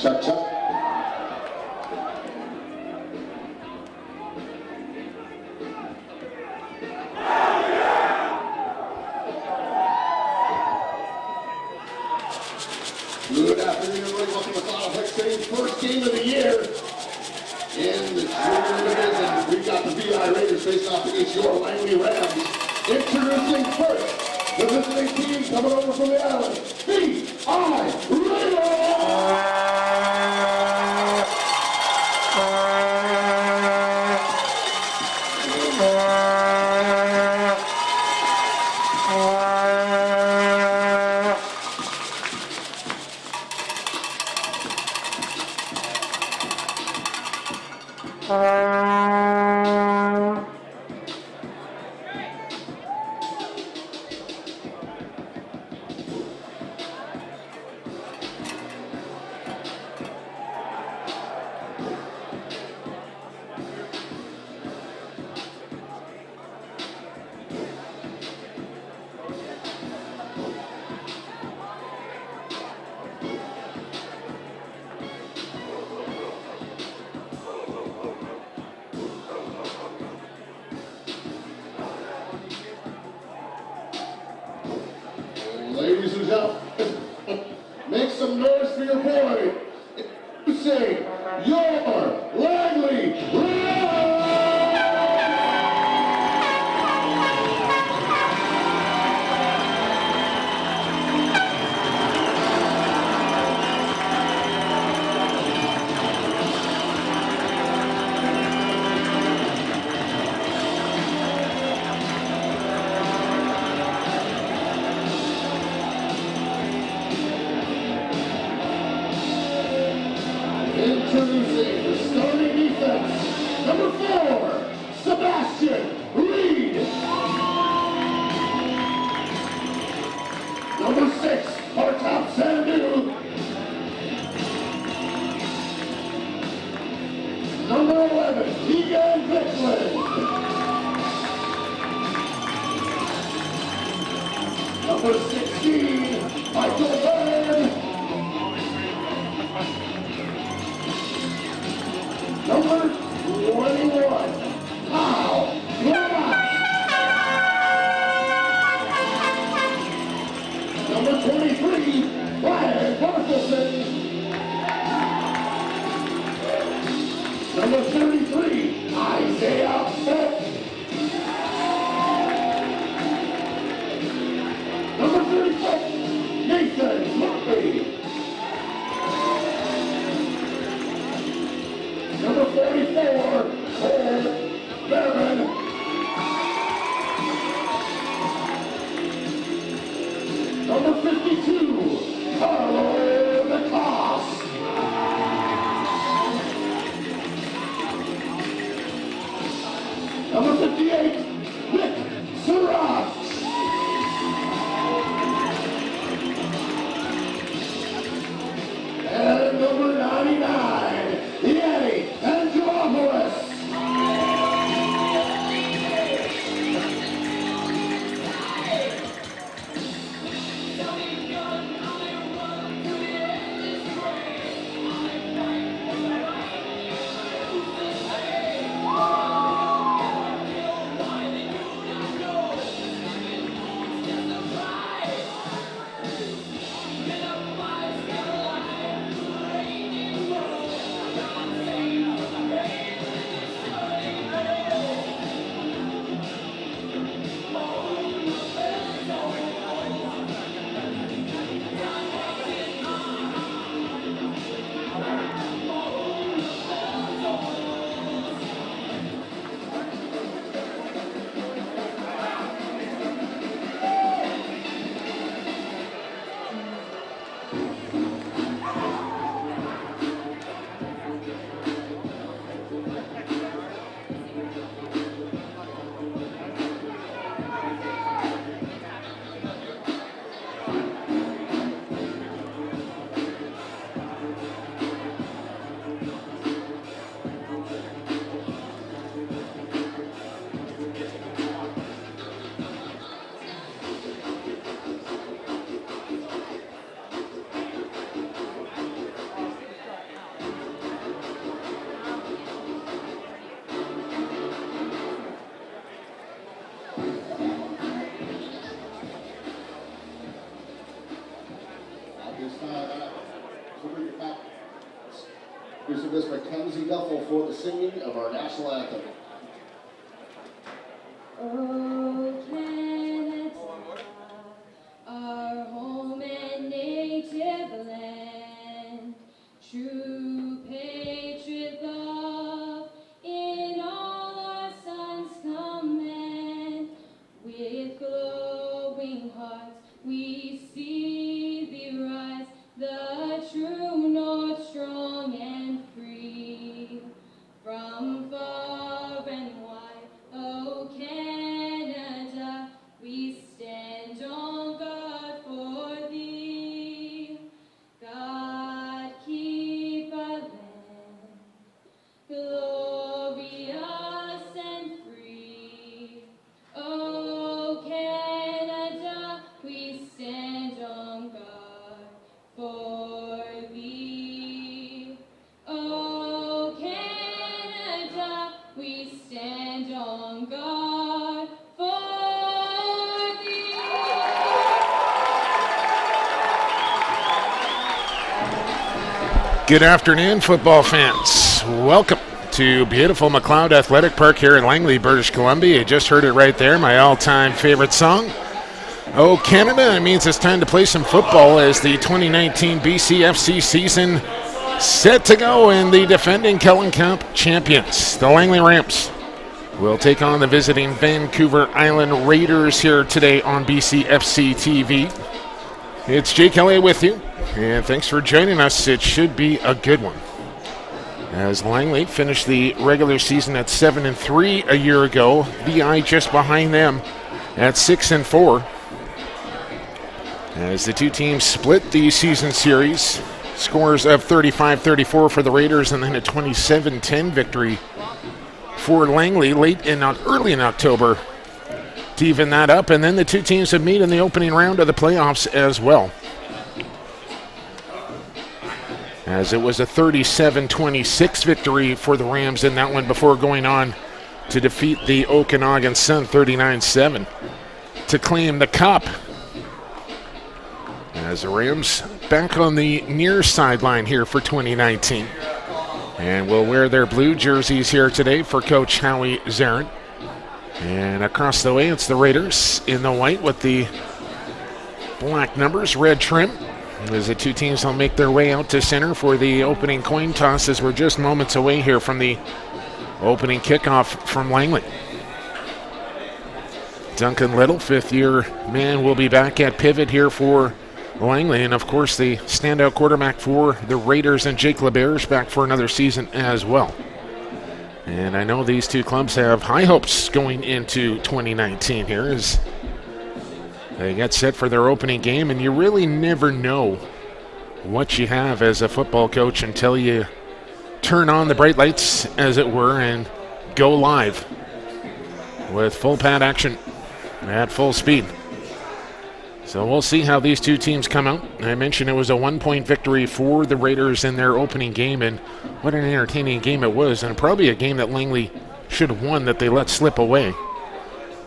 Chuck. Good afternoon, everybody. Welcome to Final Exchange, first game of the year in the junior division. We've got the VI Raiders facing off against your Langley Rams. Introducing first, the visiting team coming over from the island, VI Raiders! Ladies and gentlemen, make some noise for your boy. You say, your Langley Rams! Introducing the starting defense, number 4, Sebastian Reed. Number 6, Partop Sandu. Number 11, Egan Vickland. Number 16, Michael Byrd. Number 21, Kyle Glass. Number 23, Brian Barthelson. Number 33, Isaiah Beck. Number 36, Nathan Murphy. Number 44, Cole Barron. Number 52, Carlo DeCoste. Number 58, Nick Surratt. And number 99, Yanni Angelopoulos. Here's Miss Mackenzie Duffel for the singing of our national anthem. Oh, Canada, our home and native land, true patriot love in all our sons command. With glowing hearts we see thee rise, the true north strong and free. From far and wide, oh Canada, we stand on guard for thee. God keep our land glorious and free. Oh Canada, we stand on guard for thee. Oh Canada, we stand on guard for thee. Good afternoon, football fans. Welcome to beautiful McLeod Athletic Park here in Langley, British Columbia. You just heard it right there, my all-time favorite song. Oh, Canada, it means it's time to play some football as the 2019 BCFC season set to go, and the defending Cullen Cup champions, the Langley Rams, will take on the visiting Vancouver Island Raiders here today on BCFC TV. It's Jake Elliott with you, and thanks for joining us. It should be a good one, as Langley finished the regular season at 7-3 a year ago. VI just behind them at 6-4. As the two teams split the season series, scores of 35-34 for the Raiders, and then a 27-10 victory for Langley early in October to even that up. And then the two teams have met in the opening round of the playoffs as well, as it was a 37-26 victory for the Rams in that one before going on to defeat the Okanagan Sun 39-7 to claim the cup. As the Rams back on the near sideline here for 2019, and will wear their blue jerseys here today for Coach Howie Zarin. And across the way, it's the Raiders in the white with the black numbers, red trim, as the two teams will make their way out to center for the opening coin toss, as we're just moments away here from the opening kickoff from Langley. Duncan Little, fifth-year man, will be back at pivot here for Langley, and of course the standout quarterback for the Raiders, and Jake LeBerge, back for another season as well. And I know these two clubs have high hopes going into 2019 here as they get set for their opening game, and you really never know what you have as a football coach until you turn on the bright lights, as it were, and go live with full pad action at full speed. So we'll see how these two teams come out. I mentioned it was a 1-point victory for the Raiders in their opening game, and what an entertaining game it was, and probably a game that Langley should have won that they let slip away.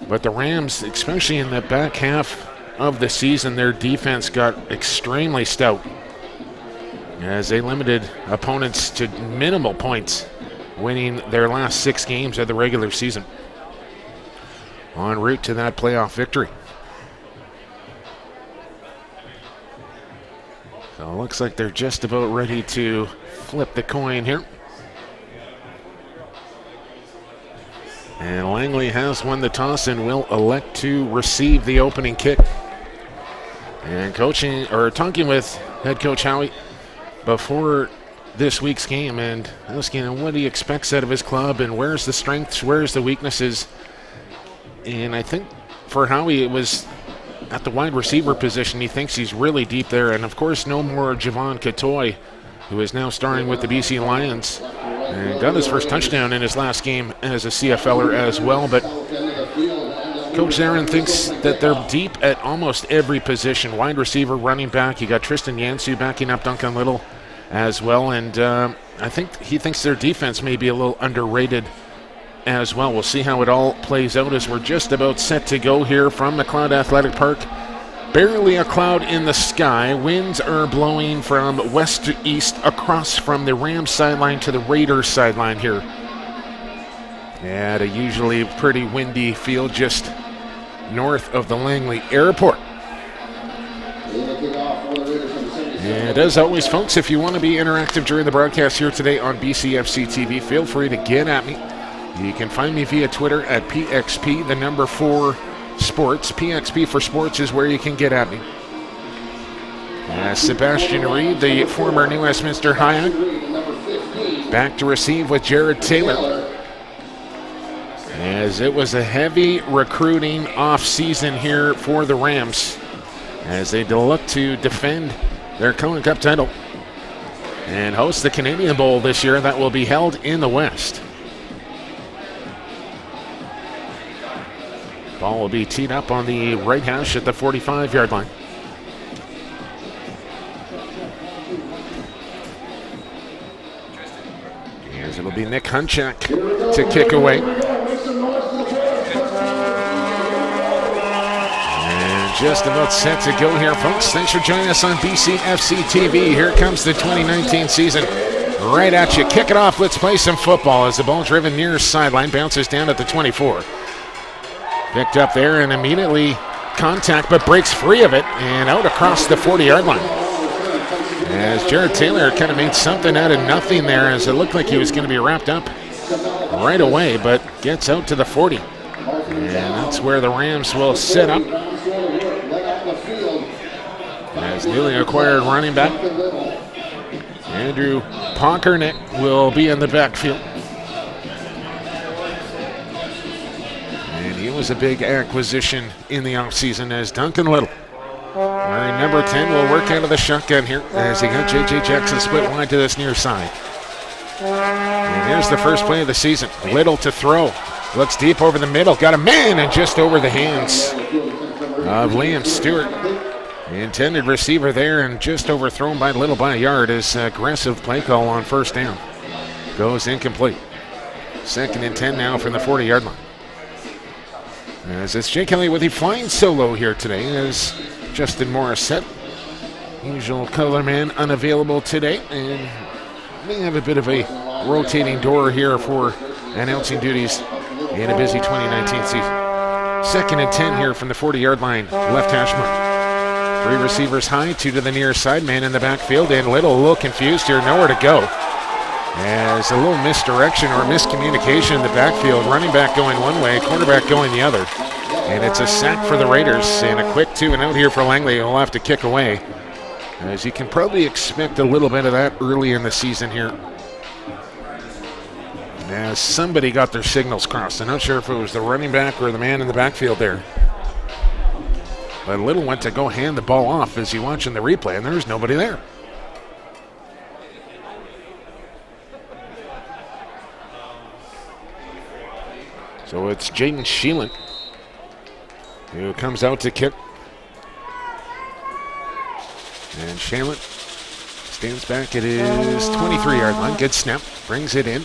But the Rams, especially in the back half of the season, their defense got extremely stout as they limited opponents to minimal points, winning their last 6 games of the regular season, en route to that playoff victory. So it looks like they're just about ready to flip the coin here. And Langley has won the toss and will elect to receive the opening kick. And talking with head coach Howie before this week's game, and asking him what he expects out of his club and where's the strengths, where's the weaknesses. And I think for Howie, it was at the wide receiver position. He thinks he's really deep there. And of course, no more Javon Katoy, who is now starring with the BC Lions and got his first touchdown in his last game as a CFLer as well. But Coach Zarin thinks that they're deep at almost every position. Wide receiver, running back. You got Tristan Yansu backing up Duncan Little as well. And I think he thinks their defense may be a little underrated as well. We'll see how it all plays out as we're just about set to go here from McLeod Athletic Park barely a cloud in the sky. Winds are blowing from west to east across from the Rams sideline to the Raiders sideline here. At a usually pretty windy field just north of the Langley Airport. And as always, folks, if you want to be interactive during the broadcast here today on BCFC TV, feel free to get at me. You can find me via Twitter at PXP, the number 4 Sports. PXP for Sports is where you can get at me. Sebastian Reed, the former New Westminster High, back to receive with Jared Taylor. As it was a heavy recruiting off-season here for the Rams as they look to defend their Cullen Cup title and host the Canadian Bowl this year that will be held in the West. Ball will be teed up on the right hash at the 45-yard line. As it'll be Nick Hunchak to kick away. And just about set to go here, folks. Thanks for joining us on BCFC TV. Here comes the 2019 season right at you. Kick it off. Let's play some football as the ball driven near sideline bounces down at the 24. Picked up there and immediately contact, but breaks free of it and out across the 40-yard line. As Jared Taylor kind of made something out of nothing there, as it looked like he was going to be wrapped up right away, but gets out to the 40. And that's where the Rams will set up. As newly acquired running back Andrew Ponkernick will be in the backfield. He was a big acquisition in the offseason as Duncan Little, wearing number 10, will work out of the shotgun here as he got J.J. Jackson split wide to this near side. And here's the first play of the season. Little to throw. Looks deep over the middle. Got a man and just over the hands of Liam Stewart. The intended receiver there and just overthrown by Little by a yard as aggressive play call on first down. Goes incomplete. 2nd and 10 now from the 40-yard line. As it's Jake Kelly with the flying solo here today as Justin Morissette, usual color man, unavailable today, and may have a bit of a rotating door here for announcing duties in a busy 2019 season. 2nd and 10 here from the 40-yard line, left hash mark. 3 receivers high, 2 to the near side, man in the backfield, and Little a little confused here, nowhere to go. As a little misdirection or miscommunication in the backfield, running back going one way, quarterback going the other. And it's a sack for the Raiders and a quick 2 and out here for Langley. He'll have to kick away. As you can probably expect a little bit of that early in the season here. As somebody got their signals crossed. I'm not sure if it was the running back or the man in the backfield there. But Little went to go hand the ball off as you watch in the replay, and there's nobody there. So it's Jaden Sheelan who comes out to kick. And Sheelan stands back at his 23-yard line. Good snap. Brings it in.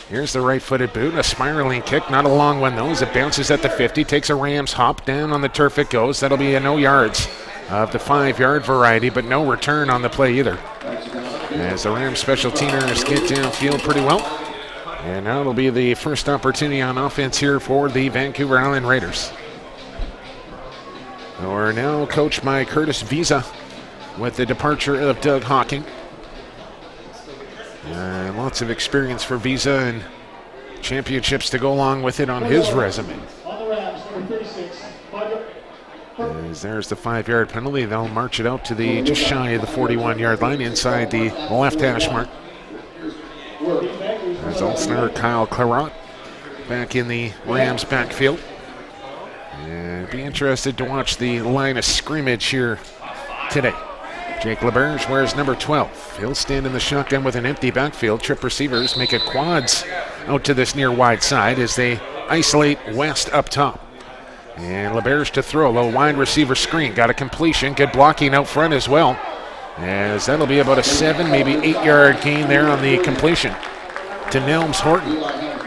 Here's the right-footed boot. A spiraling kick. Not a long one, though, as it bounces at the 50. Takes a Rams hop. Down on the turf it goes. That'll be a no yards of the 5-yard variety, but no return on the play either. As the Rams special teamers get downfield pretty well. And now it'll be the first opportunity on offense here for the Vancouver Island Raiders. We're now coached by Curtis Visa with the departure of Doug Hawking. Lots of experience for Visa and championships to go along with it on his resume. As there's the 5-yard penalty. They'll march it out to the just shy of the 41-yard line inside the left hash mark. There's All-Star Kyle Clarot back in the Rams backfield. And be interested to watch the line of scrimmage here today. Jake LeBerge wears number 12. He'll stand in the shotgun with an empty backfield. Trip receivers make it quads out to this near wide side as they isolate West up top. And LeBerge to throw. A little wide receiver screen. Got a completion. Good blocking out front as well. As that'll be about a 7, maybe 8-yard gain there on the completion to Nelms Horton.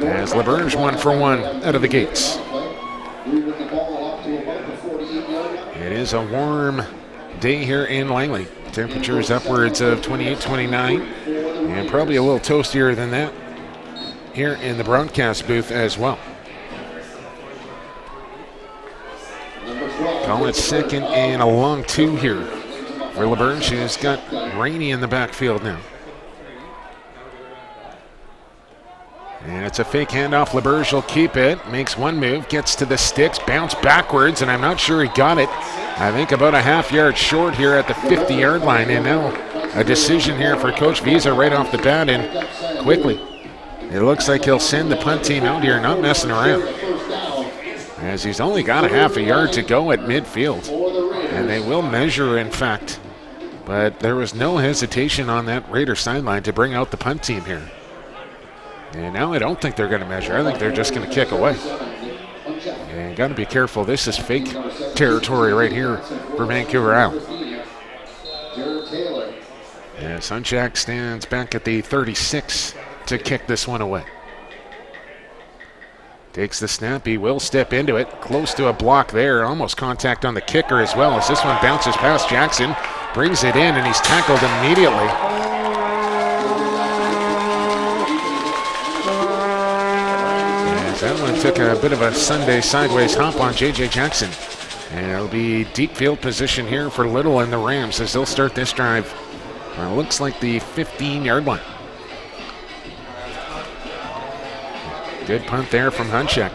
As LeBerge 1 for 1 out of the gates. It is a warm day here in Langley. Temperatures upwards of 28, 29, and probably a little toastier than that here in the broadcast booth as well. Call it second and a long 2 here for LeBurge. She's got Rainey in the backfield now. And it's a fake handoff. LeBurge will keep it. Makes one move. Gets to the sticks. Bounce backwards. And I'm not sure he got it. I think about a half-yard short here at the 50-yard line. And now a decision here for Coach Visa right off the bat. And quickly, it looks like he'll send the punt team out here, not messing around, as he's only got a half a yard to go at midfield. And they will measure, in fact. But there was no hesitation on that Raider sideline to bring out the punt team here. And now I don't think they're going to measure. I think they're just going to kick away. And got to be careful. This is fake territory right here for Vancouver Island. And Sunchak stands back at the 36 to kick this one away. Takes the snap. He will step into it. Close to a block there. Almost contact on the kicker as well as this one bounces past Jackson. Brings it in, and he's tackled immediately. That one took a bit of a Sunday sideways hop on J.J. Jackson. And it'll be deep field position here for Little and the Rams as they'll start this drive. Looks like the 15-yard line. Good punt there from Hunchak.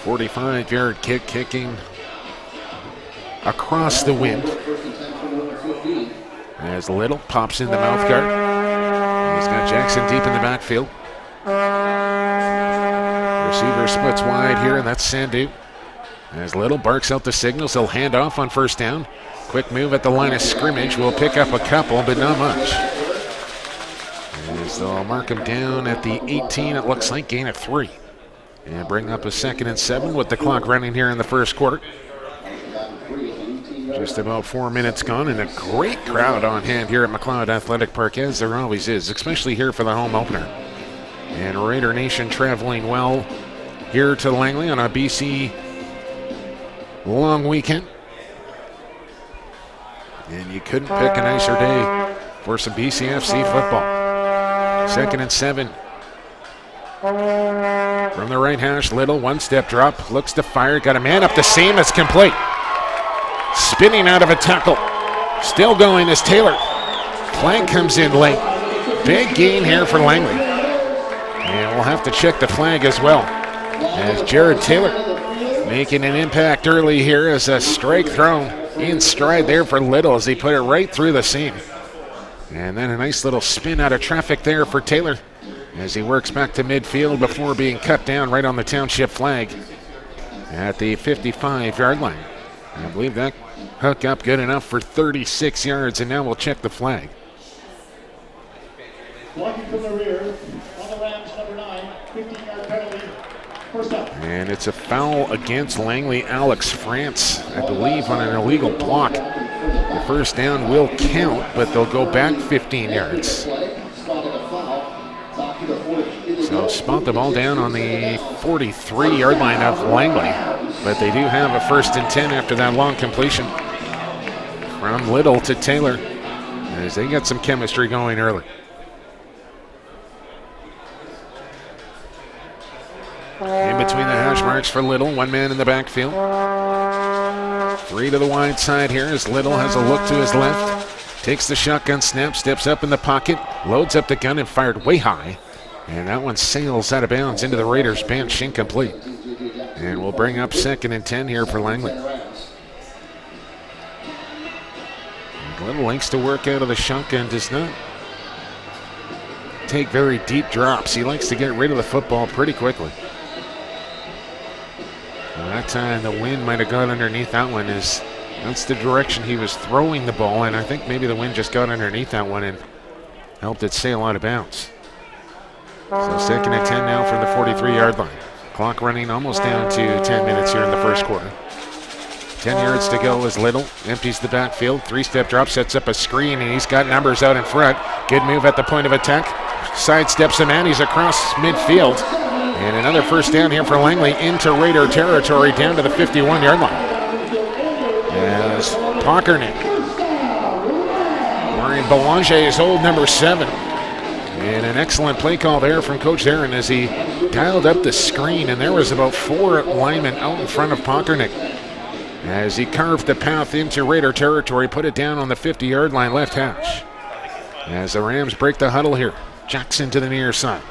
45-yard kick kicking across the wind. As Little pops in the mouth guard. He's got Jackson deep in the backfield. Receiver splits wide here, and that's Sandu. As Little barks out the signals, he'll hand off on first down. Quick move at the line of scrimmage. Will pick up a couple, but not much. As they'll mark him down at the 18, it looks like, gain of 3. And bring up a 2nd and 7 with the clock running here in the first quarter. Just about 4 minutes gone, and a great crowd on hand here at McLeod Athletic Park, as there always is, especially here for the home opener. And Raider Nation traveling well here to Langley on a BC long weekend. And you couldn't pick a nicer day for some BCFC football. 2nd and 7. From the right hash, Little, one-step drop, looks to fire, got a man up the seam, it's complete. Spinning out of a tackle. Still going is Taylor. Flag comes in late. Big gain here for Langley. And we'll have to check the flag as well, as Jared Taylor making an impact early here as a strike thrown in stride there for Little as he put it right through the seam. And then a nice little spin out of traffic there for Taylor as he works back to midfield before being cut down right on the township flag at the 55-yard line. I believe that hook up good enough for 36 yards, and now we'll check the flag. Blocking from the rear on the Rams, number 9, 15-yard penalty. First up. And it's a foul against Langley. Alex France, I believe, on an illegal block. The first down will count, but they'll go back 15 yards. So spot the ball down on the 43-yard line of Langley, but they do have a 1st and 10 after that long completion from Little to Taylor as they get some chemistry going early. In between the hash marks for Little, one man in the backfield. 3 to the wide side here as Little has a look to his left. Takes the shotgun snap, steps up in the pocket, loads up the gun and fired way high. And that one sails out of bounds into the Raiders bench, incomplete. And we'll bring up 2nd and 10 here for Langley. Little likes to work out of the shotgun, does not take very deep drops. He likes to get rid of the football pretty quickly. Well, that time the wind might have got underneath that one, as that's the direction he was throwing the ball, and I think maybe the wind just got underneath that one and helped it sail out of bounds. So 2nd and 10 now from the 43-yard line. Clock running almost down to 10 minutes here in the first quarter. 10 yards to go as Little empties the backfield. 3-step drop, sets up a screen, and he's got numbers out in front. Good move at the point of attack. Sidesteps a man. He's across midfield. And another first down here for Langley into Raider territory down to the 51-yard line. is Pockernick. Wearing Belanger's old number 7. And an excellent play call there from Coach Aaron as he dialed up the screen, and there was about 4 linemen out in front of Pockernick as he carved the path into Raider territory, put it down on the 50-yard line left hash. As the Rams break the huddle here, Jackson to the near side.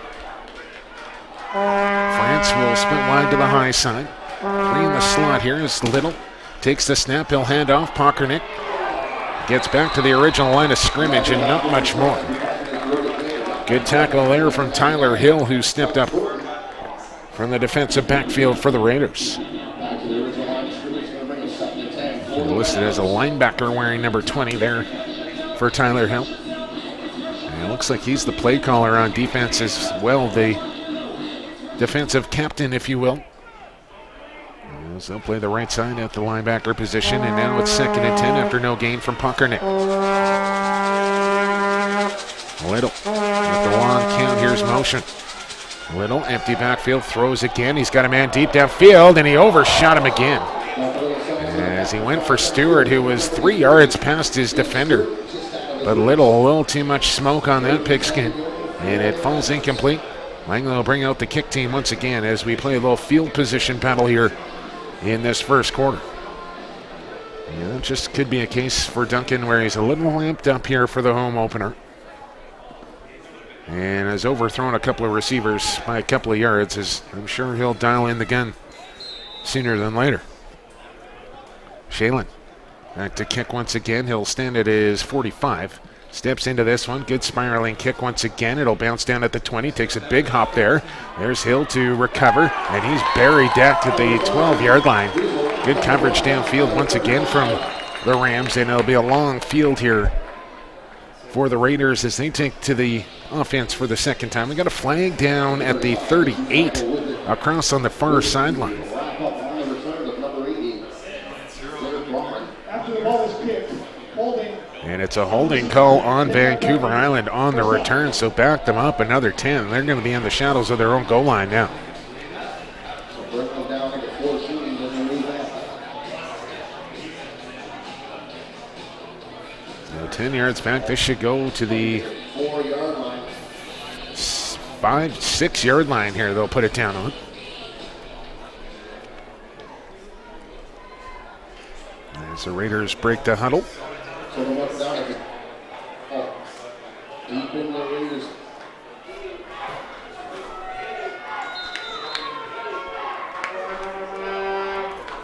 France will split wide to the high side. Playing the slot here is Little. Takes the snap, he'll hand off. Pockernick gets back to the original line of scrimmage and not much more. Good tackle there from Tyler Hill, who stepped up from the defensive backfield for the Raiders. He's listed as a linebacker wearing number 20 there for Tyler Hill. And it looks like he's the play caller on defense as well, the defensive captain, if you will. As they'll play the right side at the linebacker position, and now it's 2nd and 10 after no gain from Pockernick. Little with the long count. Here's motion. Little empty backfield, throws again. He's got a man deep downfield, and he overshot him again as he went for Stewart, who was 3 yards past his defender. But Little, a little too much smoke on that pigskin, and it falls incomplete. Langley will bring out the kick team once again as we play a little field position battle here in this first quarter. Yeah, that just could be a case for Duncan where he's a little lamped up here for the home opener. And has overthrown a couple of receivers by a couple of yards, as I'm sure he'll dial in the gun sooner than later. Shalen back to kick once again. He'll stand at his 45. Steps into this one. Good spiraling kick once again. It'll bounce down at the 20. Takes a big hop there. There's Hill to recover, and he's buried back at the 12-yard line. Good coverage downfield once again from the Rams, and it'll be a long field here for the Raiders as they take to the offense for the second time. We got a flag down at the 38 across on the far sideline. After the ball is kicked, holding. And it's a holding call on Vancouver Island on the return, so back them up another 10. They're going to be in the shadows of their own goal line now. So 10 yards back. This should go to the 6-yard line here. They'll put it down on. As the Raiders break the huddle.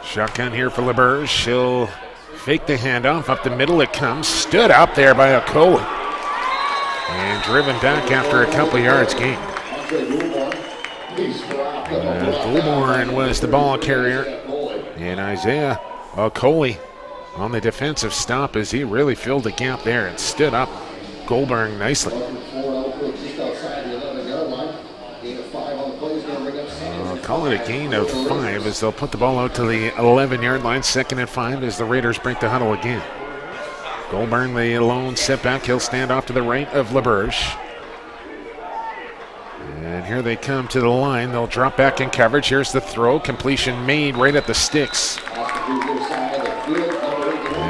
Shotgun here for LeBurge. He'll fake the handoff. Up the middle it comes. Stood up there by Okoli. And driven back after a couple yards gained. Goulbourne was the ball carrier. And Isaiah Okoli on the defensive stop as he really filled the gap there and stood up Goulbourne nicely. Call it a gain of 5 as they'll put the ball out to the 11-yard line. 2nd and 5 as the Raiders break the huddle again. Goulbourne, the lone setback. He'll stand off to the right of LeBurge. And here they come to the line. They'll drop back in coverage. Here's the throw. Completion made right at the sticks.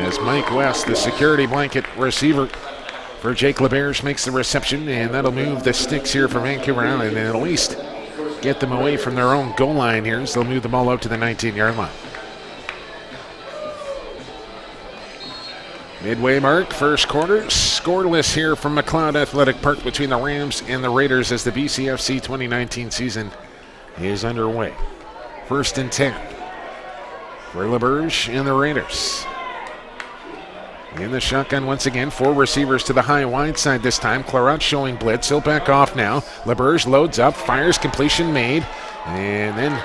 As Mike West, the security blanket receiver for Jake LeBerge, makes the reception, and that'll move the sticks here for Vancouver Island and at least get them away from their own goal line here, so they'll move the ball out to the 19-yard line. Midway mark, first quarter, scoreless here from McLeod Athletic Park between the Rams and the Raiders as the BCFC 2019 season is underway. 1st and 10 for LeBerge and the Raiders. In the shotgun once again, 4 receivers to the high wide side this time. Clarat showing blitz. He'll back off now. LeBerge loads up, fires, completion made, and then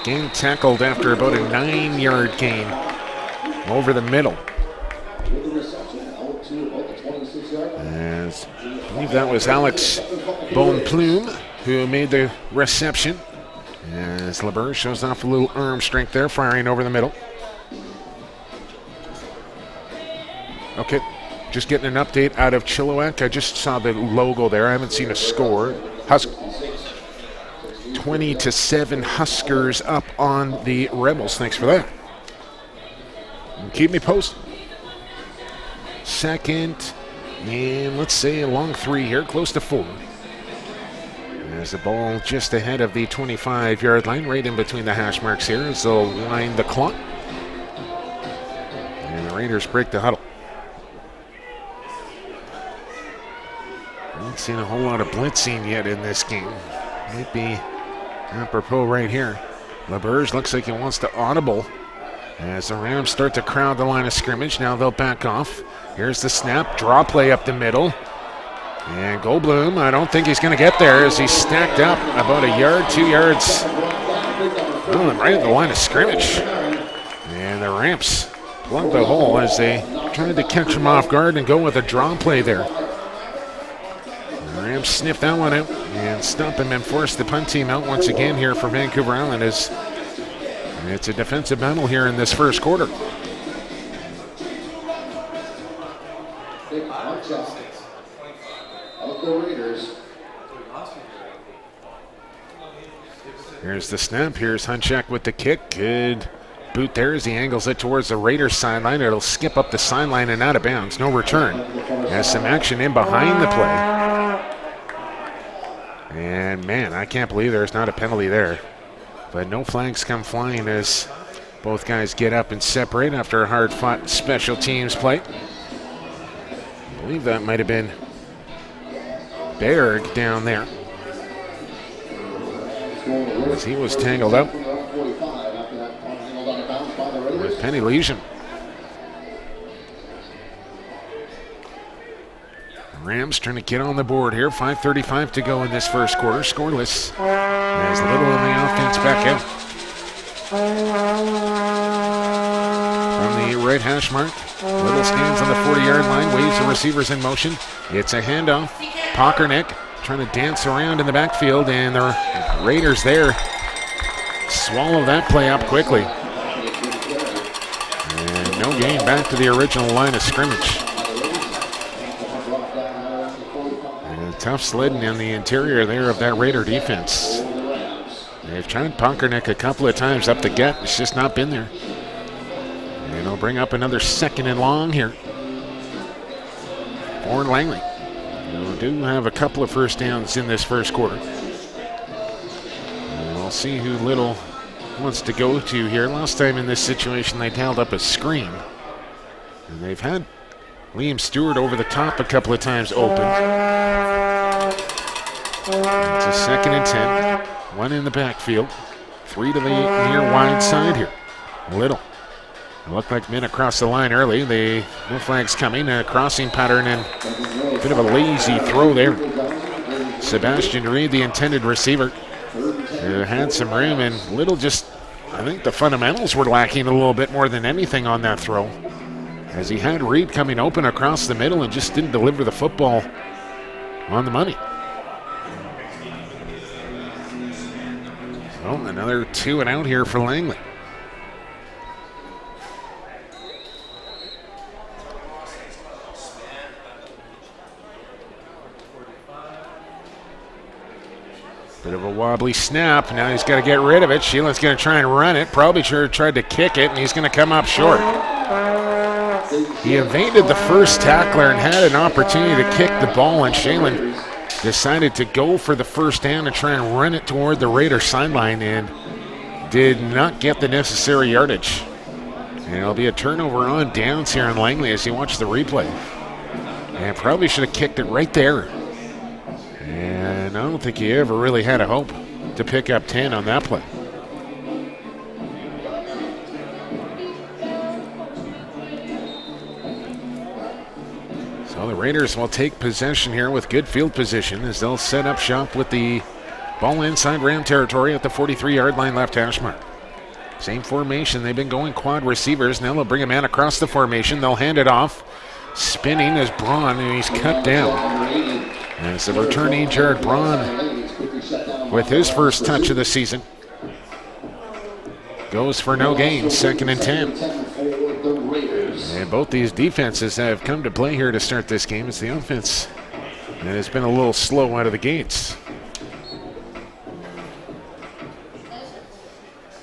getting tackled after about a 9-yard gain over the middle. As I believe that was Alex Boneplume who made the reception. As LeBerge shows off a little arm strength there, firing over the middle. Okay, just getting an update out of Chilliwack. I just saw the logo there. I haven't seen a score. 20-7 Huskers up on the Rebels. Thanks for that. And keep me posted. second, and let's say a long 3 here, close to 4. There's the ball just ahead of the 25-yard line, right in between the hash marks here as they'll wind the clock. And the Raiders break the huddle. Haven't seen a whole lot of blitzing yet in this game. Might be apropos right here. LeBurge looks like he wants to audible as the Rams start to crowd the line of scrimmage. Now they'll back off. Here's the snap, draw play up the middle. And Goldblum, I don't think he's going to get there as he's stacked up about a yard, 2 yards. Well, right at the line of scrimmage. And the Rams plug the hole as they tried to catch him off guard and go with a draw play there. The Rams sniff that one out and stop him and force the punt team out once again here for Vancouver Island as it's a defensive battle here in this first quarter. Here's the snap. Here's Hunchak with the kick. Good boot there as he angles it towards the Raiders sideline. It'll skip up the sideline and out of bounds. No return. Has some action in behind the play. And man, I can't believe there's not a penalty there. But no flags come flying as both guys get up and separate after a hard-fought special teams play. I believe that might have been Berg down there, as he was tangled up with Penny Legion. Rams trying to get on the board here. 5:35 to go in this first quarter. Scoreless. There's Little in the offense back out. From the right hash mark, Little stands on the 40-yard line, waves the receivers in motion. It's a handoff. Pockernick trying to dance around in the backfield, and the Raiders there swallow that play up quickly. And no gain back to the original line of scrimmage. And tough sledding in the interior there of that Raider defense. They've tried Pockernick a couple of times up the gut. It's just not been there. And they'll bring up another second and long here for Langley. We do have a couple of first downs in this first quarter. And we'll see who Little wants to go to here. Last time in this situation, they held up a screen. And they've had Liam Stewart over the top a couple of times open. It's a 2nd and 10. 1 in the backfield. 3 to the near wide side here. Little. It looked like men across the line early. No flags coming. A crossing pattern and a bit of a lazy throw there. Sebastian Reed, the intended receiver, had some room, and Little just, I think the fundamentals were lacking a little bit more than anything on that throw, as he had Reed coming open across the middle and just didn't deliver the football on the money. So another 2 and out here for Langley. Bit of a wobbly snap. Now he's got to get rid of it. Sheelan's going to try and run it. Probably tried to kick it, and he's going to come up short. He evaded the first tackler and had an opportunity to kick the ball, and Sheelan decided to go for the first down and try and run it toward the Raider sideline and did not get the necessary yardage. And it'll be a turnover on downs here in Langley as you watch the replay. And probably should have kicked it right there. And I don't think he ever really had a hope to pick up 10 on that play. So the Raiders will take possession here with good field position as they'll set up shop with the ball inside Ram territory at the 43-yard line left hash mark. Same formation. They've been going quad receivers. Now they'll bring a man across the formation. They'll hand it off. Spinning is Braun, and he's cut down. As the returning Jared Braun, with his first touch of the season, goes for no gain, 2nd and 10. And both these defenses have come to play here to start this game. It's the offense that has been a little slow out of the gates.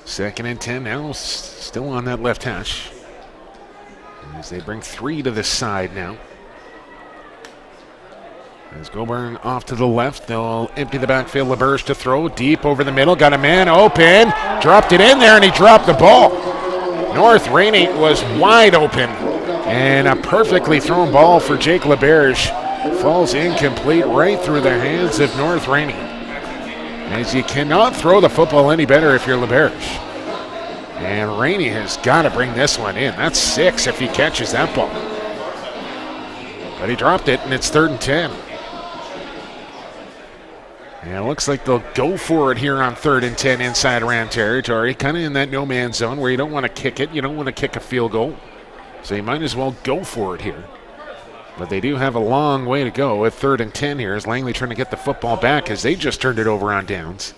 2nd and 10 now, still on that left hash. As they bring 3 to the side now. As Goburn off to the left, they'll empty the backfield. LeBerge to throw deep over the middle. Got a man open. Dropped it in there, and he dropped the ball. North Rainey was wide open. And a perfectly thrown ball for Jake LeBerge. Falls incomplete right through the hands of North Rainey. As you cannot throw the football any better if you're LeBerge. And Rainey has got to bring this one in. That's 6 if he catches that ball. But he dropped it, and it's 3rd and 10. And it looks like they'll go for it here on 3rd and 10 inside Ram territory, kind of in that no-man's zone where you don't want to kick it. You don't want to kick a field goal. So you might as well go for it here. But they do have a long way to go at 3rd and 10 here as Langley trying to get the football back as they just turned it over on downs.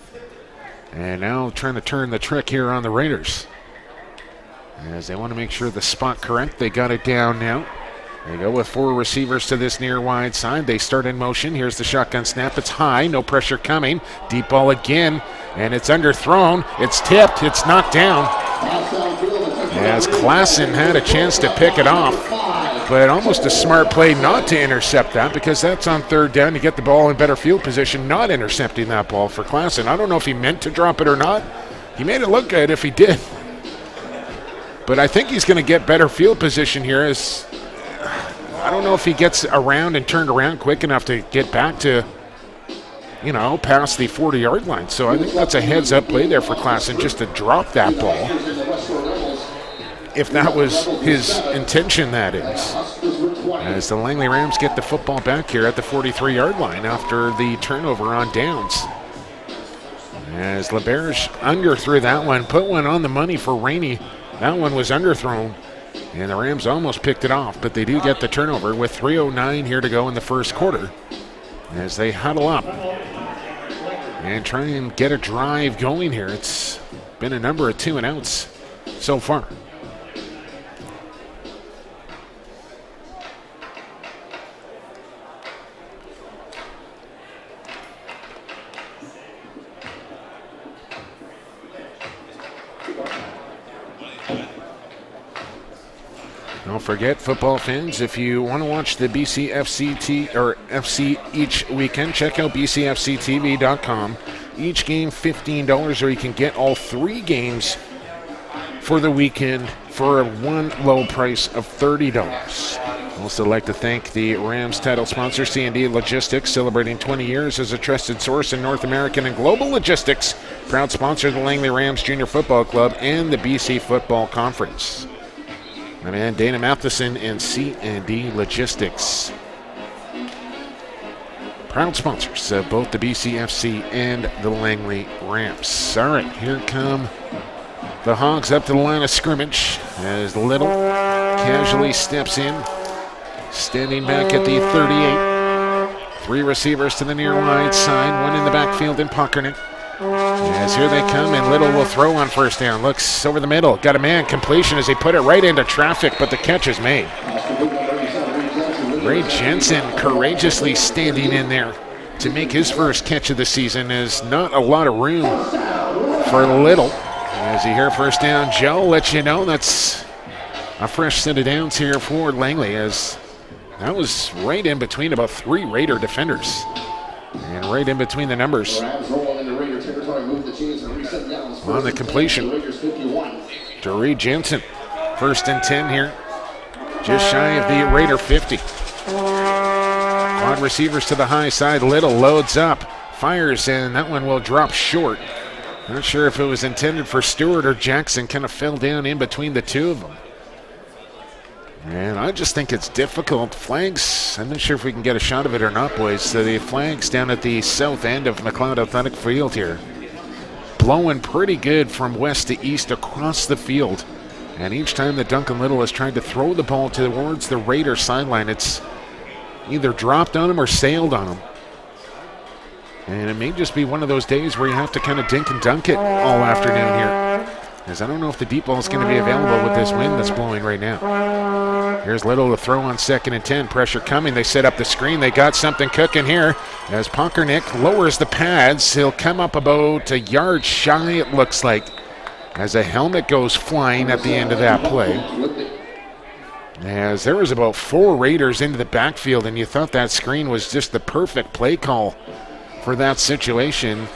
And now trying to turn the trick here on the Raiders. As they want to make sure the spot correct, they got it down now. They go with 4 receivers to this near wide side. They start in motion. Here's the shotgun snap. It's high. No pressure coming. Deep ball again. And it's underthrown. It's tipped. It's knocked down. As Klassen had a chance to pick it off. But almost a smart play not to intercept that because that's on 3rd down. You get the ball in better field position, not intercepting that ball for Klassen. I don't know if he meant to drop it or not. He made it look good if he did. But I think he's going to get better field position here as I don't know if he gets around and turned around quick enough to get back to, past the 40-yard line. So I think that's a heads-up play there for Klassen just to drop that ball. If that was his intention, that is. As the Langley Rams get the football back here at the 43-yard line after the turnover on downs. As LeBerge underthrew that one, put one on the money for Rainey. That one was underthrown. And the Rams almost picked it off, but they do get the turnover with 3:09 here to go in the first quarter as they huddle up and try and get a drive going here. It's been a number of 2-and-outs so far. Don't forget, football fans, if you want to watch the BCFC FC each weekend, check out bcfctv.com. Each game $15, or you can get all 3 games for the weekend for one low price of $30. I'd also like to thank the Rams title sponsor, C&D Logistics, celebrating 20 years as a trusted source in North American and global logistics. Proud sponsor of the Langley Rams Junior Football Club and the BC Football Conference. My man Dana Matheson and C&D Logistics. Proud sponsors of both the BCFC and the Langley Rams. All right, here come the Hogs up to the line of scrimmage as Little casually steps in, standing back at the 38. 3 receivers to the near wide side, 1 in the backfield in Pockernick. As here they come, and Little will throw on first down. Looks over the middle. Got a man. Completion as they put it right into traffic, but the catch is made. Ray Jensen courageously standing in there to make his first catch of the season. Is not a lot of room for Little. As you hear first down, Joe lets you know that's a fresh set of downs here for Langley, as that was right in between about 3 Raider defenders. And right in between the numbers. On the completion to Reed Jensen. 1st and 10 here. Just shy of the Raider 50. Quad receivers to the high side. Little loads up, fires, and that one will drop short. Not sure if it was intended for Stewart or Jackson. Kind of fell down in between the 2 of them. And I just think it's difficult. Flags, I'm not sure if we can get a shot of it or not, boys. So the flags down at the south end of McLeod Athletic Field here. Blowing pretty good from west to east across the field. And each time that Duncan Little has tried to throw the ball towards the Raider sideline, it's either dropped on him or sailed on him. And it may just be one of those days where you have to kind of dink and dunk it all afternoon here. As I don't know if the deep ball is going to be available with this wind that's blowing right now. Here's Little to throw on 2nd and 10. Pressure coming. They set up the screen. They got something cooking here. As Pockernick lowers the pads, he'll come up about a yard shy, it looks like, as a helmet goes flying at the end of that play. As there was about 4 Raiders into the backfield, and you thought that screen was just the perfect play call for that situation.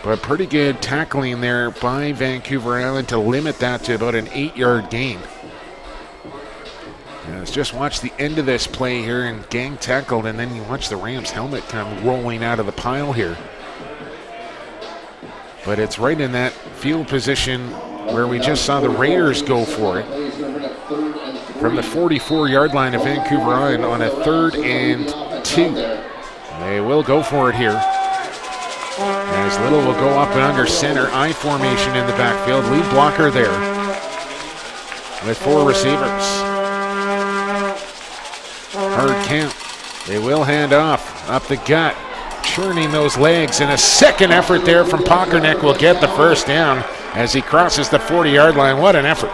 But pretty good tackling there by Vancouver Island to limit that to about an 8-yard gain. Let's just watch the end of this play here, and gang tackled, and then you watch the Rams helmet come rolling out of the pile here. But it's right in that field position where we just saw the Raiders go for it. From the 44-yard line of Vancouver Island on a 3rd and 2. They will go for it here. As Little will go up and under center, I formation in the backfield. Lead blocker there with 4 receivers. Hard count. They will hand off up the gut, churning those legs, and a second effort there from Pockerneck will get the first down as he crosses the 40-yard line. What an effort.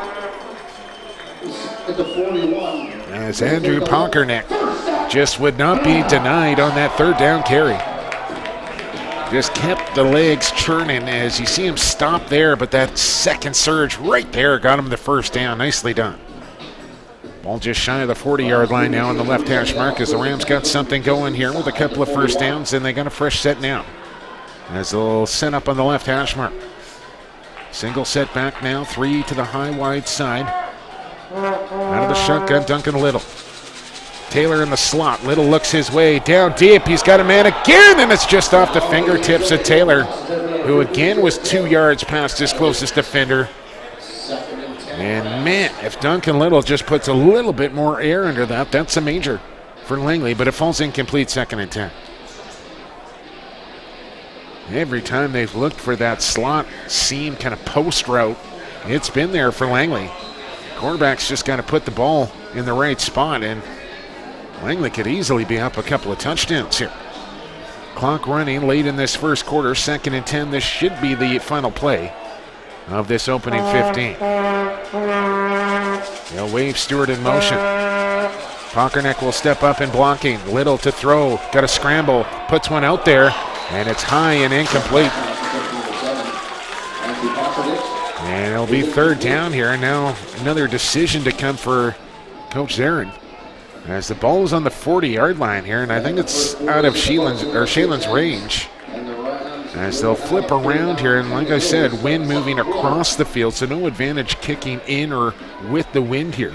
As Andrew Pockerneck just would not be denied on that 3rd down carry. Just kept the legs churning as you see him stop there, but that second surge right there got him the first down. Nicely done. Ball just shy of the 40-yard line now on the left hash mark as the Rams got something going here with a couple of first downs, and they got a fresh set now. As they'll set up on the left hash mark. Single set back now, 3 to the high wide side. Out of the shotgun, Duncan Little. Taylor in the slot. Little looks his way down deep. He's got a man again, and it's just off the fingertips of Taylor, who again was 2 yards past his closest defender. And man, if Duncan Little just puts a little bit more air under that, that's a major for Langley, but it falls incomplete, 2nd and 10. Every time they've looked for that slot seam kind of post route, it's been there for Langley. Quarterback's just got to put the ball in the right spot, and Langley could easily be up a couple of touchdowns here. Clock running late in this first quarter, 2nd and 10. This should be the final play of this opening 15. They'll wave Stewart in motion. Pockerneck will step up in blocking. Little to throw, got a scramble, puts one out there, and it's high and incomplete. And it'll be 3rd down here, and now another decision to come for Coach Zarin. As the ball is on the 40-yard line here, and I think it's out of Shaylin's range. As they'll flip around here, and like I said, wind moving across the field, so no advantage kicking in or with the wind here.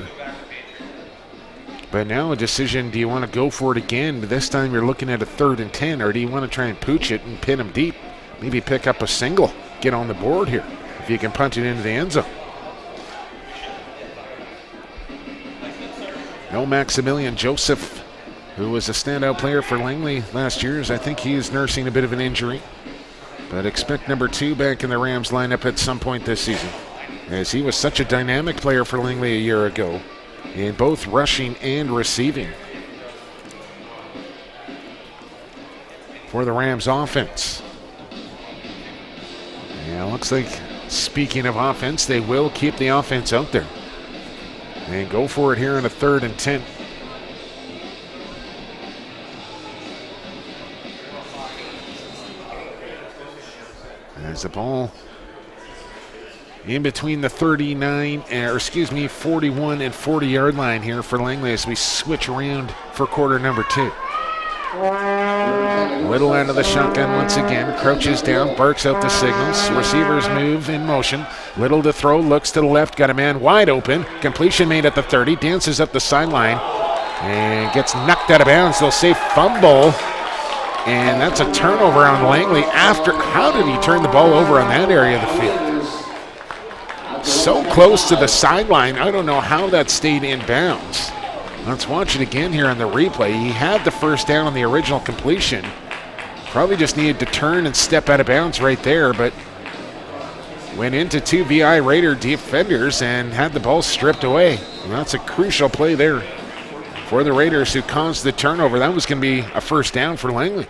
But now a decision, do you want to go for it again? But this time you're looking at a 3rd and 10, or do you want to try and pooch it and pin him deep? Maybe pick up a single, get on the board here, if you can punt it into the end zone. No Maximilian Joseph, who was a standout player for Langley last year, as I think he is nursing a bit of an injury. But expect number 2 back in the Rams lineup at some point this season, as he was such a dynamic player for Langley a year ago in both rushing and receiving. For the Rams offense. Yeah, looks like, speaking of offense, they will keep the offense out there and go for it here in a 3rd and 10. As the ball in between the 41 and 40-yard line here for Langley as we switch around for quarter number 2. Little out of the shotgun once again, crouches down, barks out the signals. Receivers move in motion. Little to throw, looks to the left, got a man wide open. Completion made at the 30, dances up the sideline, and gets knocked out of bounds. They'll say fumble, and that's a turnover on Langley after. How did he turn the ball over on that area of the field? So close to the sideline, I don't know how that stayed in bounds. Let's watch it again here on the replay. He had the first down on the original completion. Probably just needed to turn and step out of bounds right there, but went into 2 VI Raider defenders and had the ball stripped away. And that's a crucial play there for the Raiders, who caused the turnover. That was going to be a first down for Langley.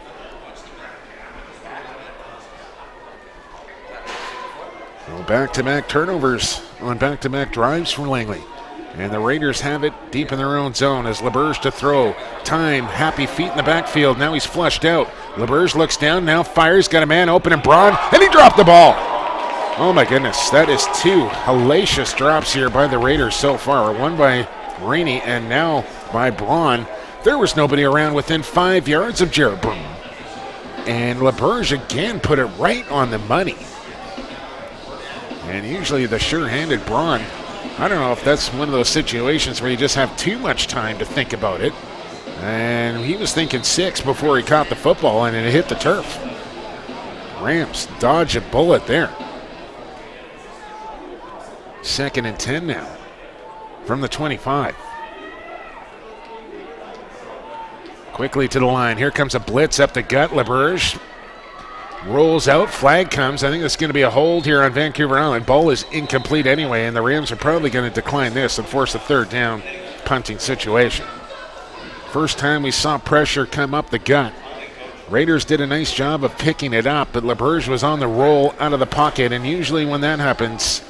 Well, back-to-back turnovers on back-to-back drives for Langley. And the Raiders have it deep in their own zone as LeBurge to throw. Time, happy feet in the backfield. Now he's flushed out. LeBurge looks down, now fires, got a man open and broad, and he dropped the ball. Oh my goodness, that is 2 hellacious drops here by the Raiders so far. One by Rainey, and now by Braun. There was nobody around within 5 yards of Jared Braun. And LaBerge again put it right on the money. And usually the sure-handed Braun, I don't know if that's one of those situations where you just have too much time to think about it. And he was thinking 6 before he caught the football, and it hit the turf. Rams dodge a bullet there. 2nd and 10 now from the 25. Quickly to the line. Here comes a blitz up the gut. LaBerge rolls out. Flag comes. I think it's going to be a hold here on Vancouver Island. Ball is incomplete anyway, and the Rams are probably going to decline this and force a 3rd down punting situation. First time we saw pressure come up the gut. Raiders did a nice job of picking it up, but LaBerge was on the roll out of the pocket, and usually when that happens,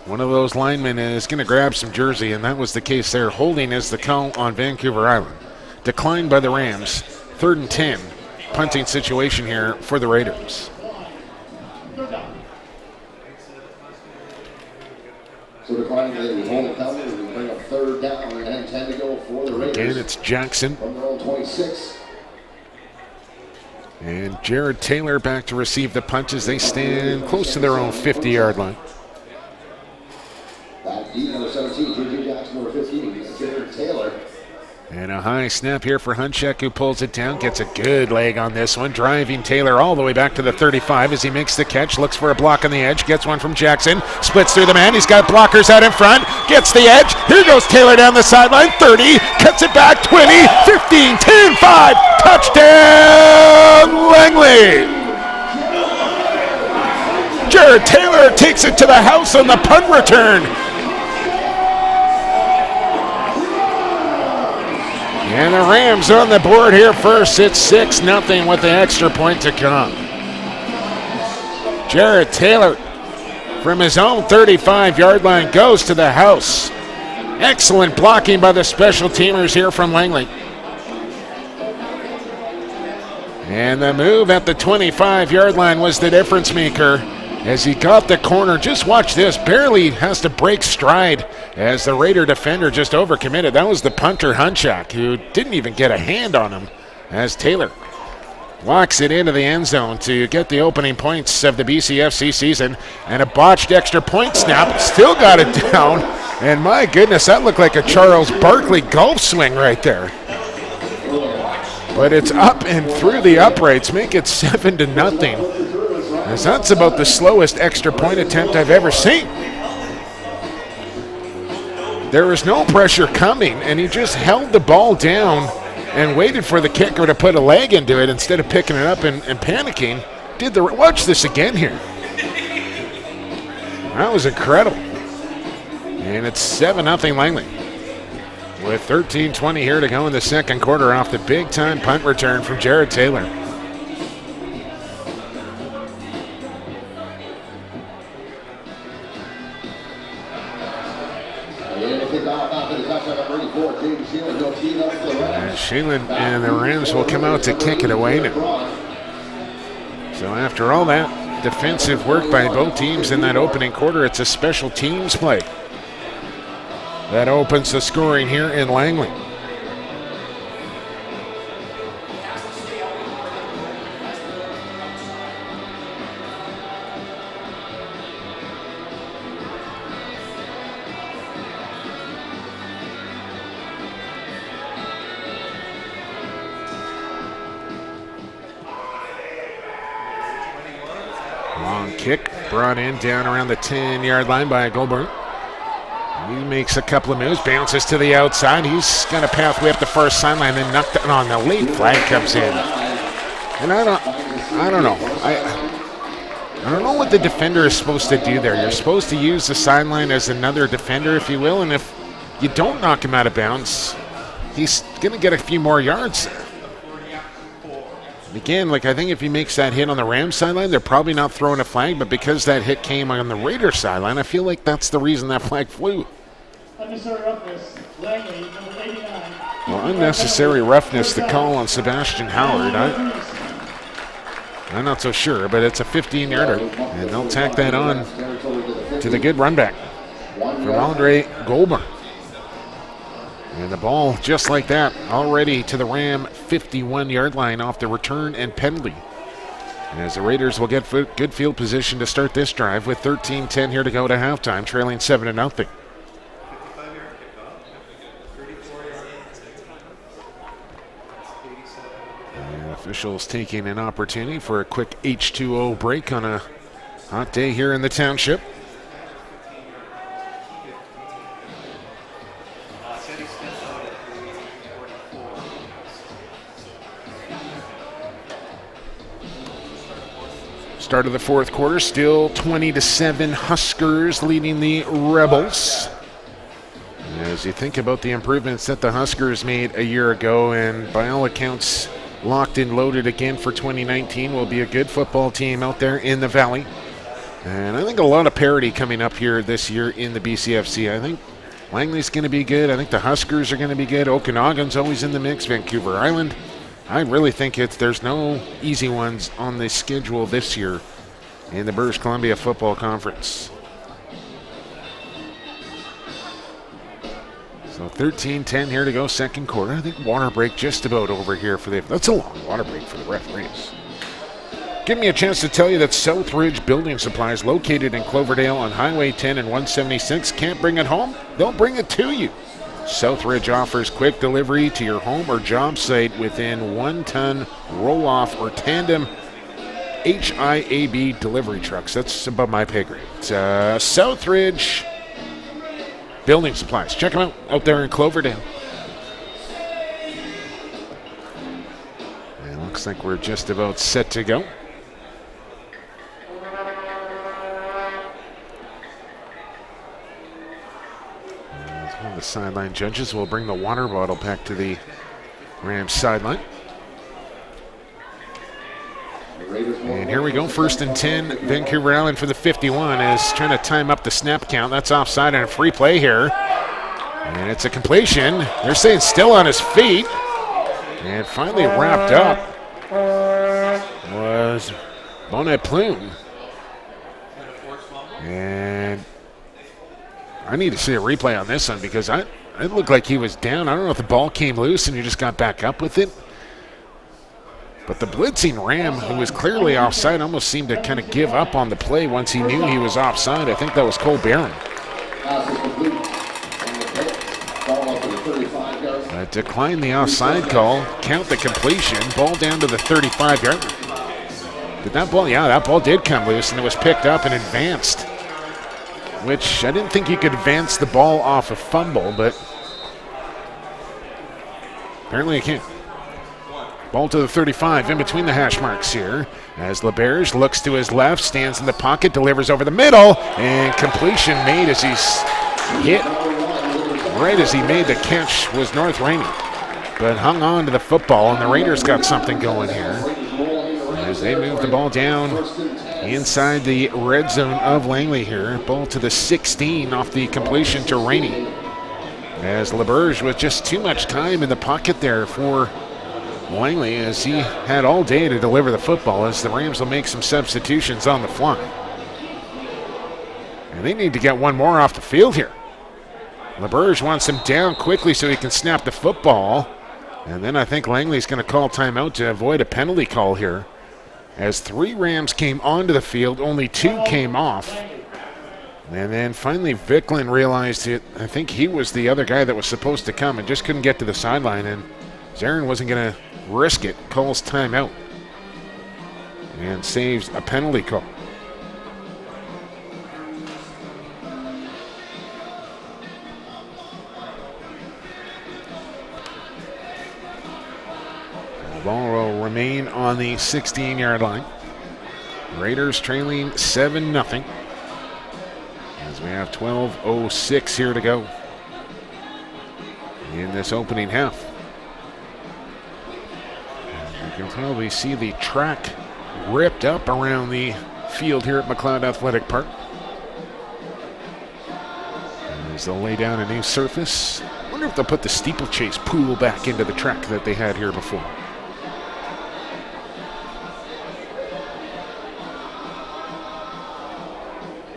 one of those linemen is going to grab some jersey, and that was the case there. Holding is the call on Vancouver Island. Declined by the Rams. 3rd and 10. Punting situation here for the Raiders. So declining, they hold the penalty. We bring up 3rd down and 10 to go for the Raiders. Again, it's Jackson. From their own 26. And Jared Taylor back to receive the punch as they stand close to their own 50-yard line. Back deep, number 17, J.J. Jackson, number 15, Jared Taylor. And a high snap here for Hunchak, who pulls it down, gets a good leg on this one, driving Taylor all the way back to the 35 as he makes the catch, looks for a block on the edge, gets one from Jackson, splits through the man, he's got blockers out in front, gets the edge, here goes Taylor down the sideline, 30, cuts it back, 20, 15, 10, 5, touchdown Langley! Jared Taylor takes it to the house on the punt return. And the Rams on the board here first. It's 6-0 with the extra point to come. Jared Taylor from his own 35-yard line goes to the house. Excellent blocking by the special teamers here from Langley. And the move at the 25-yard line was the difference maker as he got the corner. Just watch this. Barely has to break stride as the Raider defender just overcommitted. That was the punter, Hunchak, who didn't even get a hand on him as Taylor walks it into the end zone to get the opening points of the BCFC season. And a botched extra point snap. Still got it down. And my goodness, that looked like a Charles Barkley golf swing right there. But it's up and through the uprights, make it 7-0. As that's about the slowest extra point attempt I've ever seen. There was no pressure coming, and he just held the ball down and waited for the kicker to put a leg into it instead of picking it up and panicking. Watch this again here. That was incredible. And it's 7-0 Langley. With 13:20 here to go in the second quarter off the big-time punt return from Jared Taylor. Sheelan and the Rams will come out to kick it away now. So after all that defensive work by both teams in that opening quarter, it's a special teams play that opens the scoring here in Langley. Kick brought in down around the 10-yard line by Goldberg. He makes a couple of moves, bounces to the outside. He's got a pathway up the first sideline, then knocked it on. The late flag comes in. And I don't know. I don't know what the defender is supposed to do there. You're supposed to use the sideline as another defender, if you will, and if you don't knock him out of bounds, he's going to get a few more yards. Again, I think if he makes that hit on the Rams sideline, they're probably not throwing a flag, but because that hit came on the Raiders sideline, I feel like that's the reason that flag flew. Well, unnecessary roughness, the call on Sebastian Howard. I'm not so sure, but it's a 15-yarder, and they'll tack that on to the good run back from Andre Goldberg. And the ball, just like that, already to the Ram 51-yard line off the return and penalty. As the Raiders will get good field position to start this drive with 13-10 here to go to halftime, trailing 7-0. Officials taking an opportunity for a quick H2O break on a hot day here in the township. Start of the fourth quarter, still 20-7 Huskers leading the Rebels. As you think about the improvements that the Huskers made a year ago, and by all accounts locked and loaded again for 2019, will be a good football team out there in the Valley. And I think a lot of parity coming up here this year in the BCFC. I think Langley's going to be good. I think the Huskers are going to be good. Okanagan's always in the mix. Vancouver Island. I really think there's no easy ones on the schedule this year in the British Columbia Football Conference. So 13-10 here to go, second quarter. I think water break just about over here for that's a long water break for the referees. Give me a chance to tell you that Southridge Building Supplies, located in Cloverdale on Highway 10 and 176, can't bring it home? They'll bring it to you. Southridge offers quick delivery to your home or job site within 1-ton roll-off or tandem HIAB delivery trucks. That's above my pay grade. It's Southridge Building Supplies. Check them out there in Cloverdale. And it looks like we're just about set to go. One of the sideline judges will bring the water bottle back to the Rams sideline. And here we go, 1st and 10. Vancouver Island for the 51 is trying to time up the snap count. That's offside and a free play here. And it's a completion. They're saying still on his feet. And finally wrapped up was Bonnet Plume. And I need to see a replay on this one because it looked like he was down. I don't know if the ball came loose and he just got back up with it. But the blitzing Ram, who was clearly offside, almost seemed to kind of give up on the play once he knew he was offside. I think that was Cole Barron. Declined the offside call, count the completion, ball down to the 35-yard line. Did that ball? Yeah, that ball did come loose and it was picked up and advanced. Which I didn't think you could advance the ball off a fumble, but apparently you can't. Ball to the 35, in between the hash marks here, as LeBerge looks to his left, stands in the pocket, delivers over the middle, and completion made as he's hit. Right as he made the catch was North Rainey, but hung on to the football, and the Raiders got something going here as they move the ball down inside the red zone of Langley here. Ball to the 16 off the completion to Rainey. As LeBerge with just too much time in the pocket there for Langley, as he had all day to deliver the football, as the Rams will make some substitutions on the fly. And they need to get one more off the field here. LeBerge wants him down quickly so he can snap the football. And then I think Langley's going to call timeout to avoid a penalty call here. As 3 Rams came onto the field, only 2 came off. And then finally Vicklin realized it. I think he was the other guy that was supposed to come and just couldn't get to the sideline. And Zarin wasn't going to risk it. Calls timeout. And saves a penalty call. The ball will remain on the 16-yard line. Raiders trailing 7-0. As we have 12:06 here to go in this opening half. You can probably see the track ripped up around the field here at McLeod Athletic Park. As they'll lay down a new surface. I wonder if they'll put the steeplechase pool back into the track that they had here before.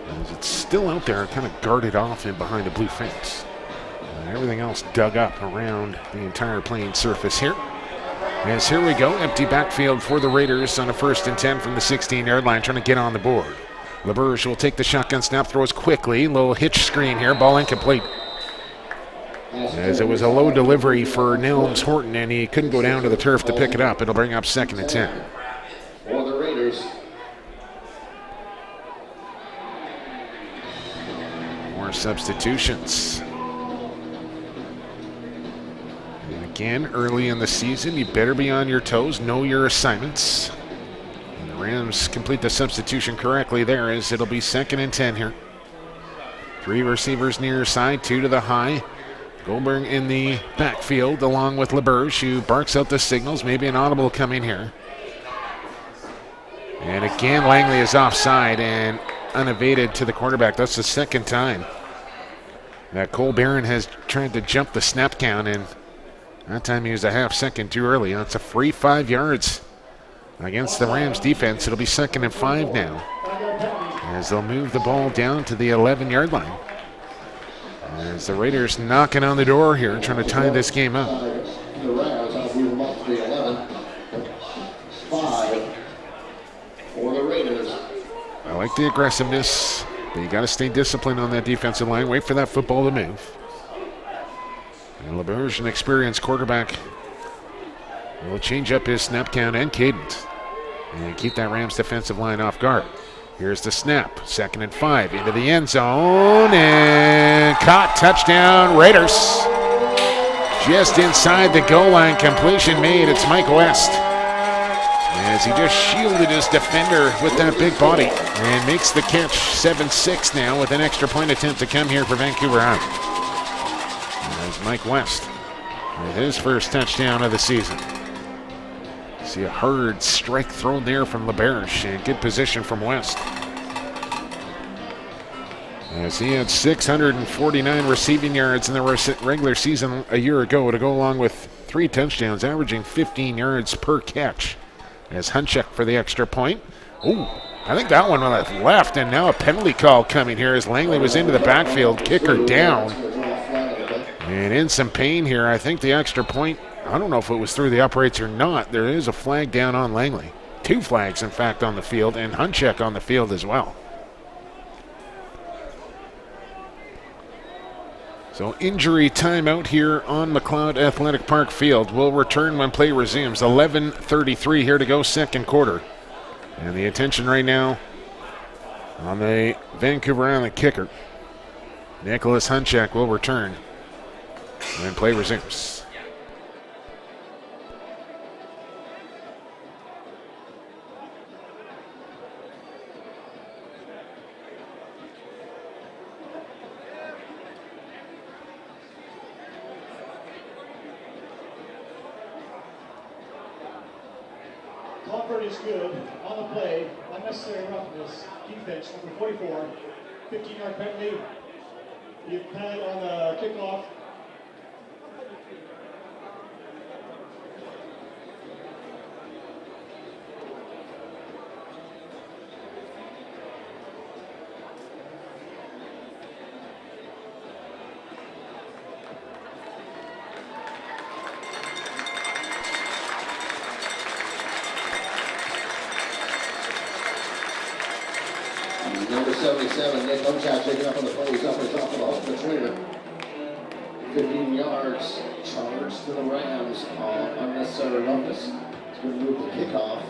As it's still out there, kind of guarded off in behind a blue fence. everything else dug up around the entire playing surface here. As here we go, empty backfield for the Raiders on a 1st and 10 from the 16-yard line, trying to get on the board. LeBurge will take the shotgun snap, throws quickly, little hitch screen here, ball incomplete. As it was a low delivery for Nelms Horton, and he couldn't go down to the turf to pick it up. It'll bring up 2nd and 10. For the Raiders. More substitutions. And again, early in the season, you better be on your toes, know your assignments. And the Rams complete the substitution correctly there, as it'll be 2nd and 10 here. 3 receivers near side, 2 to the high. Goldberg in the backfield along with LeBurge, who barks out the signals. Maybe an audible coming here. And again, Langley is offside and unevaded to the quarterback. That's the 2nd time that Cole Barron has tried to jump the snap count, and that time he was a half second too early. That's a free 5 yards against the Rams defense. It'll be 2nd and 5 now, as they'll move the ball down to the 11-yard line. As the Raiders knocking on the door here, trying to tie this game up. The Rams, I'll move them up to the 11. 5 for the Raiders. I like the aggressiveness, but you got to stay disciplined on that defensive line. Wait for that football to move. And LeBurge, an experienced quarterback, will change up his snap count and cadence and keep that Rams defensive line off guard. Here's the snap, 2nd and 5, into the end zone, and caught, touchdown, Raiders. Just inside the goal line, completion made. It's Mike West, as he just shielded his defender with that big body and makes the catch. 7-6 now, with an extra point attempt to come here for Vancouver Island. As Mike West with his first touchdown of the season. See a hard strike thrown there from LeBurge, and good position from West. As he had 649 receiving yards in the regular season a year ago to go along with 3 touchdowns, averaging 15 yards per catch. As Hunchak for the extra point. Ooh, I think that one went left, and now a penalty call coming here as Langley was into the backfield, kicker down. And in some pain here, I think the extra point, I don't know if it was through the uprights or not. There is a flag down on Langley. 2 flags, in fact, on the field, and Hunchak on the field as well. So injury timeout here on McLeod Athletic Park Field. Will return when play resumes. 11:33 here to go, 2nd quarter. And the attention right now on the Vancouver Island kicker. Nicholas Hunchak will return when play resumes. Comfort is good on the play. Unnecessary roughness. Defense, number 44. 15-yard penalty. You penalty on the kickoff. Number 77, Nick Hunchak taking up on the play. He's up on top of the Hulk retriever. 15 yards, charge to the Rams on unnecessary roughness. It's going to move the kickoff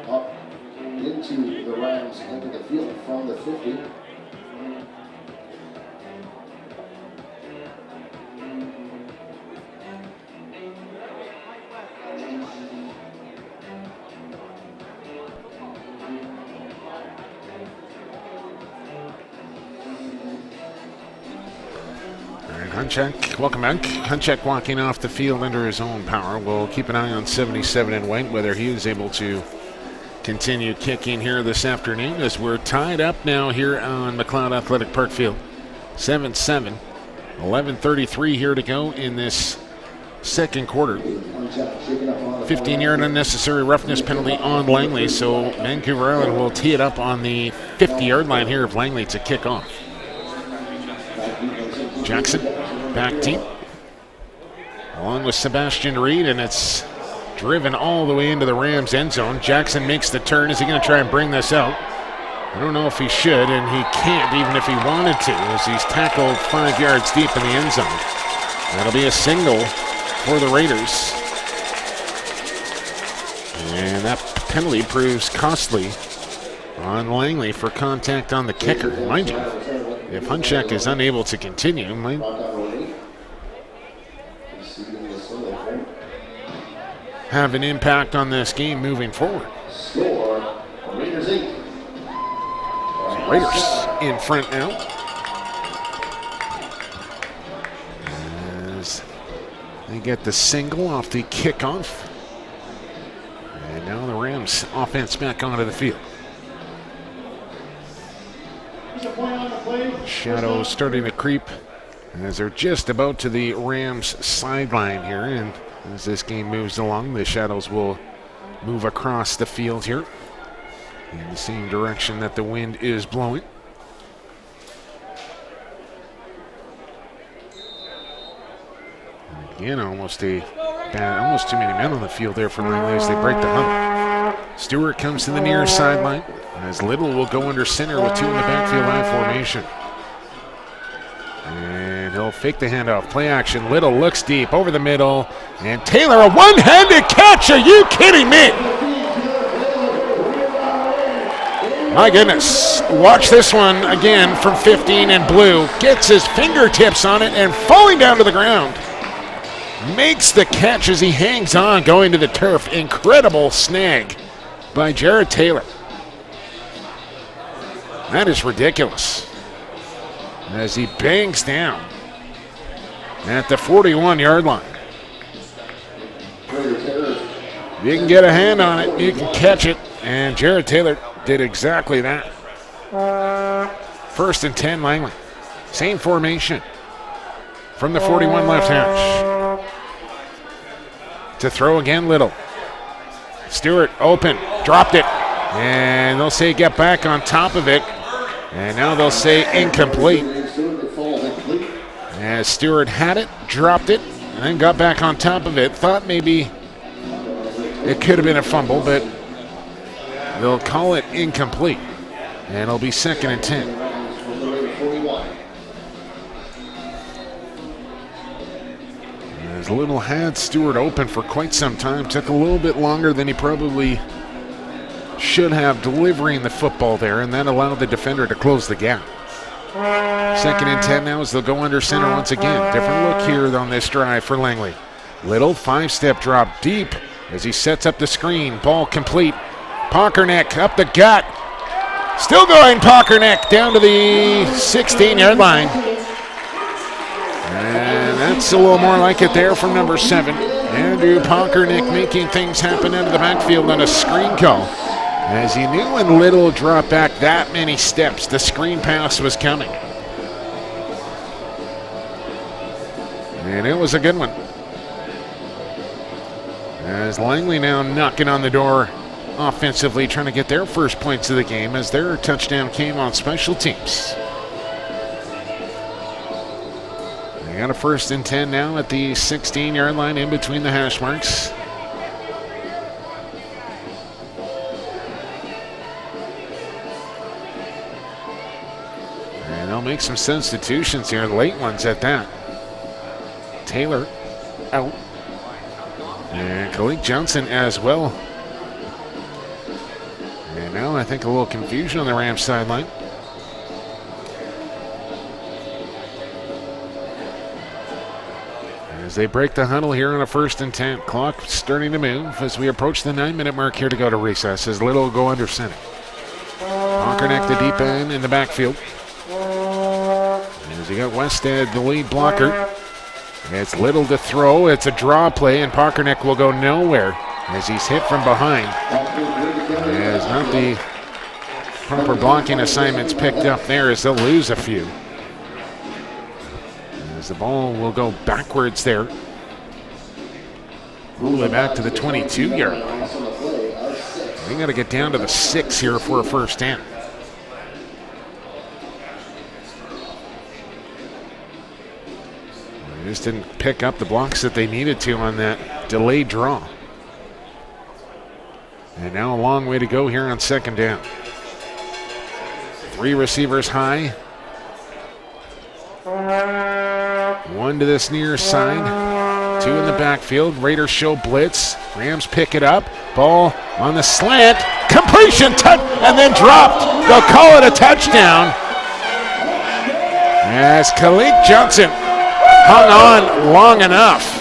up into the Rams, into the field from the 50. Hunchak, welcome back. Hunchak walking off the field under his own power. We'll keep an eye on 77 in white, whether he is able to continue kicking here this afternoon, as we're tied up now here on McLeod Athletic Park Field. 7-7. 11:33 here to go in this 2nd quarter. 15-yard unnecessary roughness penalty on Langley, so Vancouver Island will tee it up on the 50-yard line here of Langley to kick off. Jackson back deep, along with Sebastian Reed, and it's driven all the way into the Rams end zone. Jackson makes the turn. Is he going to try and bring this out? I don't know if he should, and he can't even if he wanted to, as he's tackled 5 yards deep in the end zone. That'll be a single for the Raiders. And that penalty proves costly on Langley for contact on the kicker. Mind you, if Hunchak is unable to continue, might have an impact on this game moving forward. Score, Raiders 8. Raiders in front now. As they get the single off the kickoff. And now the Rams offense back onto the field. Shadows starting to creep as they're just about to the Rams sideline here. And as this game moves along, the shadows will move across the field here in the same direction that the wind is blowing. And again, almost too many men on the field there for Langley as they break the huddle. Stewart comes to the near sideline as Little will go under center with 2 in the backfield line formation. And he'll fake the handoff. Play action. Little looks deep over the middle. And Taylor, a one-handed catch. Are you kidding me? My goodness. Watch this one again from 15 in blue. Gets his fingertips on it and falling down to the ground. Makes the catch as he hangs on going to the turf. Incredible snag by Jared Taylor. That is ridiculous. As he bangs down at the 41-yard line. You can get a hand on it, you can catch it, and Jared Taylor did exactly that. 1st and 10, Langley. Same formation from the 41 left hash. To throw again, Little. Stewart open, dropped it, and they'll say get back on top of it, and now they'll say incomplete. As Stewart had it, dropped it, and then got back on top of it. Thought maybe it could have been a fumble, but they'll call it incomplete, and it'll be 2nd and 10. As Little had Stewart open for quite some time, took a little bit longer than he probably should have delivering the football there, and that allowed the defender to close the gap. 2nd and 10 now as they'll go under center once again. Different look here on this drive for Langley. Little 5-step drop deep as he sets up the screen. Ball complete. Pockerneck up the gut. Still going Pockerneck down to the 16-yard line. And that's a little more like it there from number 7. Andrew Pockerneck making things happen out of the backfield on a screen call. As he knew when Little dropped back that many steps, the screen pass was coming. And it was a good one. As Langley now knocking on the door offensively, trying to get their first points of the game as their touchdown came on special teams. They got a 1st and 10 now at the 16-yard line in between the hash marks. And they'll make some substitutions here, late ones at that. Taylor out. And Khalid Johnson as well. And now I think a little confusion on the Rams sideline. As they break the huddle here on a 1st and 10. Clock starting to move as we approach the 9-minute mark here to go to recess as Little will go under center. Pockerneck the deep end in the backfield. As you got Westhead, the lead blocker. It's Little to throw. It's a draw play, and Pockerneck will go nowhere as he's hit from behind. As not the proper blocking assignments picked up there as they'll lose a few. As the ball will go backwards there. All the way back to the 22-yard line. We got to get down to the 6 here for a 1st down. Just didn't pick up the blocks that they needed to on that delayed draw. And now a long way to go here on second down. 3 receivers high. 1 to this near side. 2 in the backfield. Raiders show blitz. Rams pick it up. Ball on the slant. Completion, and then dropped. They'll call it a touchdown. As Khalid Johnson hung on long enough.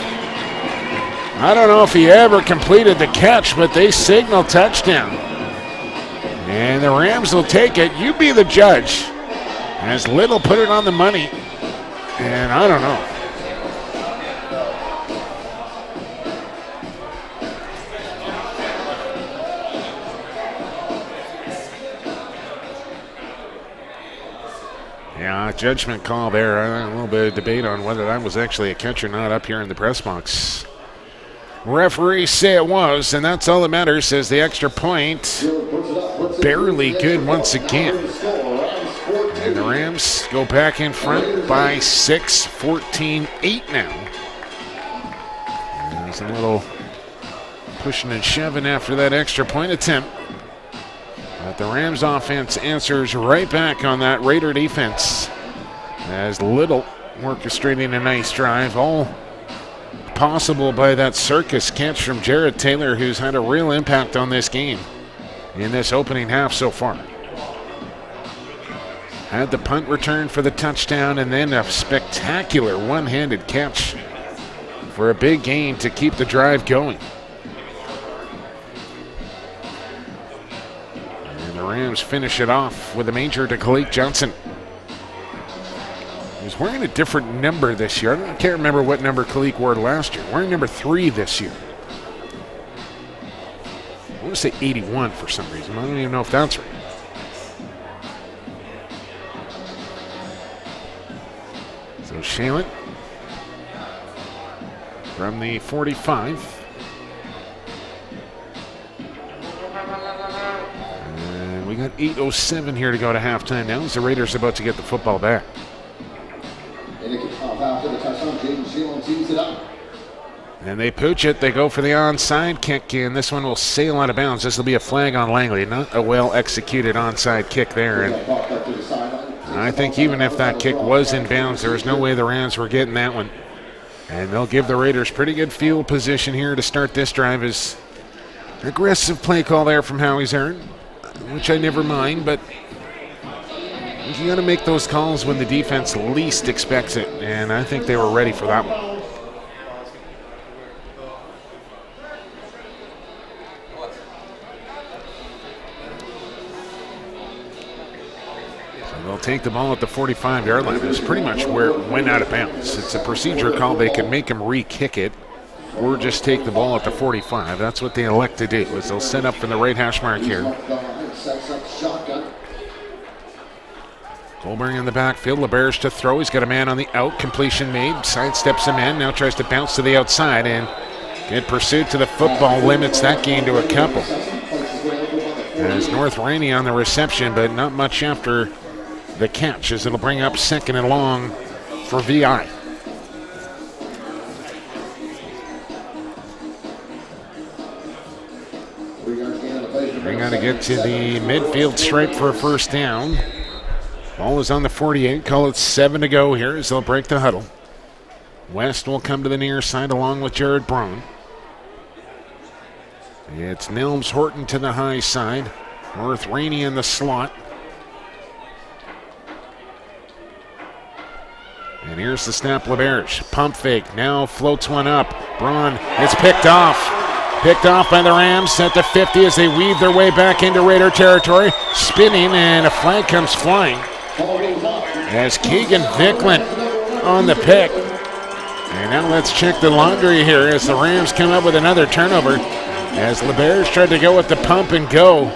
I don't know if he ever completed the catch, but they signal touchdown. And the Rams will take it. You be the judge. As Little put it on the money. And I don't know. Yeah, judgment call there. A little bit of debate on whether that was actually a catch or not up here in the press box. Referees say it was, and that's all that matters, as the extra point barely good once again. And the Rams go back in front by 6, 14-8 now. There's a little pushing and shoving after that extra point attempt. But the Rams offense answers right back on that Raider defense. As Little orchestrating a nice drive, all possible by that circus catch from Jared Taylor, who's had a real impact on this game in this opening half so far. Had the punt return for the touchdown, and then a spectacular one-handed catch for a big gain to keep the drive going. And the Rams finish it off with a major to Khalid Johnson. He's wearing a different number this year. I can't remember what number Khalid wore last year. Wearing number 3 this year. I want to say 81 for some reason. I don't even know if that's right. So Shalen from the 45. And we got 8:07 here to go to halftime now as the Raiders are about to get the football back. And they pooch it. They go for the onside kick, and this one will sail out of bounds. This will be a flag on Langley. Not a well-executed onside kick there. And I think even if that kick was in bounds, there was no way the Rams were getting that one. And they'll give the Raiders pretty good field position here to start this drive. As aggressive play call there from Howie Zern, which I never mind, but you got to make those calls when the defense least expects it, and I think they were ready for that one. So they'll take the ball at the 45-yard line. It's pretty much where it went out of bounds. It's a procedure call. They can make them re-kick it or just take the ball at the 45. That's what they elect to do, is they'll set up for the right hash mark here. Goldberg in the backfield. LeBears to throw. He's got a man on the out. Completion made. Sidesteps a man. Now tries to bounce to the outside. And good pursuit to the football. Limits that gain to a couple. As North Rainey on the reception, but not much after the catch, as it'll bring up second and long for VI. They got to get to the midfield stripe for a first down. Ball is on the 48. Call it 7 to go here as they'll break the huddle. West will come to the near side along with Jared Brown. It's Nelms Horton to the high side. North Rainey in the slot. And here's the snap, LeBears. Pump fake. Now floats one up. Braun is picked off. Picked off by the Rams at the 50 as they weave their way back into Raider territory. Spinning, and a flag comes flying as Keegan Vicklin on the pick. And now let's check the laundry here as the Rams come up with another turnover, as LeBears tried to go with the pump and go.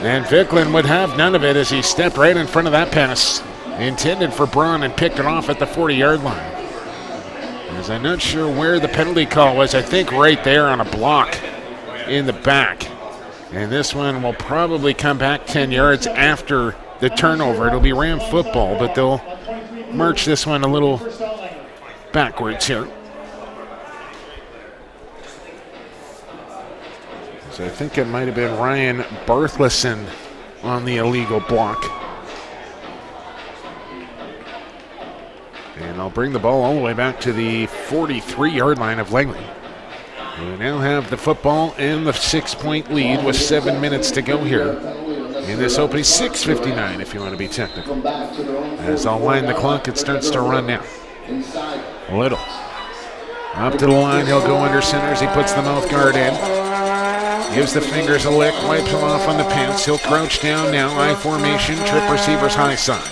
And Vicklin would have none of it as he stepped right in front of that pass intended for Braun and picked it off at the 40-yard line. As I'm not sure where the penalty call was. I think right there on a block in the back. And this one will probably come back 10 yards after the turnover. It'll be Ram football, but they'll march this one a little backwards here. So I think it might have been Ryan Barthelson on the illegal block. And I'll bring the ball all the way back to the 43-yard line of Langley. We now have the football and the 6-point lead with 7 minutes to go here in this opening. 6:59 if you want to be technical. As I'll wind the clock, it starts to run now. Little. Up to the line, he'll go under center as he puts the mouth guard in. Gives the fingers a lick, wipes them off on the pants. He'll crouch down now, I formation, trip receivers high side.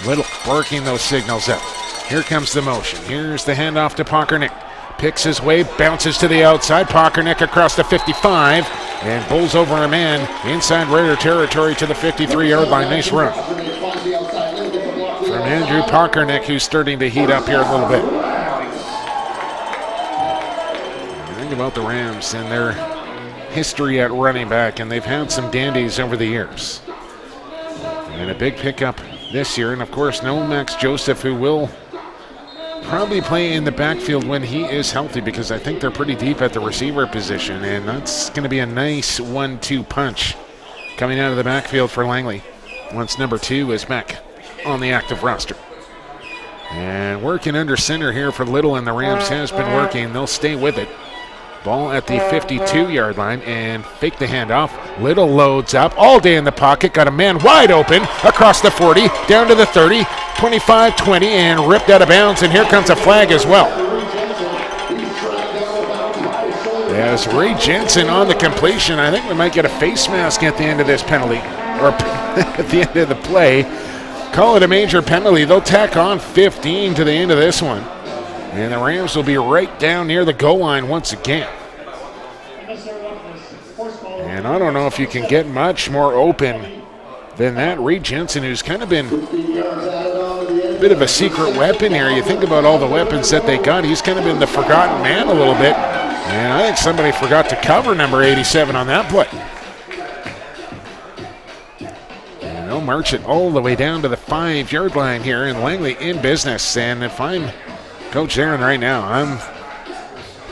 Little barking those signals up. Here comes the motion. Here's the handoff to Pockernick. Picks his way, bounces to the outside. Pockernick across the 55 and bowls over a man inside Raider territory to the 53-yard line. Nice run from Andrew Pockernick, who's starting to heat up here a little bit. Think about the Rams and their history at running back, and they've had some dandies over the years. And a big pickup this year, and of course no Max Joseph, who will probably play in the backfield when he is healthy, because I think they're pretty deep at the receiver position, and that's going to be a nice 1-2 punch coming out of the backfield for Langley once number 2 is back on the active roster. And working under center here for Little, and the Rams has been working. They'll stay with it. Ball at the 52-yard line and fake the handoff. Little loads up all day in the pocket. Got a man wide open across the 40, down to the 30, 25, 20, and ripped out of bounds. And here comes a flag as well. As Ray Jensen on the completion. I think we might get a face mask at the end of this penalty, or at the end of the play. Call it a major penalty. They'll tack on 15 to the end of this one. And the Rams will be right down near the goal line once again. And I don't know if you can get much more open than that. Reed Jensen, who's kind of been a bit of a secret weapon here. You think about all the weapons that they got. He's kind of been the forgotten man a little bit. And I think somebody forgot to cover number 87 on that play. And they'll march it all the way down to the 5-yard line here, and Langley in business. And if I'm Coach Aaron right now, I'm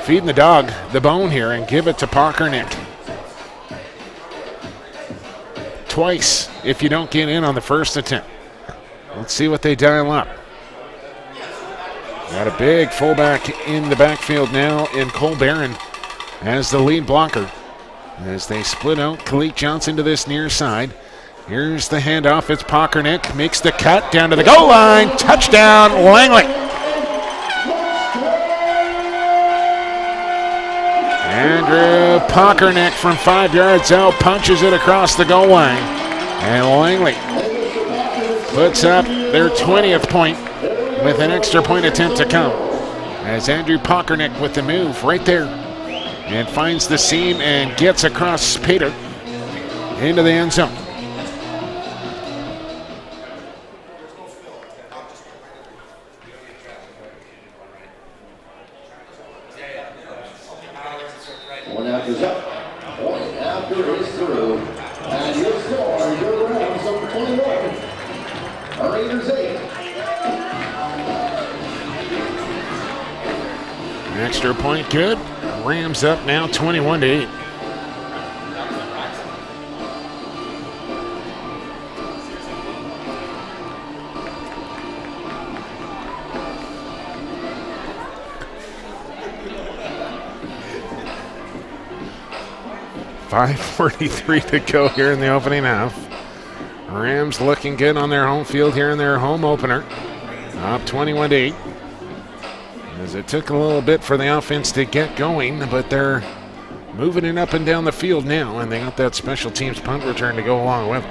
feeding the dog the bone here and give it to Pockernick. Twice if you don't get in on the first attempt. Let's see what they dial up. Got a big fullback in the backfield now in Cole Barron as the lead blocker. As they split out Khalid Johnson to this near side. Here's the handoff. It's Pockernick. Makes the cut down to the goal line. Touchdown, Langley. Andrew Pockernick from 5 yards out punches it across the goal line. And Langley puts up their 20th point with an extra point attempt to come. As Andrew Pockernick with the move right there and finds the seam and gets across Pater into the end zone. One after's up, point after is through, and your score, your Rams over 21, Raiders 8. An extra point good. Rams up now 21-8. .543 to go here in the opening half. Rams looking good on their home field here in their home opener. Up 21-8. As it took a little bit for the offense to get going, but they're moving it up and down the field now, and they got that special teams punt return to go along with it.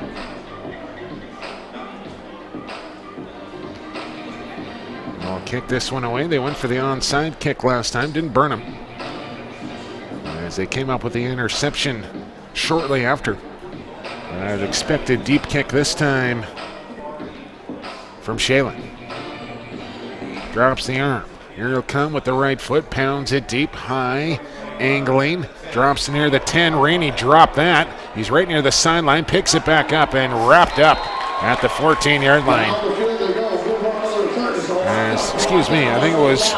They'll kick this one away. They went for the onside kick last time, didn't burn them. As they came up with the interception shortly after. An expected deep kick this time from Shalen. Drops the arm. Here he'll come with the right foot, pounds it deep, high, angling, drops near the 10. Rainey dropped that. He's right near the sideline, picks it back up and wrapped up at the 14-yard line. As excuse me, I think it was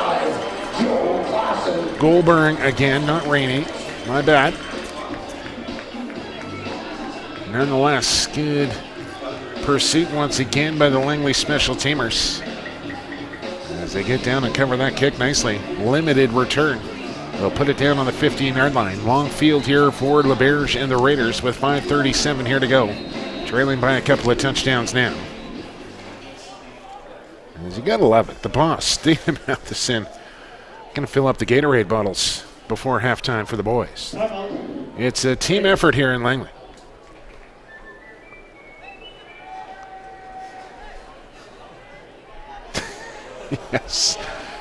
Goldberg again, not Rainey. My bad. Nonetheless, good pursuit once again by the Langley special teamers. As they get down and cover that kick nicely. Limited return. They'll put it down on the 15-yard line. Long field here for LeBerge and the Raiders with 5:37 here to go. Trailing by a couple of touchdowns now. As you gotta love it. The boss, David Matheson, gonna fill up the Gatorade bottles before halftime for the boys. It's a team effort here in Langley. Yes.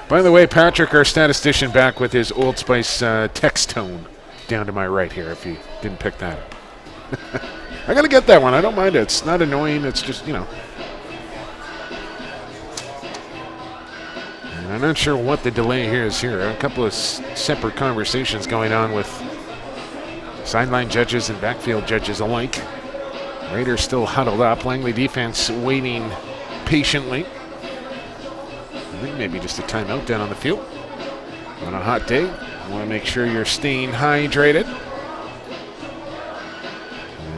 By the way, Patrick, our statistician, back with his Old Spice text tone down to my right here, if you didn't pick that up. I got to get that one. I don't mind it. It's not annoying. It's just, you know. And I'm not sure what the delay here is here. A couple of separate conversations going on with sideline judges and backfield judges alike. Raiders still huddled up. Langley defense waiting patiently. I think maybe just a timeout down on the field. On a hot day, you want to make sure you're staying hydrated.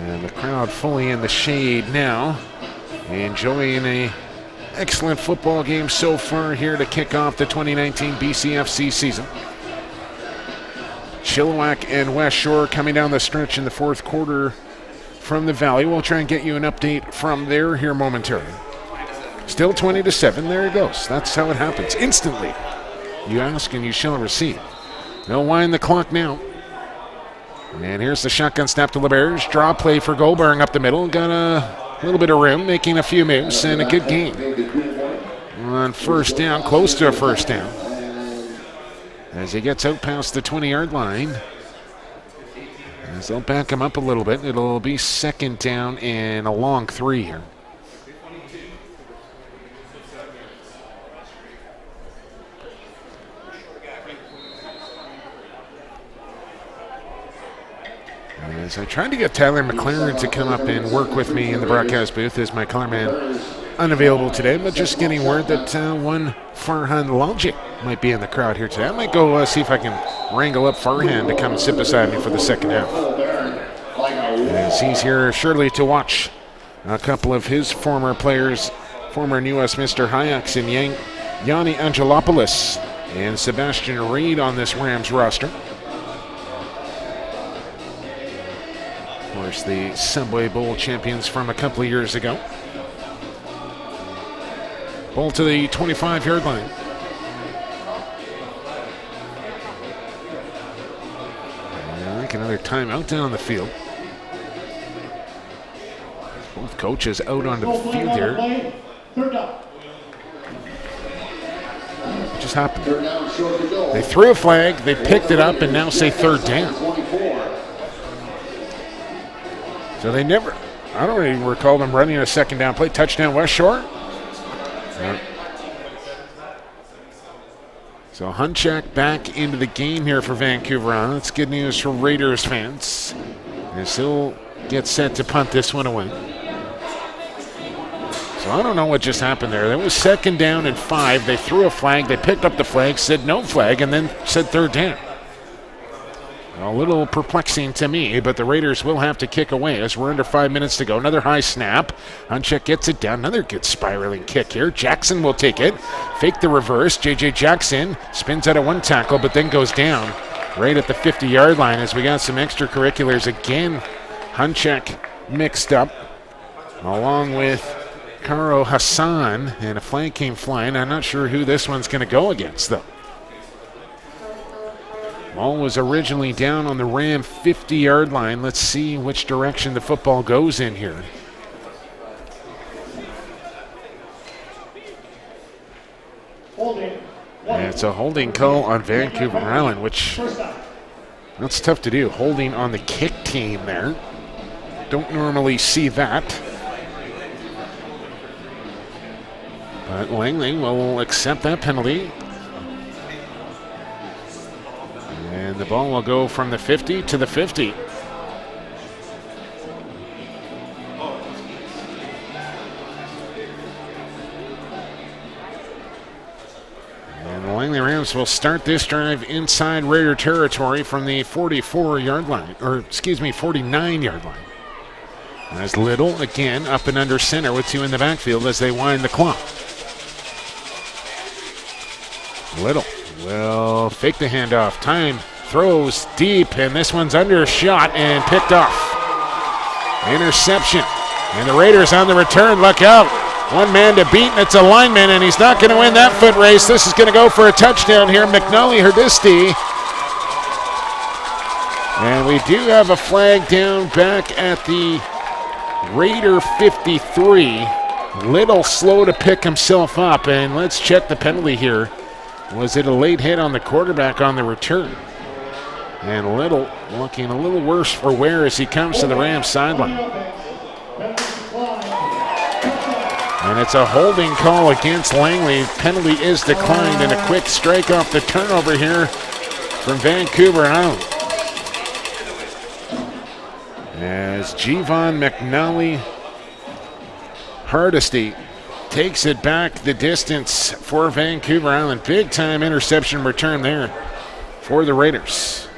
And the crowd fully in the shade now, enjoying a excellent football game so far here to kick off the 2019 BCFC season. Chilliwack and West Shore coming down the stretch in the fourth quarter from the Valley. We'll try and get you an update from there here momentarily. Still 20-7. There it goes. That's how it happens. Instantly. You ask and you shall receive. They'll wind the clock now. And here's the shotgun snap to LeBerge. Draw play for Goldberg up the middle. Got a little bit of room, making a few moves, and a good game. On first down, close to a first down. As he gets out past the 20-yard line. As they'll back him up a little bit, it'll be second down and a long 3 here. As I tried to get Tyler McLaren to come up and work with me in the broadcast booth as my colorman unavailable today, but just getting word that one Farhan Laljic might be in the crowd here today. I might go see if I can wrangle up Farhan to come and sit beside me for the second half. As he's here surely to watch a couple of his former players, former New Westminster Hayaks and Yanni Angelopoulos and Sebastian Reed on this Rams roster. Of course, the Subway Bowl champions from a couple of years ago. Ball to the 25-yard line. I think another timeout down the field. Both coaches out onto the field here. What just happened? They threw a flag, they picked it up, and now say third down. So they never, I don't even recall them running a second down play. Touchdown West Shore. So Hunchak back into the game here for Vancouver. That's good news for Raiders fans, as he'll get set to punt this one away. So I don't know what just happened there. That was second down and 5. They threw a flag. They picked up the flag, said no flag, and then said third down. A little perplexing to me, but the Raiders will have to kick away as we're under 5 minutes to go. Another high snap. Hunchak gets it down. Another good spiraling kick here. Jackson will take it. Fake the reverse. J.J. Jackson spins out of one tackle, but then goes down right at the 50-yard line as we got some extracurriculars again. Hunchak mixed up along with Karo Hassan, and a flag came flying. I'm not sure who this one's going to go against, though. Ball was originally down on the Ram 50-yard line. Let's see which direction the football goes in here. And it's a holding call on Vancouver Island, which that's tough to do. Holding on the kick team there. Don't normally see that. But Langley will accept that penalty. And the ball will go from the 50 to the 50. Langley Rams will start this drive inside Raider territory from the 44-yard line, or excuse me, 49-yard line. As Little, again, up and under center with two in the backfield as they wind the clock. Little will fake the handoff. Time throws deep, and this one's undershot and picked off. Interception. And the Raiders on the return. Look out. One man to beat, and it's a lineman, and he's not going to win that foot race. This is going to go for a touchdown here. McNally Herdisty. And we do have a flag down back at the Raider 53. Little slow to pick himself up, and let's check the penalty here. Was it a late hit on the quarterback on the return? And Little looking a little worse for wear as he comes to the Rams sideline. And it's a holding call against Langley. Penalty is declined, and a quick strike off the turnover here from Vancouver Island. As Javon McNally Hardesty takes it back the distance for Vancouver Island. Big time interception return there for the Raiders.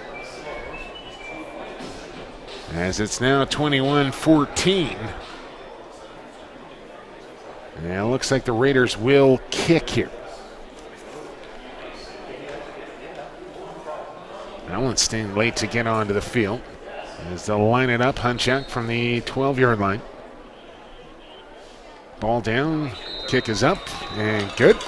As it's now 21-14. And it looks like the Raiders will kick here. Allen staying late to get onto the field as they'll line it up. Hunchak from the 12-yard line. Ball down, kick is up, and good.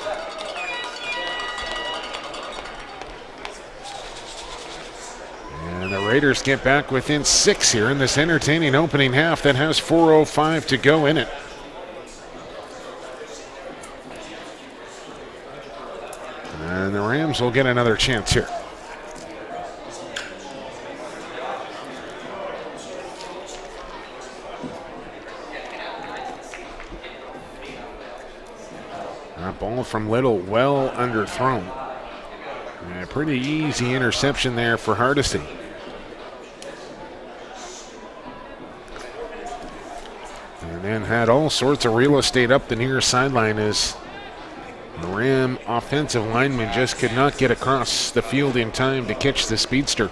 And the Raiders get back within 6 here in this entertaining opening half that has 4:05 to go in it. And the Rams will get another chance here. That ball from Little well underthrown. And a pretty easy interception there for Hardesty. And then had all sorts of real estate up the near sideline as the Ram offensive lineman just could not get across the field in time to catch the speedster.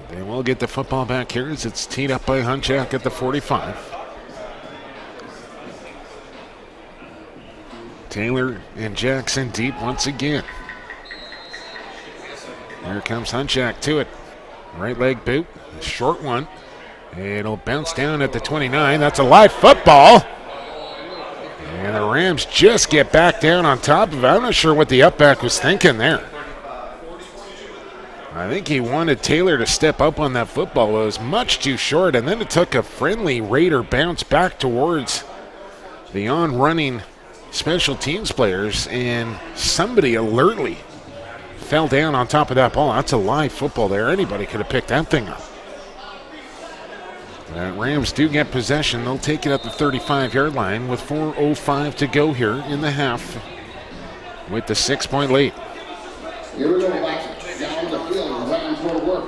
They will get the football back here as it's teed up by Hunchak at the 45. Taylor and Jackson deep once again. Here comes Hunchak to it. Right leg boot, short one. It'll bounce down at the 29. That's a live football. And the Rams just get back down on top of it. I'm not sure what the upback was thinking there. I think he wanted Taylor to step up on that football. It was much too short, and then it took a friendly Raider bounce back towards the on-running special teams players, and somebody alertly fell down on top of that ball. That's a live football there. Anybody could have picked that thing up. Rams do get possession. They'll take it at the 35-yard line with 4:05 to go here in the half with the 6-point lead. Here we go, down the field. Rams go to work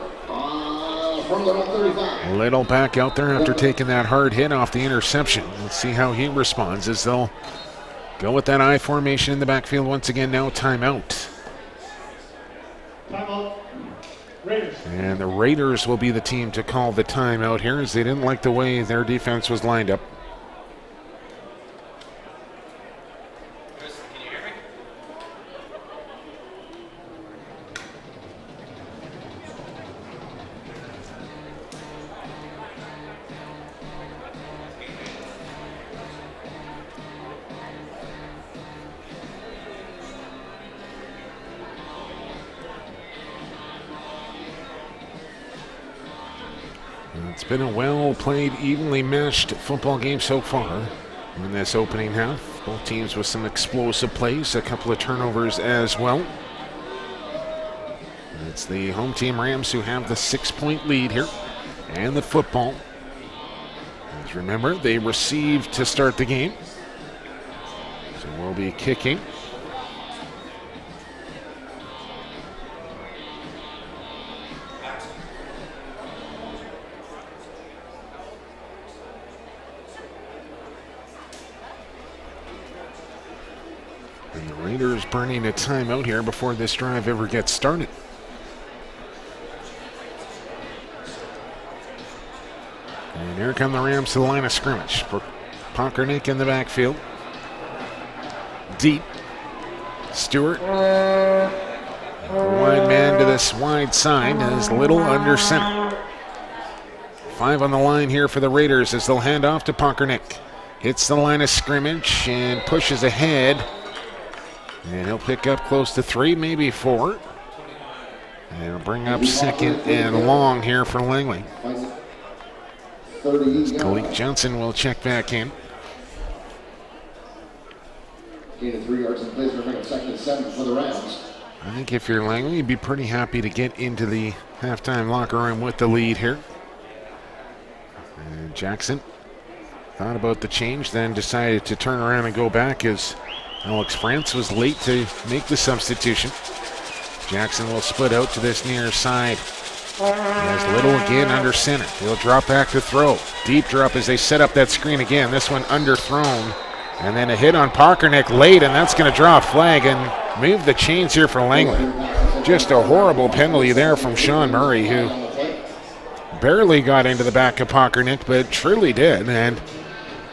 from the 35. Little back out there after taking that hard hit off the interception. Let's see how he responds as they'll go with that I formation in the backfield once again. Now timeout. Timeout. Raiders. And the Raiders will be the team to call the timeout here as they didn't like the way their defense was lined up. It's been a well-played, evenly matched football game so far in this opening half. Both teams with some explosive plays, a couple of turnovers as well. It's the home team Rams who have the 6-point lead here and the football. As remember, they received to start the game. So we'll be kicking. Raiders burning a timeout here before this drive ever gets started. And here come the Rams to the line of scrimmage. For Pockernick in the backfield. Deep. Stewart. Wide man to this wide side as Little under center. 5 on the line here for the Raiders as they'll hand off to Pockernick. Hits the line of scrimmage and pushes ahead. And he'll pick up close to 3, maybe 4. And he'll bring up second and long here for Langley. Khalid Johnson will check back in. Gain of 3 yards in place for a second and 7 for the Rams. I think if you're Langley, you'd be pretty happy to get into the halftime locker room with the lead here. And Jackson thought about the change, then decided to turn around and go back as Alex France was late to make the substitution. Jackson will split out to this near side. As Little again under center. He'll drop back to throw. Deep drop as they set up that screen again. This one underthrown. And then a hit on Pockernick late, and that's going to draw a flag and move the chains here for Langley. Just a horrible penalty there from Sean Murray, who barely got into the back of Pockernick, but truly did. And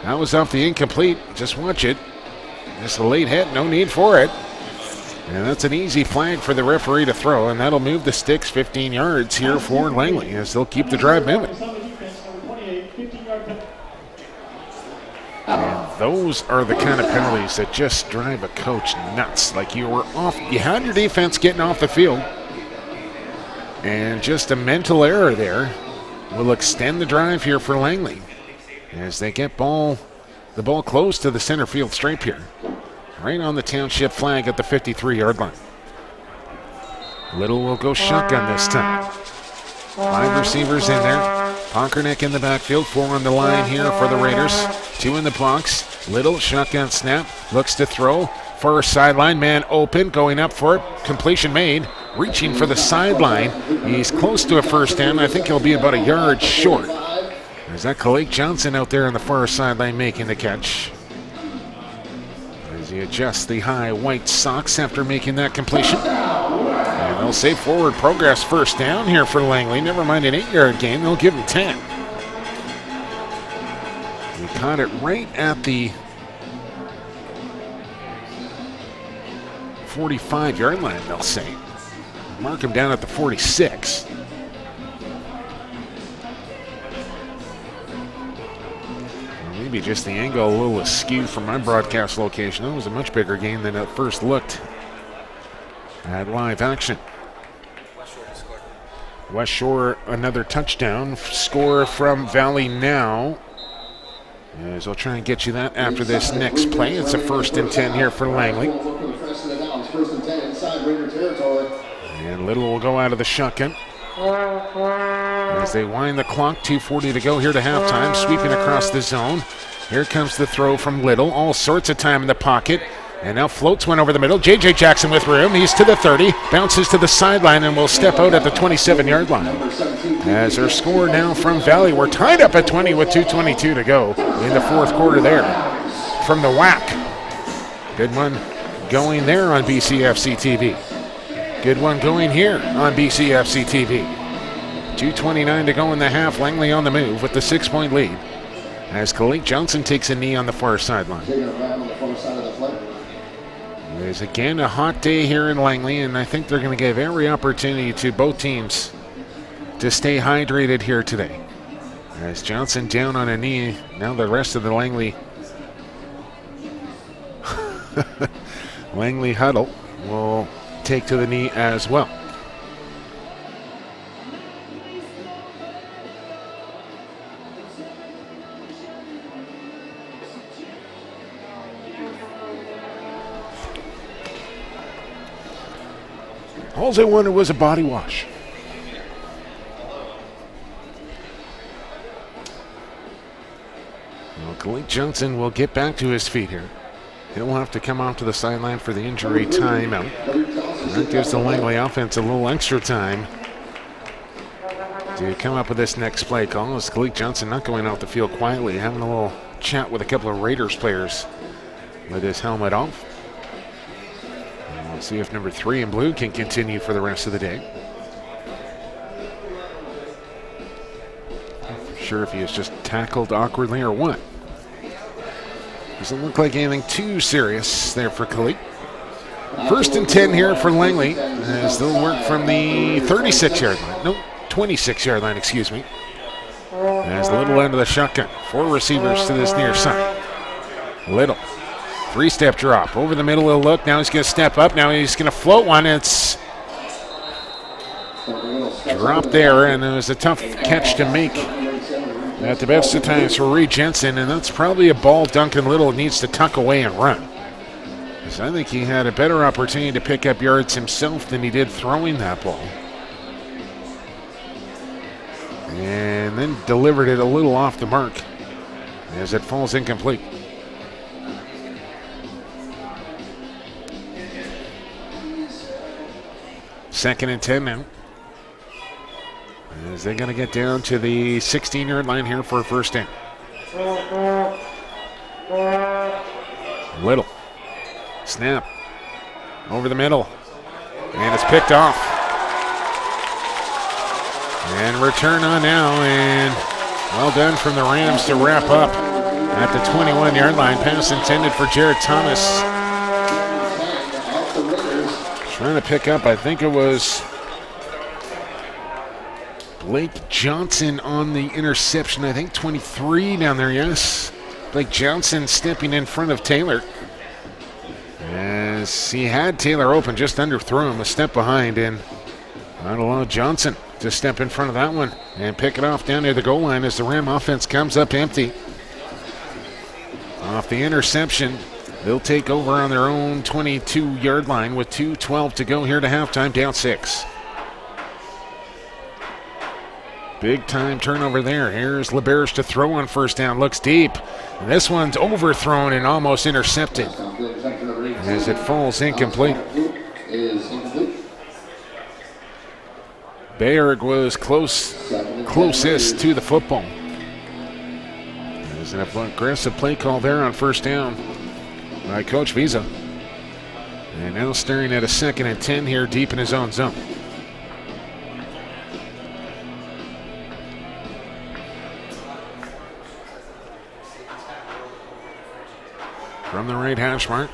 that was off the incomplete. Just watch it. Just a late hit, no need for it. And that's an easy flag for the referee to throw, and that'll move the sticks 15 yards here for Langley as they'll keep the drive moving. And those are the kind of penalties that just drive a coach nuts. Like you had your defense getting off the field, and just a mental error there will extend the drive here for Langley as they get the ball close to the center field stripe here. Right on the township flag at the 53-yard line. Little will go shotgun this time. 5 receivers in there. Pockernick in the backfield. 4 on the line here for the Raiders. 2 in the box. Little shotgun snap. Looks to throw. Far sideline. Man open. Going up for it. Completion made. Reaching for the sideline. He's close to a first down. I think he'll be about a yard short. There's that Khalid Johnson out there on the far sideline making the catch. He adjusts the high white socks after making that completion. And they'll say forward progress first down here for Langley. Never mind an 8-yard gain, they'll give him 10. We caught it right at the 45-yard line, they'll say. Mark him down at the 46. Maybe just the angle a little askew from my broadcast location. That was a much bigger game than it first looked at live action. West Shore another touchdown. Score from Valley now. As I'll try and get you that after this next play. It's a 1st and 10 here for Langley. And Little will go out of the shotgun. As they wind the clock, 2:40 to go here to halftime, sweeping across the zone. Here comes the throw from Little, all sorts of time in the pocket, and now floats one over the middle. J.J. Jackson with room, he's to the 30, bounces to the sideline, and will step out at the 27-yard line. As our score now from Valley, we're tied up at 20 with 2:22 to go in the 4th quarter there. From the whack. Good one going there on BCFC TV. Good one going here on BCFC TV. 2:29 to go in the half. Langley on the move with the 6-point lead as Khalid Johnson takes a knee on the far sideline. There's again a hot day here in Langley, and I think they're going to give every opportunity to both teams to stay hydrated here today. As Johnson down on a knee, now the rest of the Langley Langley huddle will take to the knee as well. All they wanted was a body wash. Well, Khalid Johnson will get back to his feet here. He'll have to come off to the sideline for the injury timeout. That gives the Langley offense a little extra time to come up with this next play call. As Khalid Johnson not going off the field quietly, having a little chat with a couple of Raiders players with his helmet off. We'll see if number 3 in blue can continue for the rest of the day. Not sure if he has just tackled awkwardly or what. Doesn't look like anything too serious there for Khalid. 1st and 10 here for Langley, as they'll work from the 36-yard line. No, 26-yard line, excuse me. As Little end of the shotgun. 4 receivers to this near side. Little. 3-step drop. Over the middle of the look. Now he's going to step up. Now he's going to float one. It's dropped there, and it was a tough catch to make at the best of times for Reed Jensen, and that's probably a ball Duncan Little needs to tuck away and run. Because I think he had a better opportunity to pick up yards himself than he did throwing that ball. And then delivered it a little off the mark as it falls incomplete. Second and 10 now. As they're going to get down to the 16-yard line here for a first down. Little. Snap. Over the middle. And it's picked off. And return on now. And well done from the Rams to wrap up at the 21-yard line. Pass intended for Jared Thomas. Trying to pick up, I think it was Blake Johnson on the interception. I think 23 down there, yes. Blake Johnson stepping in front of Taylor. As he had Taylor open, just underthrew him, a step behind, and not allow Johnson to step in front of that one and pick it off down near the goal line as the Ram offense comes up empty. Off the interception, they'll take over on their own 22-yard line with 2:12 to go here to halftime, down 6. Big time turnover there. Here's LeBears to throw on first down. Looks deep. And this one's overthrown and almost intercepted as it falls incomplete. Bayard was closest to the football. There's an aggressive play call there on first down by Coach Visa. And now staring at a 2nd and 10 here deep in his own zone. From the right hash mark.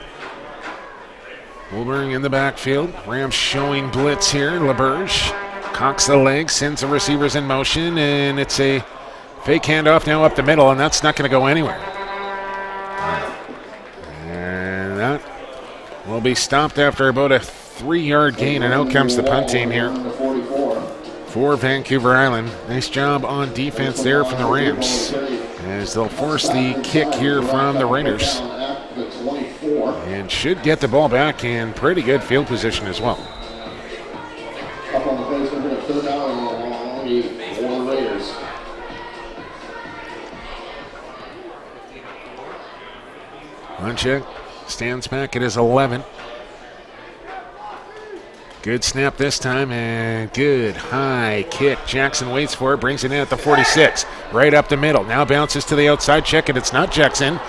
Wolberg in the backfield. Rams showing blitz here. LeBerge cocks the leg, sends the receivers in motion, and it's a fake handoff now up the middle, and that's not going to go anywhere. And that will be stopped after about a 3-yard gain, and out comes the punt team here for Vancouver Island. Nice job on defense there from the Rams as they'll force the kick here from the Raiders. And should get the ball back in pretty good field position as well. Up on the place, we're going to 3rd down on the Raiders. Lunchek stands back at his 11. Good snap this time, and good high kick. Jackson waits for it, brings it in at the 46. Right up the middle. Now bounces to the outside. Check it. It's not Jackson.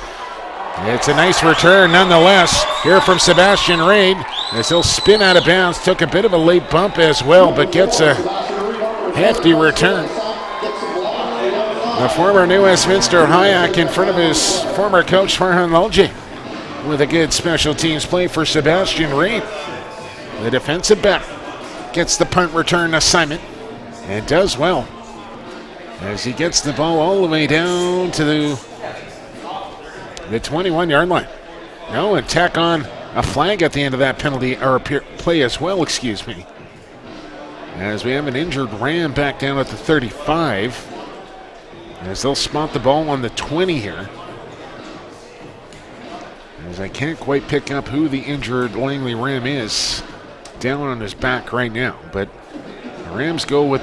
It's a nice return nonetheless here from Sebastian Reid as he'll spin out of bounds. Took a bit of a late bump as well, but gets a hefty return. The former New Westminster Hayek in front of his former coach Farhan Lalji with a good special teams play for Sebastian Reid. The defensive back gets the punt return assignment and does well as he gets the ball all the way down to the 21-yard line. No, and tack on a flag at the end of that penalty or play as well, excuse me. As we have an injured Ram back down at the 35. As they'll spot the ball on the 20 here. As I can't quite pick up who the injured Langley Ram is down on his back right now. But the Rams go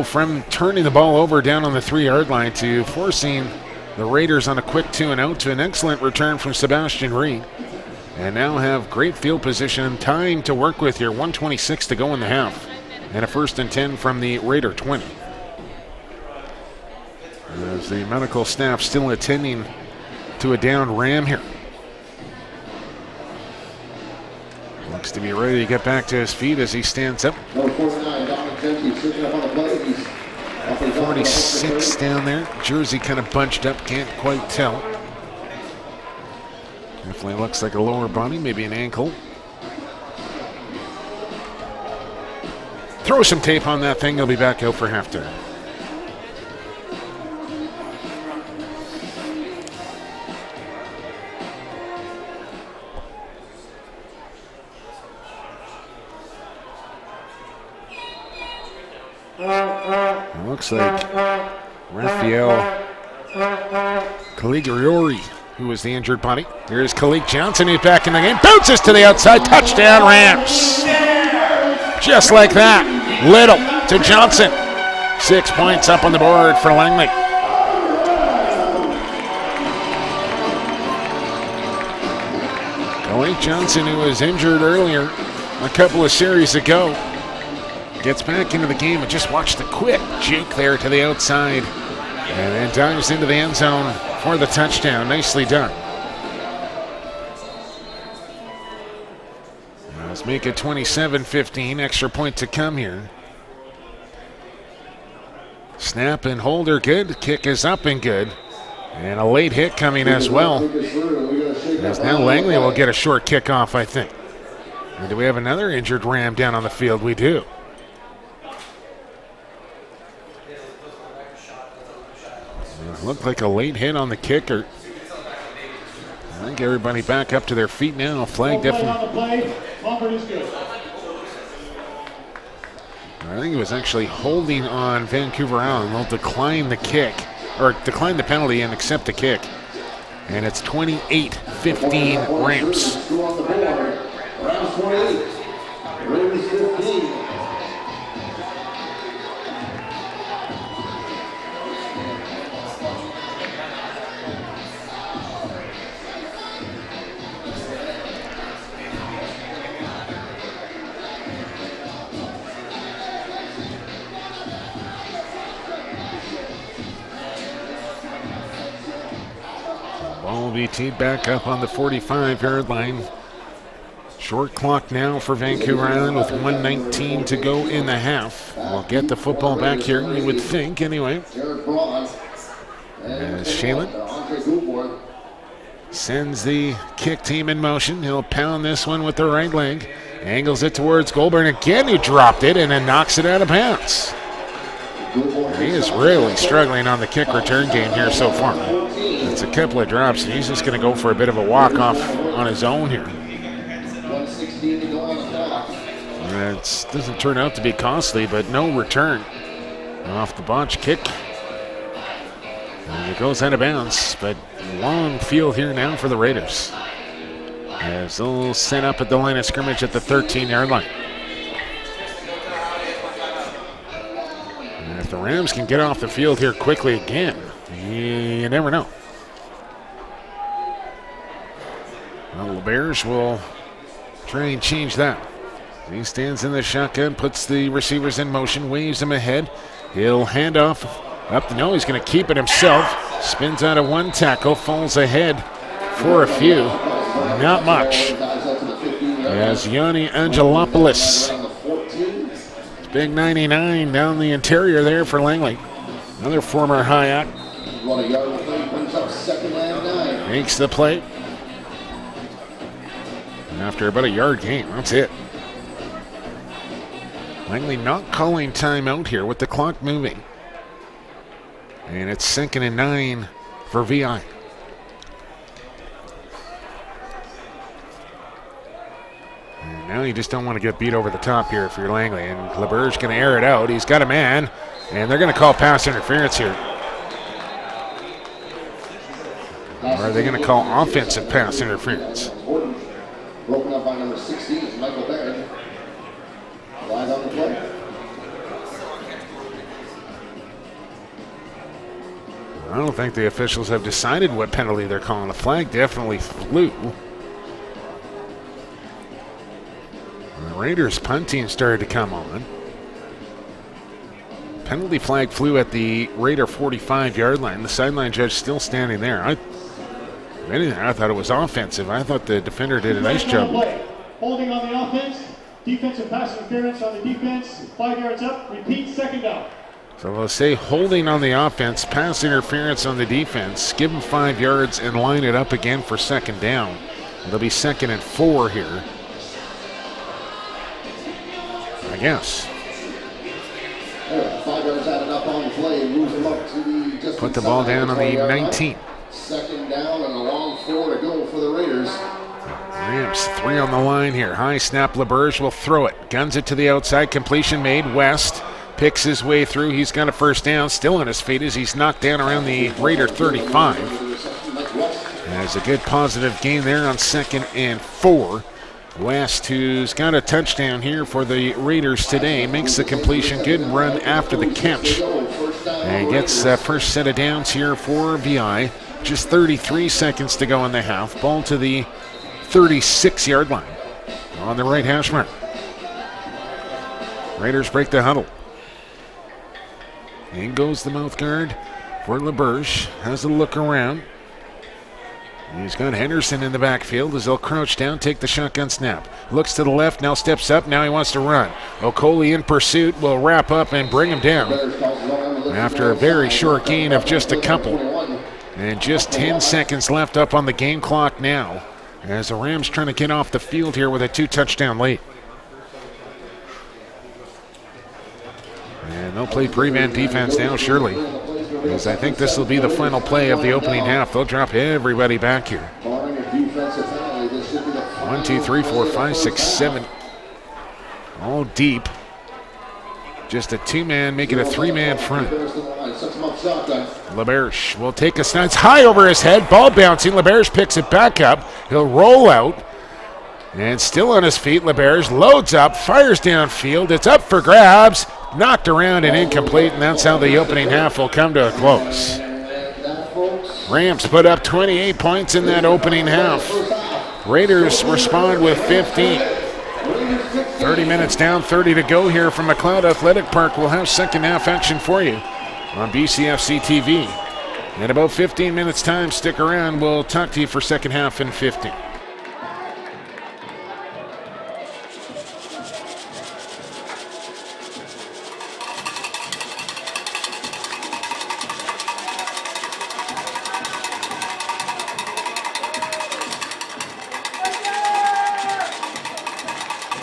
from turning the ball over down on the 3-yard line to forcing the Raiders on a quick 2-and-out to an excellent return from Sebastian Reid. And now have great field position, time to work with here. 1:26 to go in the half. And a 1st and 10 from the Raider 20. As the medical staff still attending to a downed Ram here. be ready to get back to his feet as he stands up. Number 49, Dominic Dempsey, switching up on the play. He's up his 46 down there. Jersey kind of bunched up, can't quite tell. Definitely looks like a lower body, maybe an ankle. Throw some tape on that thing, he'll be back out for halftime. It looks like Raphael Caligari, who was the injured body. Here's Kalik Johnson, who's back in the game. Bounces to the outside, touchdown Rams. Just like that, Little to Johnson. 6 points up on the board for Langley. Kalik Johnson, who was injured earlier a couple of series ago, gets back into the game and just watch the quick juke there to the outside. And then dives into the end zone for the touchdown. Nicely done. Let's make it 27-15. Extra point to come here. Snap and hold are good. Kick is up and good. And a late hit coming as well. As now Langley will get a short kickoff, I think. And do we have another injured Ram down on the field? We do. Looked like a late hit on the kicker. I think everybody back up to their feet now. Flag definitely. I think he was actually holding on Vancouver Island. They'll decline the kick, or decline the penalty and accept the kick. And it's 28-15 Rams. Rams 28, Rams 15. Ball will be teed back up on the 45-yard line. Short clock now for Vancouver Island with 1:19 to go in the half. We'll get the football back here, you would think, anyway. As Shalen sends the kick team in motion. He'll pound this one with the right leg. Angles it towards Goldberg again, who dropped it and then knocks it out of bounds. He is really struggling on the kick return game here so far. It's a couple of drops, and he's just going to go for a bit of a walk-off on his own here. It doesn't turn out to be costly, but no return off the botch kick. And it goes out of bounds, but long field here now for the Raiders, as they'll set up at the line of scrimmage at the 13-yard line. And if the Rams can get off the field here quickly again, you never know. Well, the Bears will try and change that. He stands in the shotgun, puts the receivers in motion, waves them ahead. He'll hand off up. No, he's going to keep it himself. Spins out of one tackle, falls ahead for a few. Not much. As Yanni Angelopoulos. Big 99 down the interior there for Langley. Another former Hayek. Makes the play. And after about a yard gain, that's it. Langley not calling timeout here with the clock moving. And it's 2nd and 9 for VI. And now you just don't want to get beat over the top here if you're Langley. And LeBeur's going to air it out. He's got a man. And they're going to call pass interference here. Or are they going to call offensive pass interference? Broken up by number 16, Michael Barrett. Flag on the play. I don't think the officials have decided what penalty they're calling. The flag definitely flew. And the Raiders' punt team started to come on. Penalty flag flew at the Raider 45-yard line. The sideline judge still standing there. If anything, I thought it was offensive. I thought the defender did a nice job. Holding on the offense, defensive pass interference on the defense, 5 yards up, repeat, second down. So they'll say holding on the offense, pass interference on the defense, give them 5 yards and line it up again for second down. They'll be 2nd and 4 here. I guess. 5 yards out enough on the play, moves them up to the just Put the ball down on the 19. Second down and a long 4 to go for the Raiders. Rams 3 on the line here. High snap, LeBurge will throw it. Guns it to the outside, completion made. West picks his way through. He's got a first down, still on his feet as he's knocked down around the Raider 35. There's a good positive gain there on 2nd and 4. West, who's got a touchdown here for the Raiders today, makes the completion. Good run after the catch. And gets first set of downs here for VI. Just 33 seconds to go in the half. Ball to the 36-yard line on the right hash mark. Raiders break the huddle. In goes the mouth guard for LeBurge. Has a look around. He's got Henderson in the backfield as they'll crouch down, take the shotgun snap. Looks to the left, now steps up, now he wants to run. Okoli in pursuit will wrap up and bring him down after a very short gain of just a couple. And just 10 seconds left up on the game clock now as the Rams trying to get off the field here with a 2-touchdown lead. And they'll play prevent defense now, surely, because I think this will be the final play of the opening half. They'll drop everybody back here. 1, 2, 3, 4, 5, 6, 7. All deep. Just a 2-man, make it a 3-man front. LeBerge will take a snap. It's high over his head. Ball bouncing. LeBerge picks it back up. He'll roll out. And still on his feet, LeBerge loads up, fires downfield. It's up for grabs. Knocked around and incomplete, and that's how the opening half will come to a close. Rams put up 28 points in that opening half. Raiders respond with 15. 30 minutes down, 30 to go here from McLeod Athletic Park. We'll have second half action for you on BCFC TV. In about 15 minutes time, stick around. We'll talk to you for second half in 15.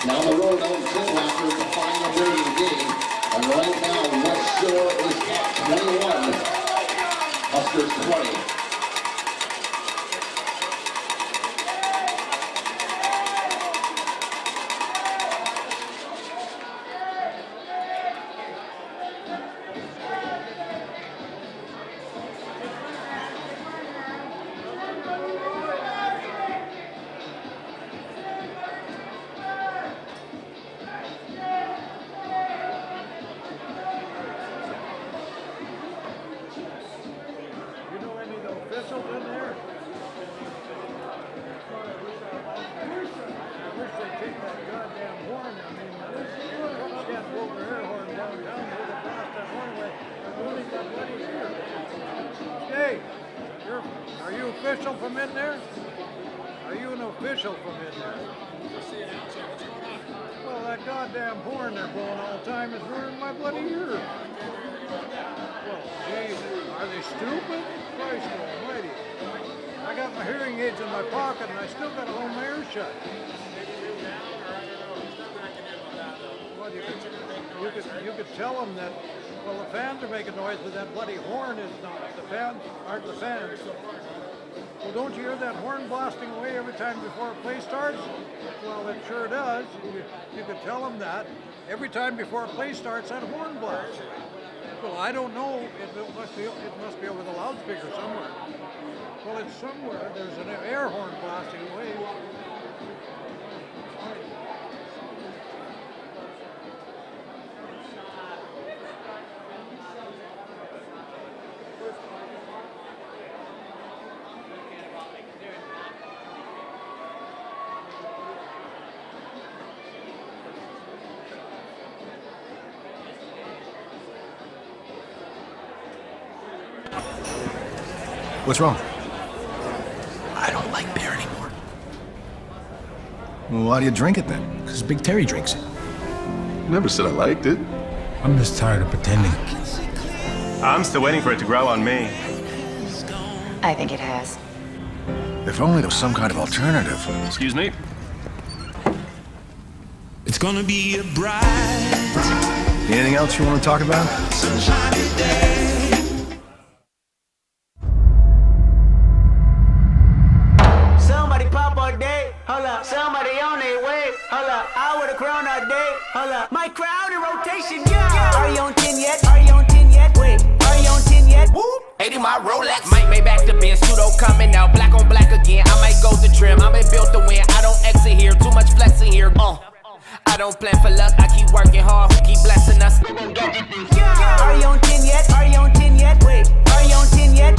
Down the road, Owen Phil after the final word of the game. And right now, West Shore is up 21. Huskers 20. Are you official from in there? Are you an official from in there? Well, that goddamn horn they're blowing all the time is ruining my bloody ear. Well, geez, are they stupid? Christ almighty. I got my hearing aids in my pocket and I still got to hold my ear shut. Well, you could tell them that, well, the fans are making noise, but that bloody horn is not. The fans aren't the fans. Well, don't you hear that horn blasting away every time before a play starts? Well, it sure does. You could tell them that. Every time before a play starts, that horn blasts. Well, I don't know. It must be over the loudspeaker somewhere. Well, it's somewhere. There's an air horn blasting away. What's wrong? I don't like beer anymore. Well, why do you drink it then? Because Big Terry drinks it. Never said I liked it. I'm just tired of pretending. I'm still waiting for it to grow on me. I think it has. If only there was some kind of alternative. Excuse me? It's gonna be a bright, Anything else you want to talk about? sunshiny day. Somebody pop all day, hold up. Somebody on their way, hold up. I with a crown all day, hold up. My crowd in rotation, yeah. Are you on 10 yet? Are you on 10 yet? Wait, are you on 10 yet? Whoop. 80 my Rolex. Might make back to Benz, pseudo coming out. Black on black again. I might go to trim. I been built to win. I don't exit here. Too much flexing here. I don't plan for luck. I keep working hard. Who keep blessing us? Yeah. Are you on 10 yet? Are you on 10 yet? Wait, are you on 10 yet?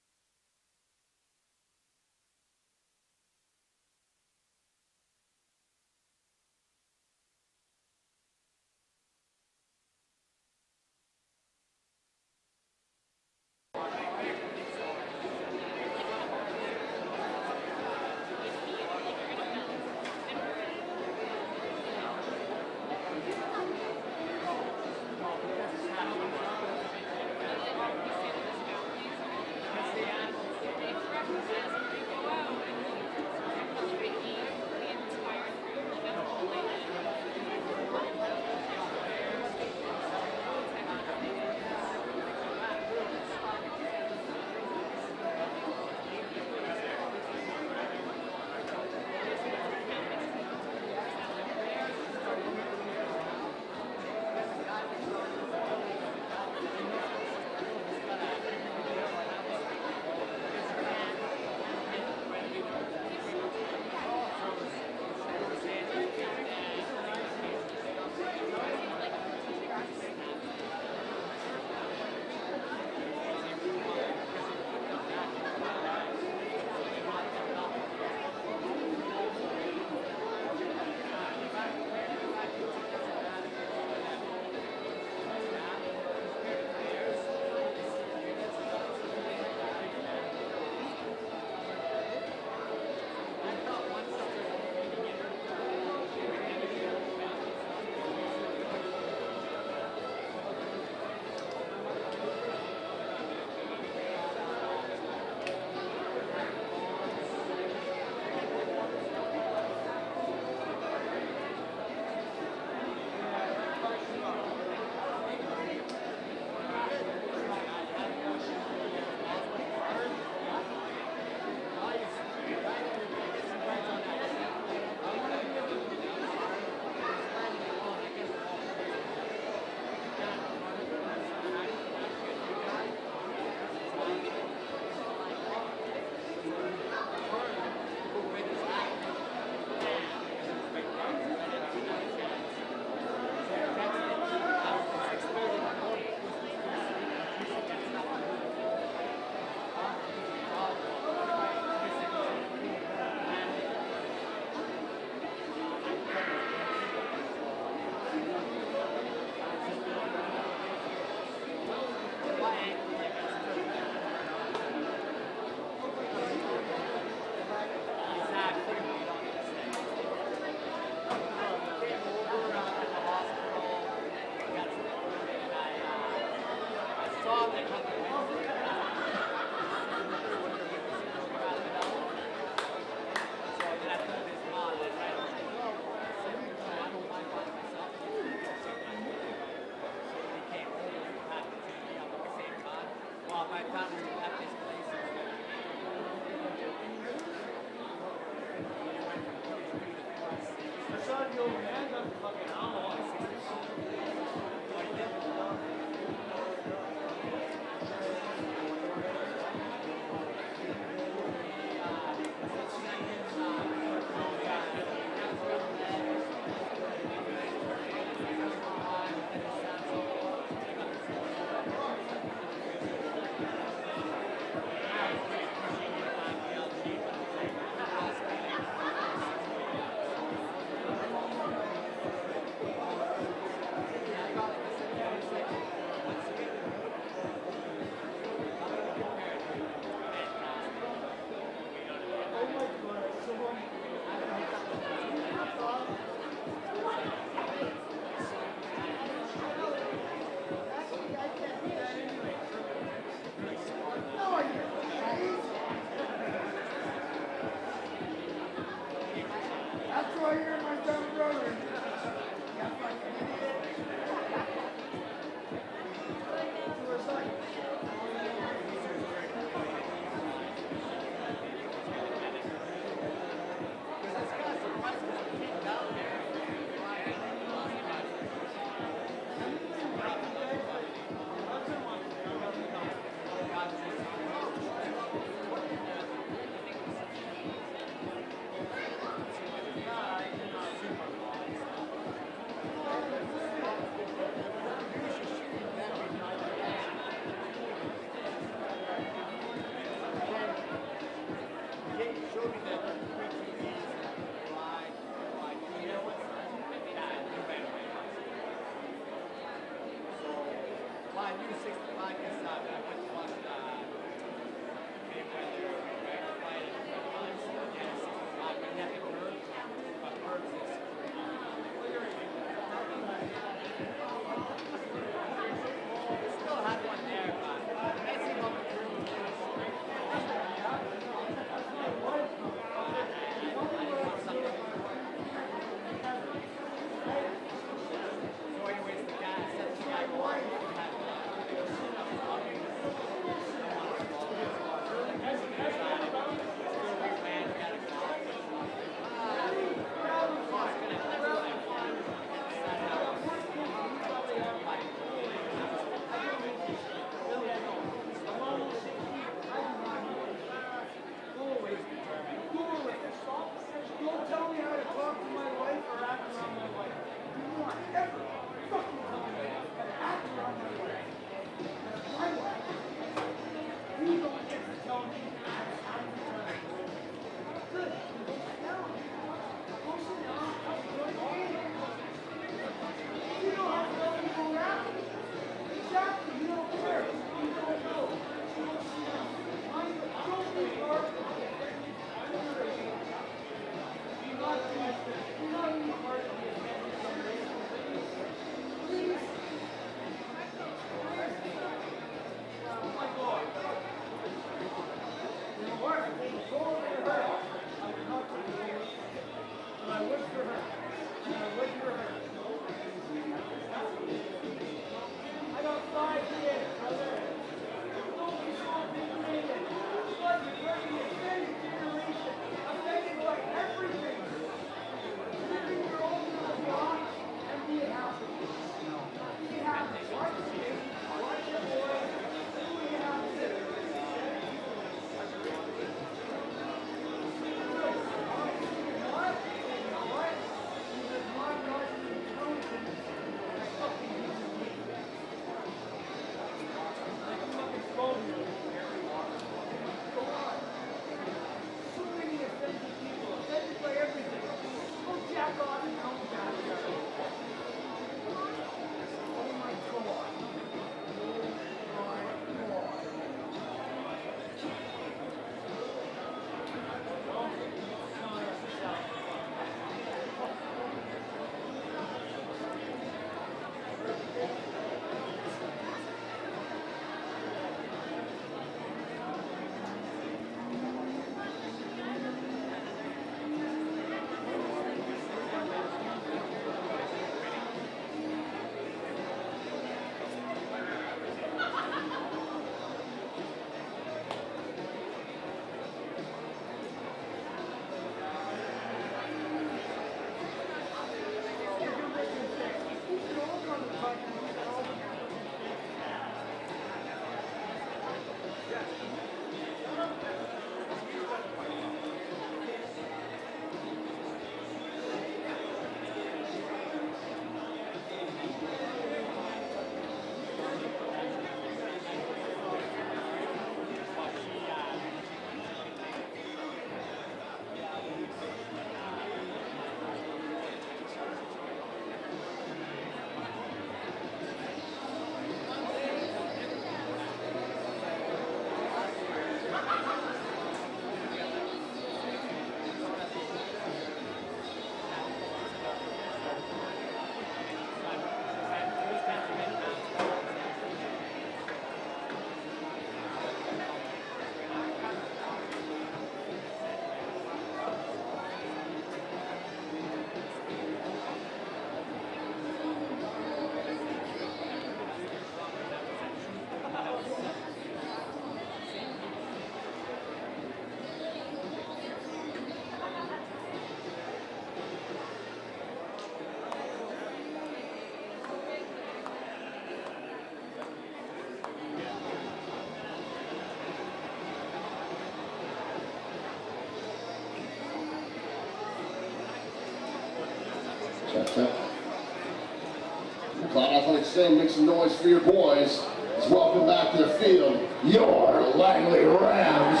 Cloud Athletic Stadium, make some noise for your boys. Let's welcome back to the field your Langley Rams.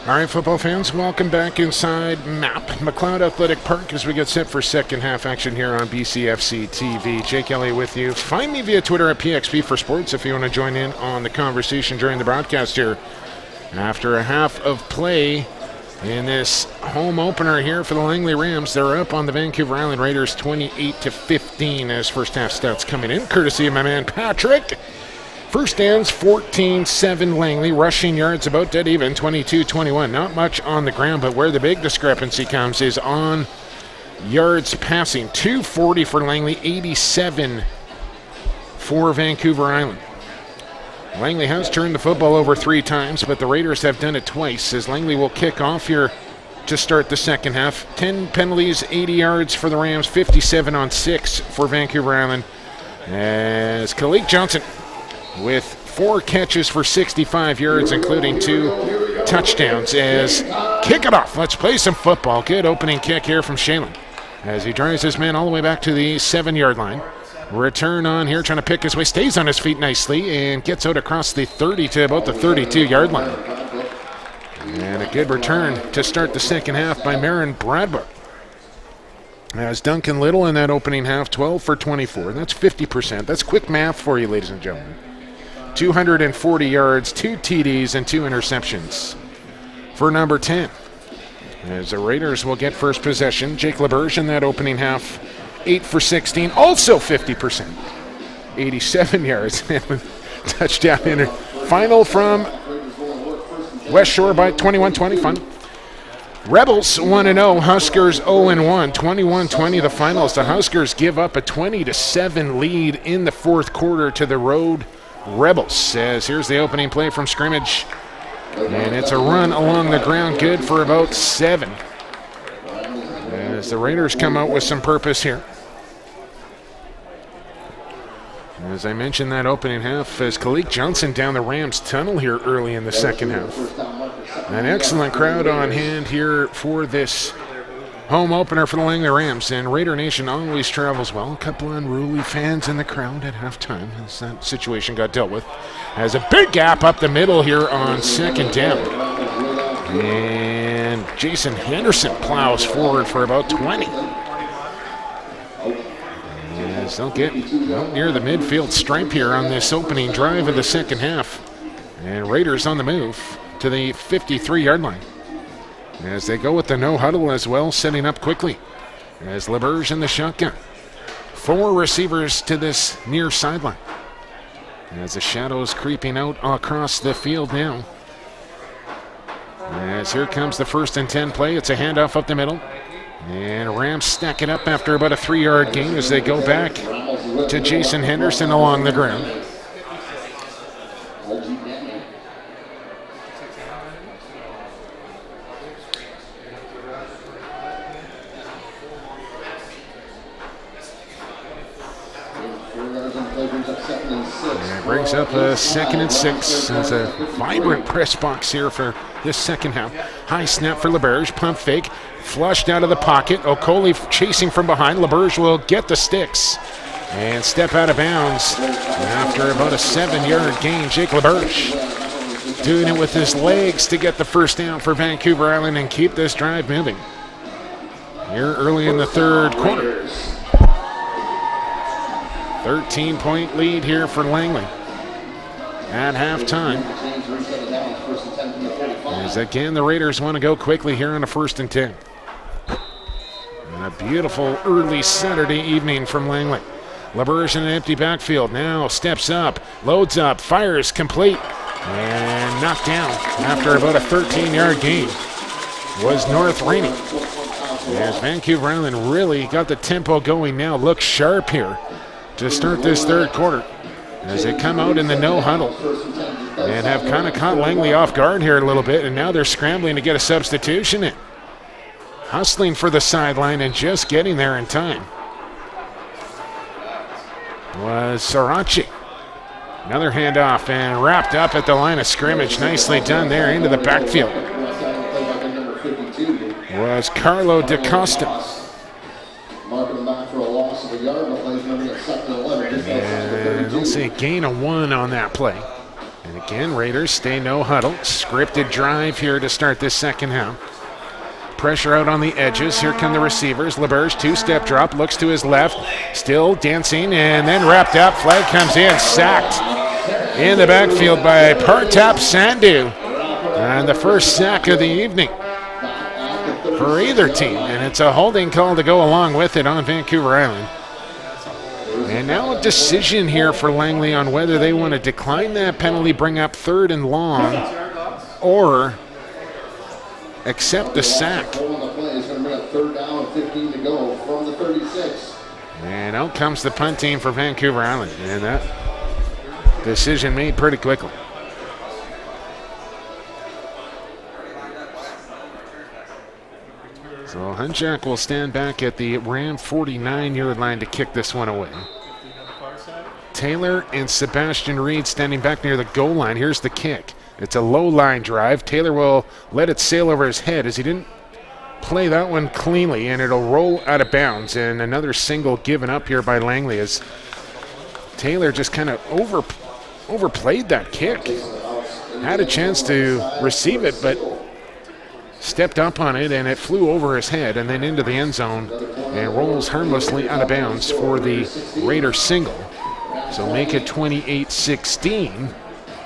All right, football fans, welcome back inside MAP, McLeod Athletic Park, as we get set for second half action here on BCFC TV. Jake Elliott with you. Find me via Twitter at PXP for Sports if you want to join in on the conversation during the broadcast here. After a half of play in this home opener here for the Langley Rams, they're up on the Vancouver Island Raiders 28-15 as first half stats coming in, courtesy of my man Patrick. First stands 14-7 Langley. Rushing yards about dead even, 22-21. Not much on the ground, but where the big discrepancy comes is on yards passing. 240 for Langley, 87 for Vancouver Island. Langley has turned the football over 3 times, but the Raiders have done it twice, as Langley will kick off here to start the second half. 10 penalties, 80 yards for the Rams, 57 on 6 for Vancouver Island. As Khalid Johnson with 4 catches for 65 yards, including 2 touchdowns, as kick it off. Let's play some football. Good opening kick here from Shalen as he drives his man all the way back to the 7-yard line. Return on here, trying to pick his way, stays on his feet nicely, and gets out across the 30 to about the 32-yard line. And a good return to start the second half by Marin Bradbury. As Duncan Little in that opening half, 12 for 24. That's 50%. That's quick math for you, ladies and gentlemen. 240 yards, 2 TDs, and 2 interceptions for number 10. As the Raiders will get first possession, Jake LaBerge in that opening half, 8 for 16, also 50%. 87 yards, touchdown. Final from West Shore by 21-20. Fun. Rebels 1-0, Huskers 0-1, 21-20 the finals. The Huskers give up a 20-7 lead in the fourth quarter to the road Rebels. As here's the opening play from scrimmage, and it's a run along the ground, good for about 7. As the Raiders come out with some purpose here. As I mentioned, that opening half, as Kalik Johnson down the Rams tunnel here early in the second half. An excellent crowd on hand here for this home opener for the Langley Rams, and Raider Nation always travels well. A couple unruly fans in the crowd at halftime as that situation got dealt with. Has a big gap up the middle here on second down. And Jason Henderson plows forward for about 20. As they'll get out near the midfield stripe here on this opening drive of the second half. And Raiders on the move to the 53-yard line. As they go with the no huddle as well, setting up quickly. As LeBerge in the shotgun. 4 receivers to this near sideline. As the shadows creeping out across the field now. As here comes the 1st and 10 play. It's a handoff up the middle. And Rams stack it up after about a 3-yard gain as they go back to Jason Henderson along the ground. And brings up a 2nd and 6. It's a vibrant press box here for this second half. High snap for LeBerge, pump fake, flushed out of the pocket. Okoli chasing from behind. LeBerge will get the sticks and step out of bounds after about a 7-yard gain. Jake LeBerge doing it with his legs to get the first down for Vancouver Island and keep this drive moving. Here early in the third quarter. 13-point lead here for Langley at halftime. As again, the Raiders want to go quickly here on a 1st and 10. And a beautiful early Saturday evening from Langley. LeBerge in an empty backfield. Now steps up, loads up, fires complete, and knocked down after about a 13-yard gain was North Rainey. As Vancouver Island really got the tempo going now. Looks sharp here to start this third quarter as they come out in the no huddle and have kind of caught Langley off guard here a little bit, and now they're scrambling to get a substitution in. Hustling for the sideline and just getting there in time was Sarachi. Another handoff and wrapped up at the line of scrimmage. Nicely done there into the backfield was Carlo DaCosta. And we'll see a gain of 1 on that play. And again, Raiders stay no huddle. Scripted drive here to start this second half. Pressure out on the edges. Here come the receivers. LeBerge, 2-step drop, looks to his left. Still dancing and then wrapped up. Flag comes in, sacked in the backfield by Partap Sandhu. And the first sack of the evening for either team. And it's a holding call to go along with it on Vancouver Island. And now a decision here for Langley on whether they want to decline that penalty, bring up 3rd and long, or accept the sack. And out comes the punt team for Vancouver Island. And that decision made pretty quickly. So Hunchak will stand back at the Ram 49-yard line to kick this one away. Taylor and Sebastian Reed standing back near the goal line. Here's the kick. It's a low line drive. Taylor will let it sail over his head as he didn't play that one cleanly, and it'll roll out of bounds. And another single given up here by Langley as Taylor just kind of overplayed that kick. Had a chance to receive it, but stepped up on it, and it flew over his head and then into the end zone and rolls harmlessly out of bounds for the Raiders single. So make it 28-16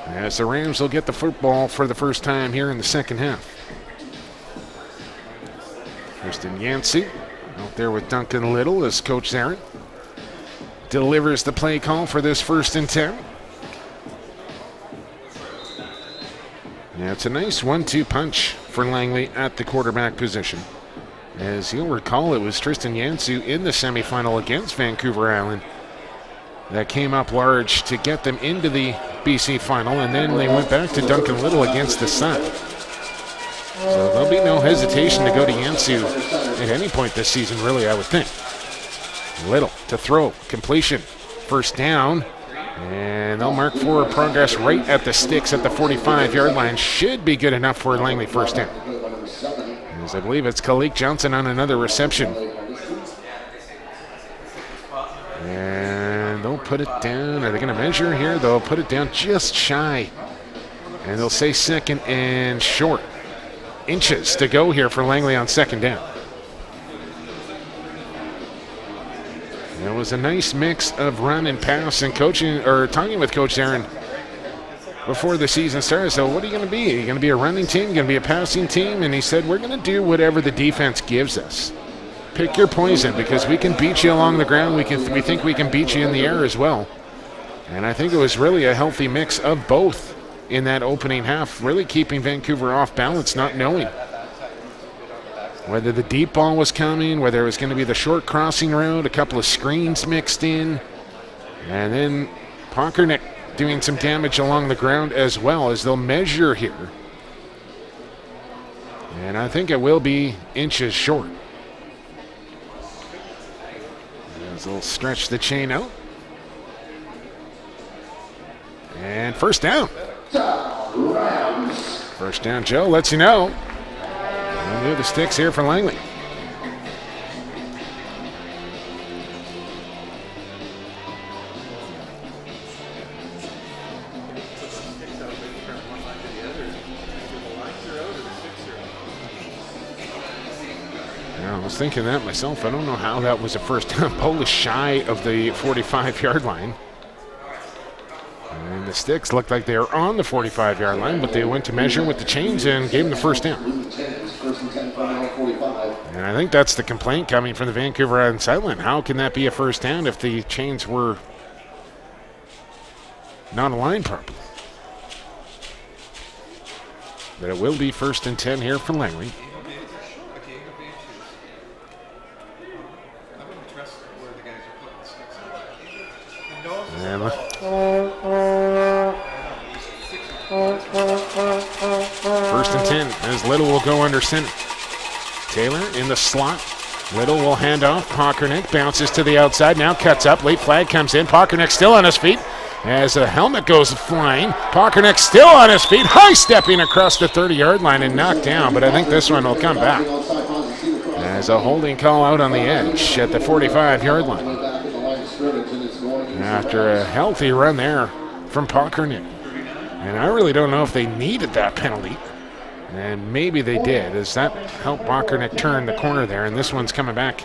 as the Rams will get the football for the first time here in the second half. Kristen Yancey out there with Duncan Little as Coach Zarin delivers the play call for this 1st and 10. Yeah, it's a nice 1-2 punch for Langley at the quarterback position. As you'll recall, it was Tristan Yansu in the semifinal against Vancouver Island that came up large to get them into the BC final, and then they went back to Duncan Little against the Sun. So there'll be no hesitation to go to Yansu at any point this season, really, I would think. Little to throw, completion, first down, and they'll mark forward progress right at the sticks at the 45-yard line. Should be good enough for Langley first down. As I believe it's Kalik Johnson on another reception. And they'll put it down. Are they going to measure here? They'll put it down just shy. And they'll say second and short. Inches to go here for Langley on second down. It was a nice mix of run and pass, and coaching or talking with Coach Aaron before the season started. So what are you going to be? Are you going to be a running team? Going to be a passing team? And he said, we're going to do whatever the defense gives us. Pick your poison, because we can beat you along the ground. We think we can beat you in the air as well. And I think it was really a healthy mix of both in that opening half, really keeping Vancouver off balance, not knowing whether the deep ball was coming, whether it was going to be the short crossing route, a couple of screens mixed in, and then Pockernick doing some damage along the ground as well, as they'll measure here. And I think it will be inches short. As they'll stretch the chain out. And first down. First down, Joe lets you know. And near the sticks here for Langley. I was thinking that myself. I don't know how that was a first down. Polish shy of the 45-yard line. And the sticks looked like they were on the 45-yard line, but they went to measure with the chains and gave them the first down. And I think that's the complaint coming from the Vancouver Island sideline. How can that be a first down if the chains were not aligned properly? But it will be first and 10 here for Langley. And first and 10 as Little will go under center. Taylor in the slot. Little will hand off. Pockernick bounces to the outside. Now cuts up. Late flag comes in. Pockernick still on his feet as a helmet goes flying. Pockernick still on his feet. High stepping across the 30-yard line and knocked down. But I think this one will come back as a holding call out on the edge at the 45-yard line. After a healthy run there from Pockernick. And I really don't know if they needed that penalty. And maybe they did, as that helped Pockernick turn the corner there. And this one's coming back.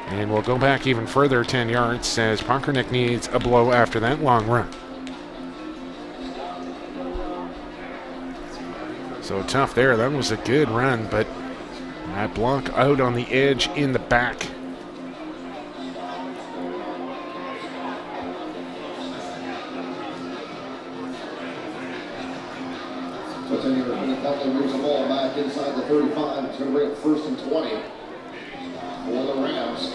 And we'll go back even further, 10 yards, as Pockernick needs a blow after that long run. So tough there. That was a good run, but that block out on the edge in the back. Langley moves the ball back inside the 35. It's going to bring up first and 20 for the Rams.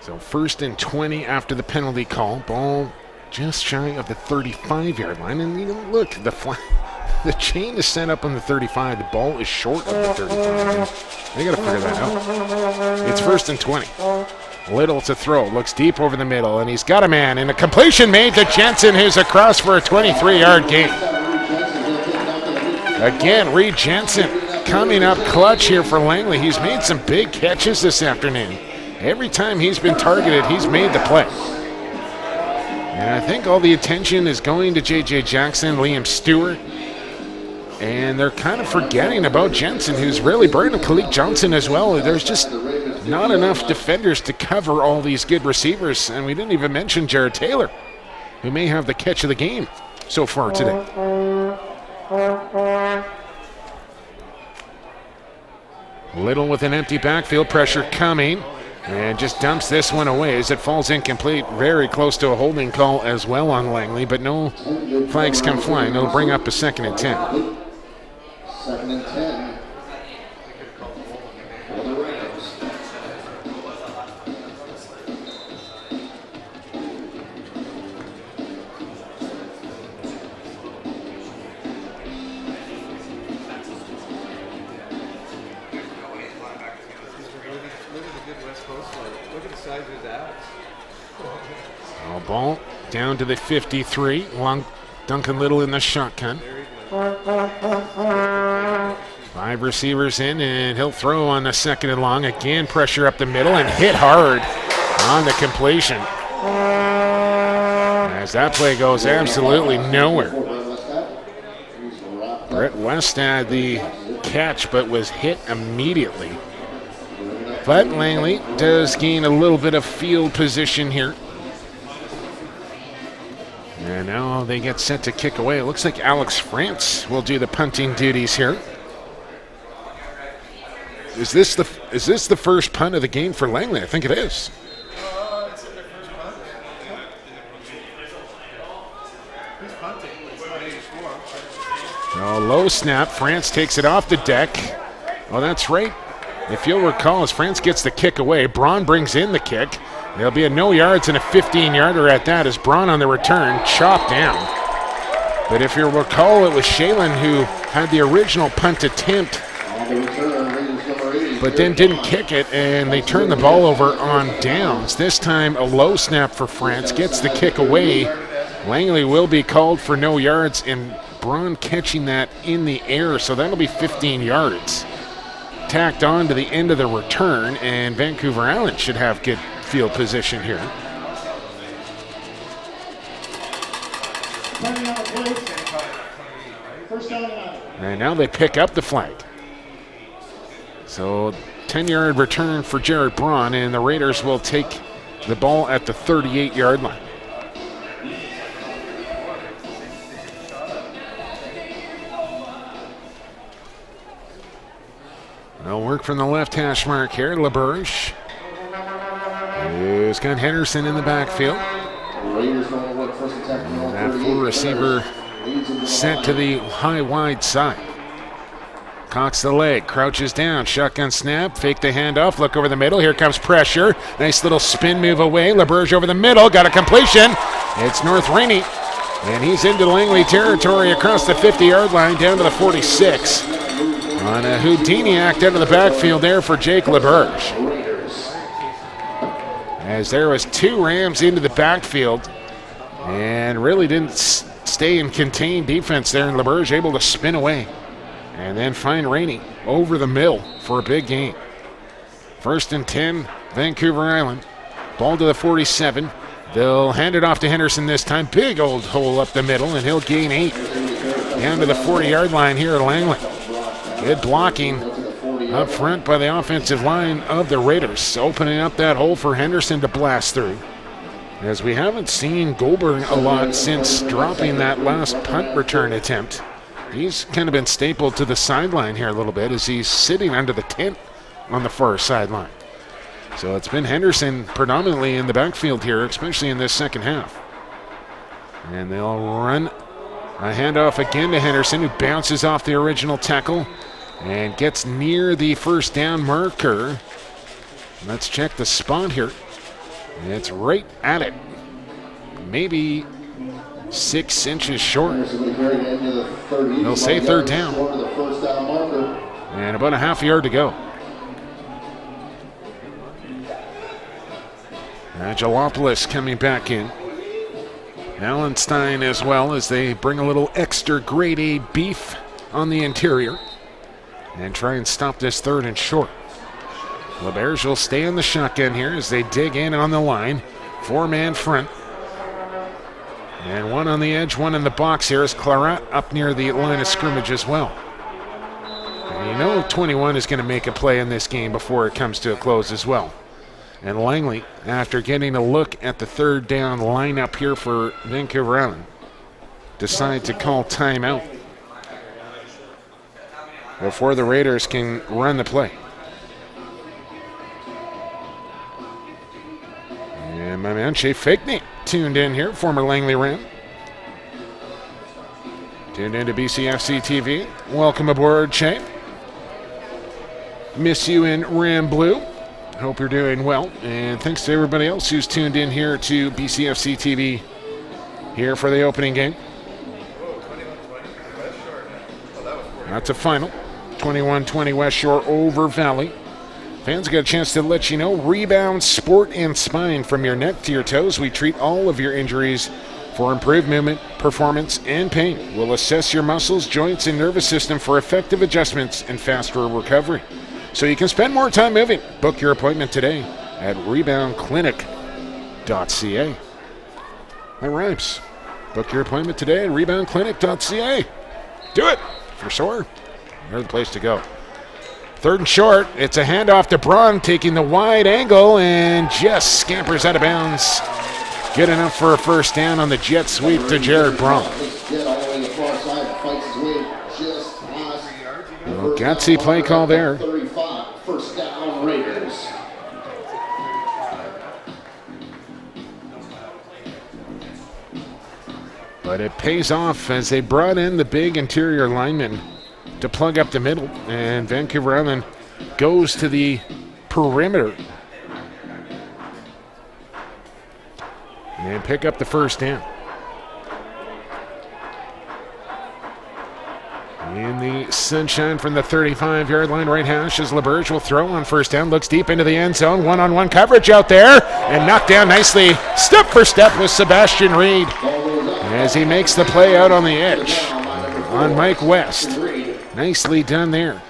So first and 20 after the penalty call. Ball just shy of the 35-yard line. And you know, look, the chain is set up on the 35. The ball is short of the 35. They got to figure that out. It's first and 20. Little to throw, looks deep over the middle, and he's got a man, and a completion made to Jensen, who's across for a 23-yard gain. Again, Reed Jensen coming up clutch here for Langley. He's made some big catches this afternoon. Every time he's been targeted, he's made the play. And I think all the attention is going to J.J. Jackson, Liam Stewart, and they're kind of forgetting about Jensen, who's really burning Kalik Johnson as well. There's just not enough defenders to cover all these good receivers, and we didn't even mention Jared Taylor, who may have the catch of the game so far today. Little with an empty backfield, pressure coming. And just dumps this one away as it falls incomplete. Very close to a holding call as well on Langley, but no flags come flying. It'll bring up a 2nd and 10. 2nd and 10. For the Rams. Ball down to the 53. Long Duncan Little in the shotgun. 5 receivers in, and he'll throw on the 2nd and long. Again, pressure up the middle and hit hard on the completion. As that play goes absolutely nowhere. Brett West had the catch, but was hit immediately. But Langley does gain a little bit of field position here. And now they get set to kick away. It looks like Alex France will do the punting duties here. Is this the first punt of the game for Langley? I think it is. It's their first punt. Who's punting? It's not 84. Oh, low snap. France takes it off the deck. Oh, that's right. If you'll recall, as France gets the kick away, Braun brings in the kick. There'll be a no yards and a 15-yarder at that as Braun on the return chopped down. But if you recall, it was Shalen who had the original punt attempt, but then didn't kick it, and they turned the ball over on downs. This time a low snap for France, gets the kick away. Langley will be called for no yards, and Braun catching that in the air, so that'll be 15 yards. Tacked on to the end of the return, and Vancouver Island should have good field position here. And now they pick up the flag. So 10-yard return for Jared Braun, and the Raiders will take the ball at the 38-yard line. They'll work from the left hash mark here. LeBurge. He's got Henderson in the backfield. And that 4 receiver sent to the high wide side. Cocks the leg, crouches down, shotgun snap, fake the handoff, look over the middle. Here comes pressure. Nice little spin move away. LeBurge over the middle, got a completion. It's North Rainey, and he's into Langley territory across the 50-yard line down to the 46. On a Houdini act out of the backfield there for Jake LeBurge. As there was 2 Rams into the backfield and really didn't stay in contained defense there, and LeBurge able to spin away and then find Rainey over the middle for a big gain. 1st and 10, Vancouver Island. Ball to the 47. They'll hand it off to Henderson this time. Big old hole up the middle, and he'll gain 8. Down to the 40-yard line here at Langley. Good blocking up front by the offensive line of the Raiders, opening up that hole for Henderson to blast through. As we haven't seen Goldberg a lot since dropping that last punt return attempt. He's kind of been stapled to the sideline here a little bit as he's sitting under the tent on the far sideline. So it's been Henderson predominantly in the backfield here, especially in this second half. And they'll run a handoff again to Henderson, who bounces off the original tackle and gets near the first down marker. Let's check the spot here. It's right at it. Maybe 6 inches short. They'll say third down. And about a half yard to go. Angelopoulos coming back in. Allenstein as well, as they bring a little extra grade A beef on the interior and try and stop this 3rd and short. The Bears will stay in the shotgun here as they dig in on the line. 4-man front. And 1 on the edge, 1 in the box here is Claret up near the line of scrimmage as well. And you know 21 is going to make a play in this game before it comes to a close as well. And Langley, after getting a look at the 3rd down lineup here for Vancouver Island, decide to call timeout before the Raiders can run the play. And Shea Fickney tuned in here, former Langley Ram. Tuned into BCFC TV. Welcome aboard, Shea. Miss you in Ram Blue. Hope you're doing well. And thanks to everybody else who's tuned in here to BCFC TV here for the opening game. That's a final. 21-20 West Shore over Valley. Fans got a chance to let you know, Rebound Sport and Spine. From your neck to your toes, we treat all of your injuries for improved movement, performance, and pain. We'll assess your muscles, joints, and nervous system for effective adjustments and faster recovery, so you can spend more time moving. Book your appointment today at reboundclinic.ca. That rhymes. Book your appointment today at reboundclinic.ca. Do it. If you're sore, there's the place to go. Third and short. It's a handoff to Braun, taking the wide angle and just scampers out of bounds. Good enough for a first down on the jet sweep to Jared Braun. Well, gutsy play call there. 35, first down Raiders. But it pays off as they brought in the big interior lineman to plug up the middle, and Vancouver Island goes to the perimeter and pick up the first down. In the sunshine from the 35-yard line, right hash as LeBurge will throw on first down, looks deep into the end zone, one-on-one coverage out there, and knocked down nicely, step for step with Sebastian Reed as he makes the play out on the edge on Mike West. Nicely done there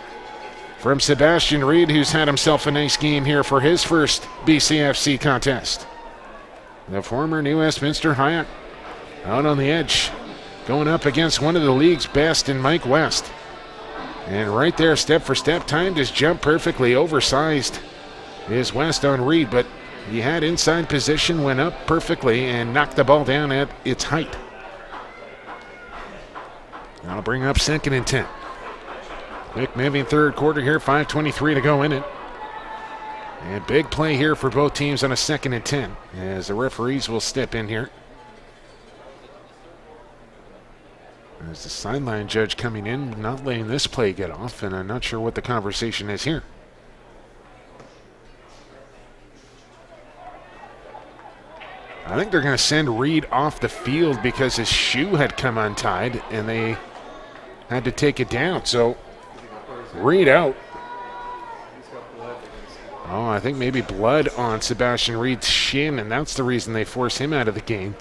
from Sebastian Reed, who's had himself a nice game here for his first BCFC contest. The former New Westminster Hayek out on the edge, going up against one of the league's best in Mike West. And right there, step for step, timed his jump perfectly, oversized is West on Reed, but he had inside position, went up perfectly, and knocked the ball down at its height. That'll bring up 2nd and 10. Quick moving third quarter here, 5:23 to go in it. And big play here for both teams on a 2nd and 10 as the referees will step in here. As the sideline judge coming in, not letting this play get off, and I'm not sure what the conversation is here. I think they're going to send Reed off the field because his shoe had come untied and they had to take it down. So Reed out. Oh, I think maybe blood on Sebastian Reed's shin, and that's the reason they force him out of the game.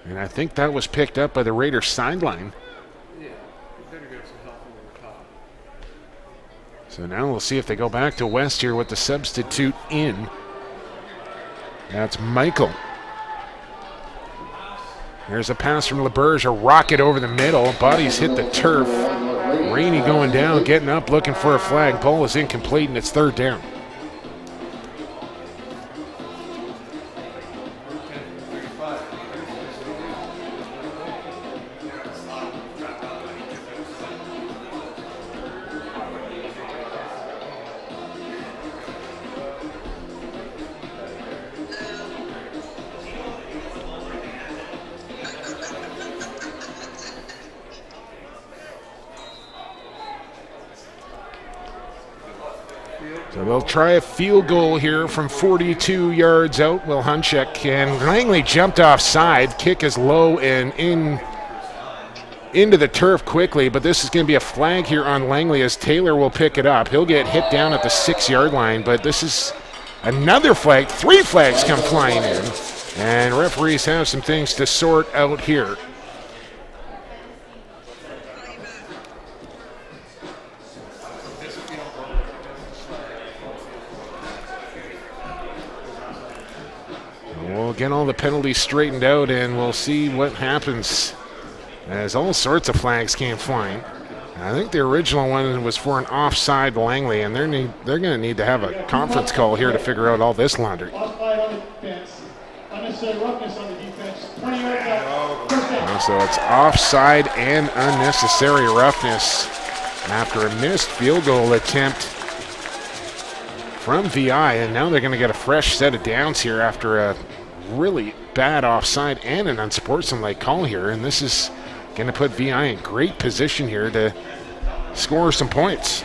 And I think that was picked up by the Raiders sideline. So now we'll see if they go back to West here with the substitute in. That's Michael. There's a pass from LeBurge, a rocket over the middle. Bodies hit the turf. Rainey going down, getting up, looking for a flag. Ball is incomplete, and it's 3rd down. So they'll try a field goal here from 42 yards out. Will Hunchek, and Langley jumped offside. Kick is low and into the turf quickly, but this is going to be a flag here on Langley as Taylor will pick it up. He'll get hit down at the 6-yard line, but this is another flag. 3 flags come flying in, and referees have some things to sort out here. We'll get all the penalties straightened out, and we'll see what happens as all sorts of flags came flying. I think the original one was for an offside Langley, and they're going to need to have a conference call here to figure out all this laundry. So it's offside and unnecessary roughness after a missed field goal attempt from VI, and now they're going to get a fresh set of downs here after a really bad offside and an unsportsmanlike call here, and this is going to put VI in great position here to score some points.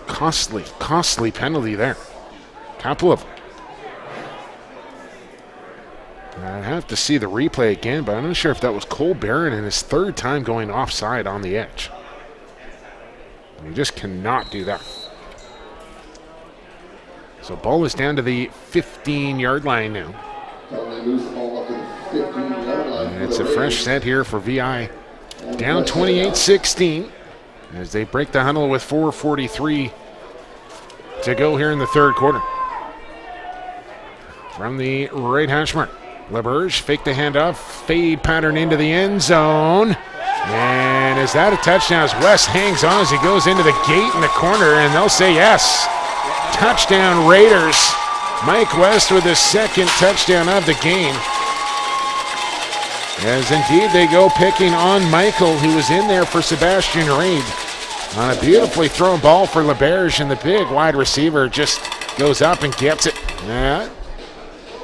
Costly penalty there. Couple of them. I have to see the replay again, but I'm not sure if that was Cole Barron in his third time going offside on the edge. You just cannot do that. So ball is down to the 15-yard line now. And it's a fresh set here for VI. Down 28-16 as they break the huddle with 4:43 to go here in the third quarter. From the right hash mark, LeBerge fake the handoff, fade pattern into the end zone. And is that a touchdown as West hangs on as he goes into the gate in the corner, and they'll say yes. Touchdown Raiders. Mike West with his second touchdown of the game. As indeed they go picking on Michael, who was in there for Sebastian Reed. On a beautifully thrown ball for LeBerge, and the big wide receiver just goes up and gets it. Yeah.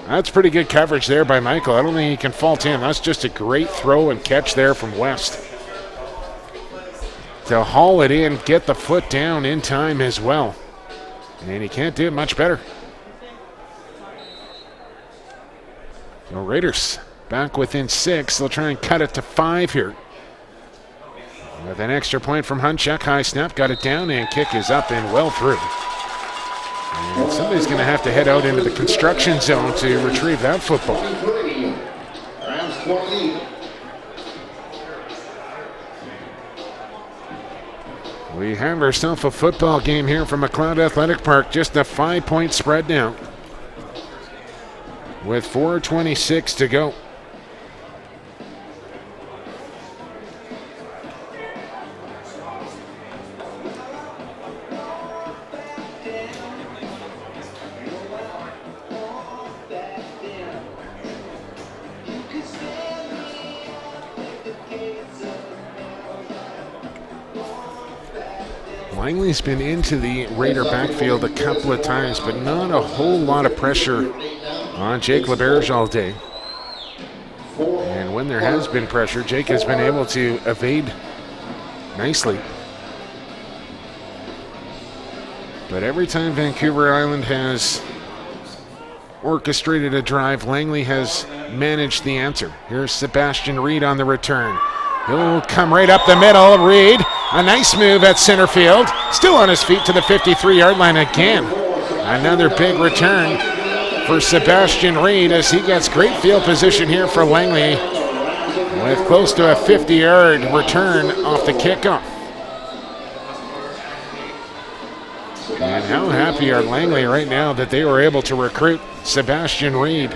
That's pretty good coverage there by Michael. I don't think you can fault him. That's just a great throw and catch there from West. To haul it in, get the foot down in time as well. And he can't do it much better. The Raiders back within 6. They'll try and cut it to 5 here. With an extra point from Hunchak. High snap, got it down, and kick is up and well through. And somebody's going to have to head out into the construction zone to retrieve that football. Rams 20. We have ourselves a football game here from McLeod Athletic Park. Just a 5-point spread now, with 4:26 to go. Langley's been into the Raider backfield a couple of times, but not a whole lot of pressure on Jake LeBerge all day. And when there has been pressure, Jake has been able to evade nicely. But every time Vancouver Island has orchestrated a drive, Langley has managed the answer. Here's Sebastian Reed on the return. He'll come right up the middle. Reed, a nice move at center field. Still on his feet to the 53-yard line again. Another big return for Sebastian Reed as he gets great field position here for Langley with close to a 50-yard return off the kickoff. And how happy are Langley right now that they were able to recruit Sebastian Reed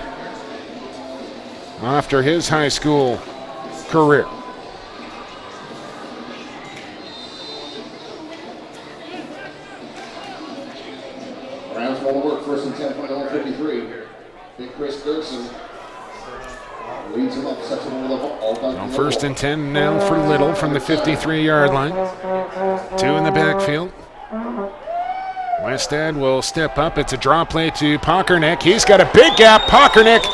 after his high school career. Rams will work first and 10 point on 53. Big Chris Dirksen leads him up, sets him over the ball. Well, first and 10 now for Little from the 53-yard line. 2 in the backfield. Westad will step up. It's a draw play to Pockernick. He's got a big gap. Pockernick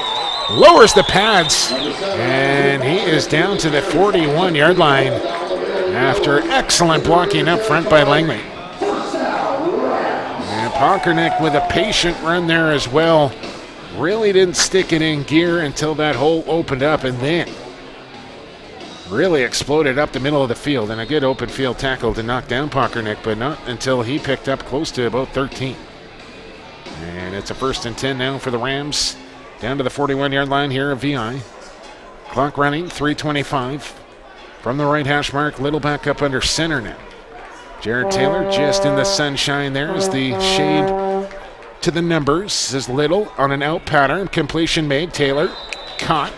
lowers the pads, and he is down to the 41-yard line after excellent blocking up front by Langley. And Pockernick with a patient run there as well. Really didn't stick it in gear until that hole opened up, and then really exploded up the middle of the field, and a good open field tackle to knock down Pockernick, but not until he picked up close to about 13. And it's a first and 10 now for the Rams, down to the 41-yard line here of VI. Clock running, 3:25 from the right hash mark. Little back up under center now. Jared Taylor just in the sunshine there as the shade to the numbers is Little on an out pattern. Completion made. Taylor caught,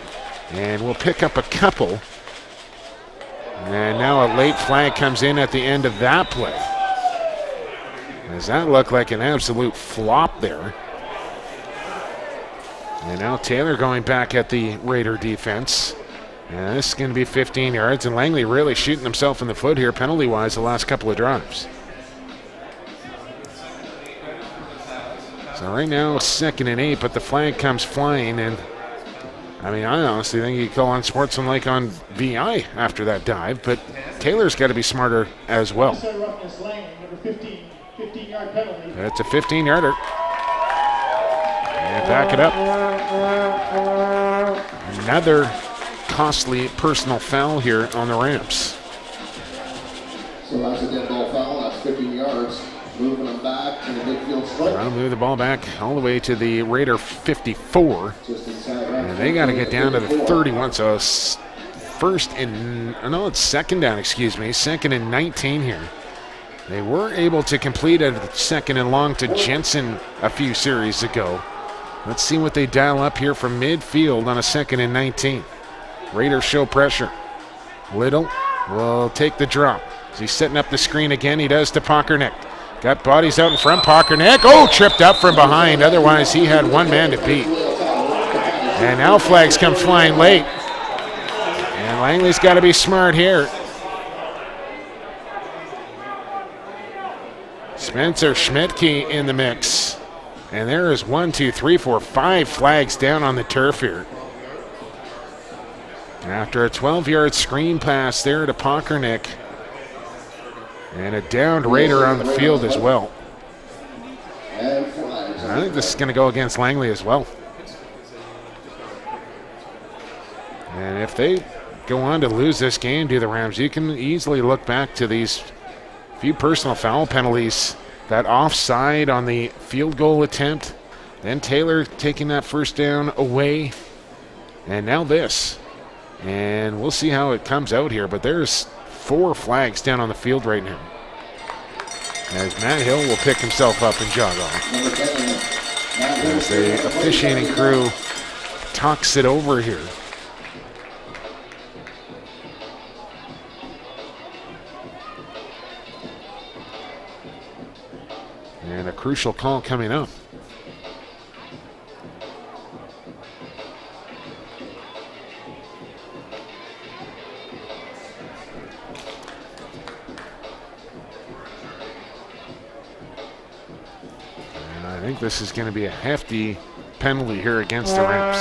and will pick up a couple. And now a late flag comes in at the end of that play. Does that look like an absolute flop there? And now Taylor going back at the Raider defense. And this is going to be 15 yards. And Langley really shooting himself in the foot here penalty-wise the last couple of drives. So right now, 2nd and 8, but the flag comes flying, and I mean, I honestly think you call unsportsmanlike on VI after that dive, but Taylor's got to be smarter as well. Unnecessary roughness, Langley, number 15, 15-yard penalty. That's a 15-yarder. And back it up. Another costly personal foul here on the Rams. So that's a dead ball foul. That's 15 yards. Moving them back to the midfield strike. Trying to move the ball back all the way to the Raider 54. Just inside. And they got to get down to the 31. So it's 2nd down, excuse me. 2nd and 19 here. They were able to complete a 2nd and long to Jensen a few series ago. Let's see what they dial up here from midfield on a 2nd and 19. Raiders show pressure. Little will take the drop. Is he setting up the screen again? He does to Pockernick. Got bodies out in front. Pockernick. Oh, tripped up from behind. Otherwise, he had one man to beat. And now flags come flying late. And Langley's got to be smart here. Spencer Schmidtke in the mix. And there is 5 flags down on the turf here. After a 12-yard screen pass there to Pockernick. And a downed Raider on the field as well. I think this is going to go against Langley as well. And if they go on to lose this game to the Rams, you can easily look back to these few personal foul penalties. That offside on the field goal attempt. Then Taylor taking that first down away. And now this. And we'll see how it comes out here. But there's 4 flags down on the field right now. As Matt Hill will pick himself up and jog off. As the officiating crew talks it over here. And a crucial call coming up. And I think this is going to be a hefty penalty here against the Rams.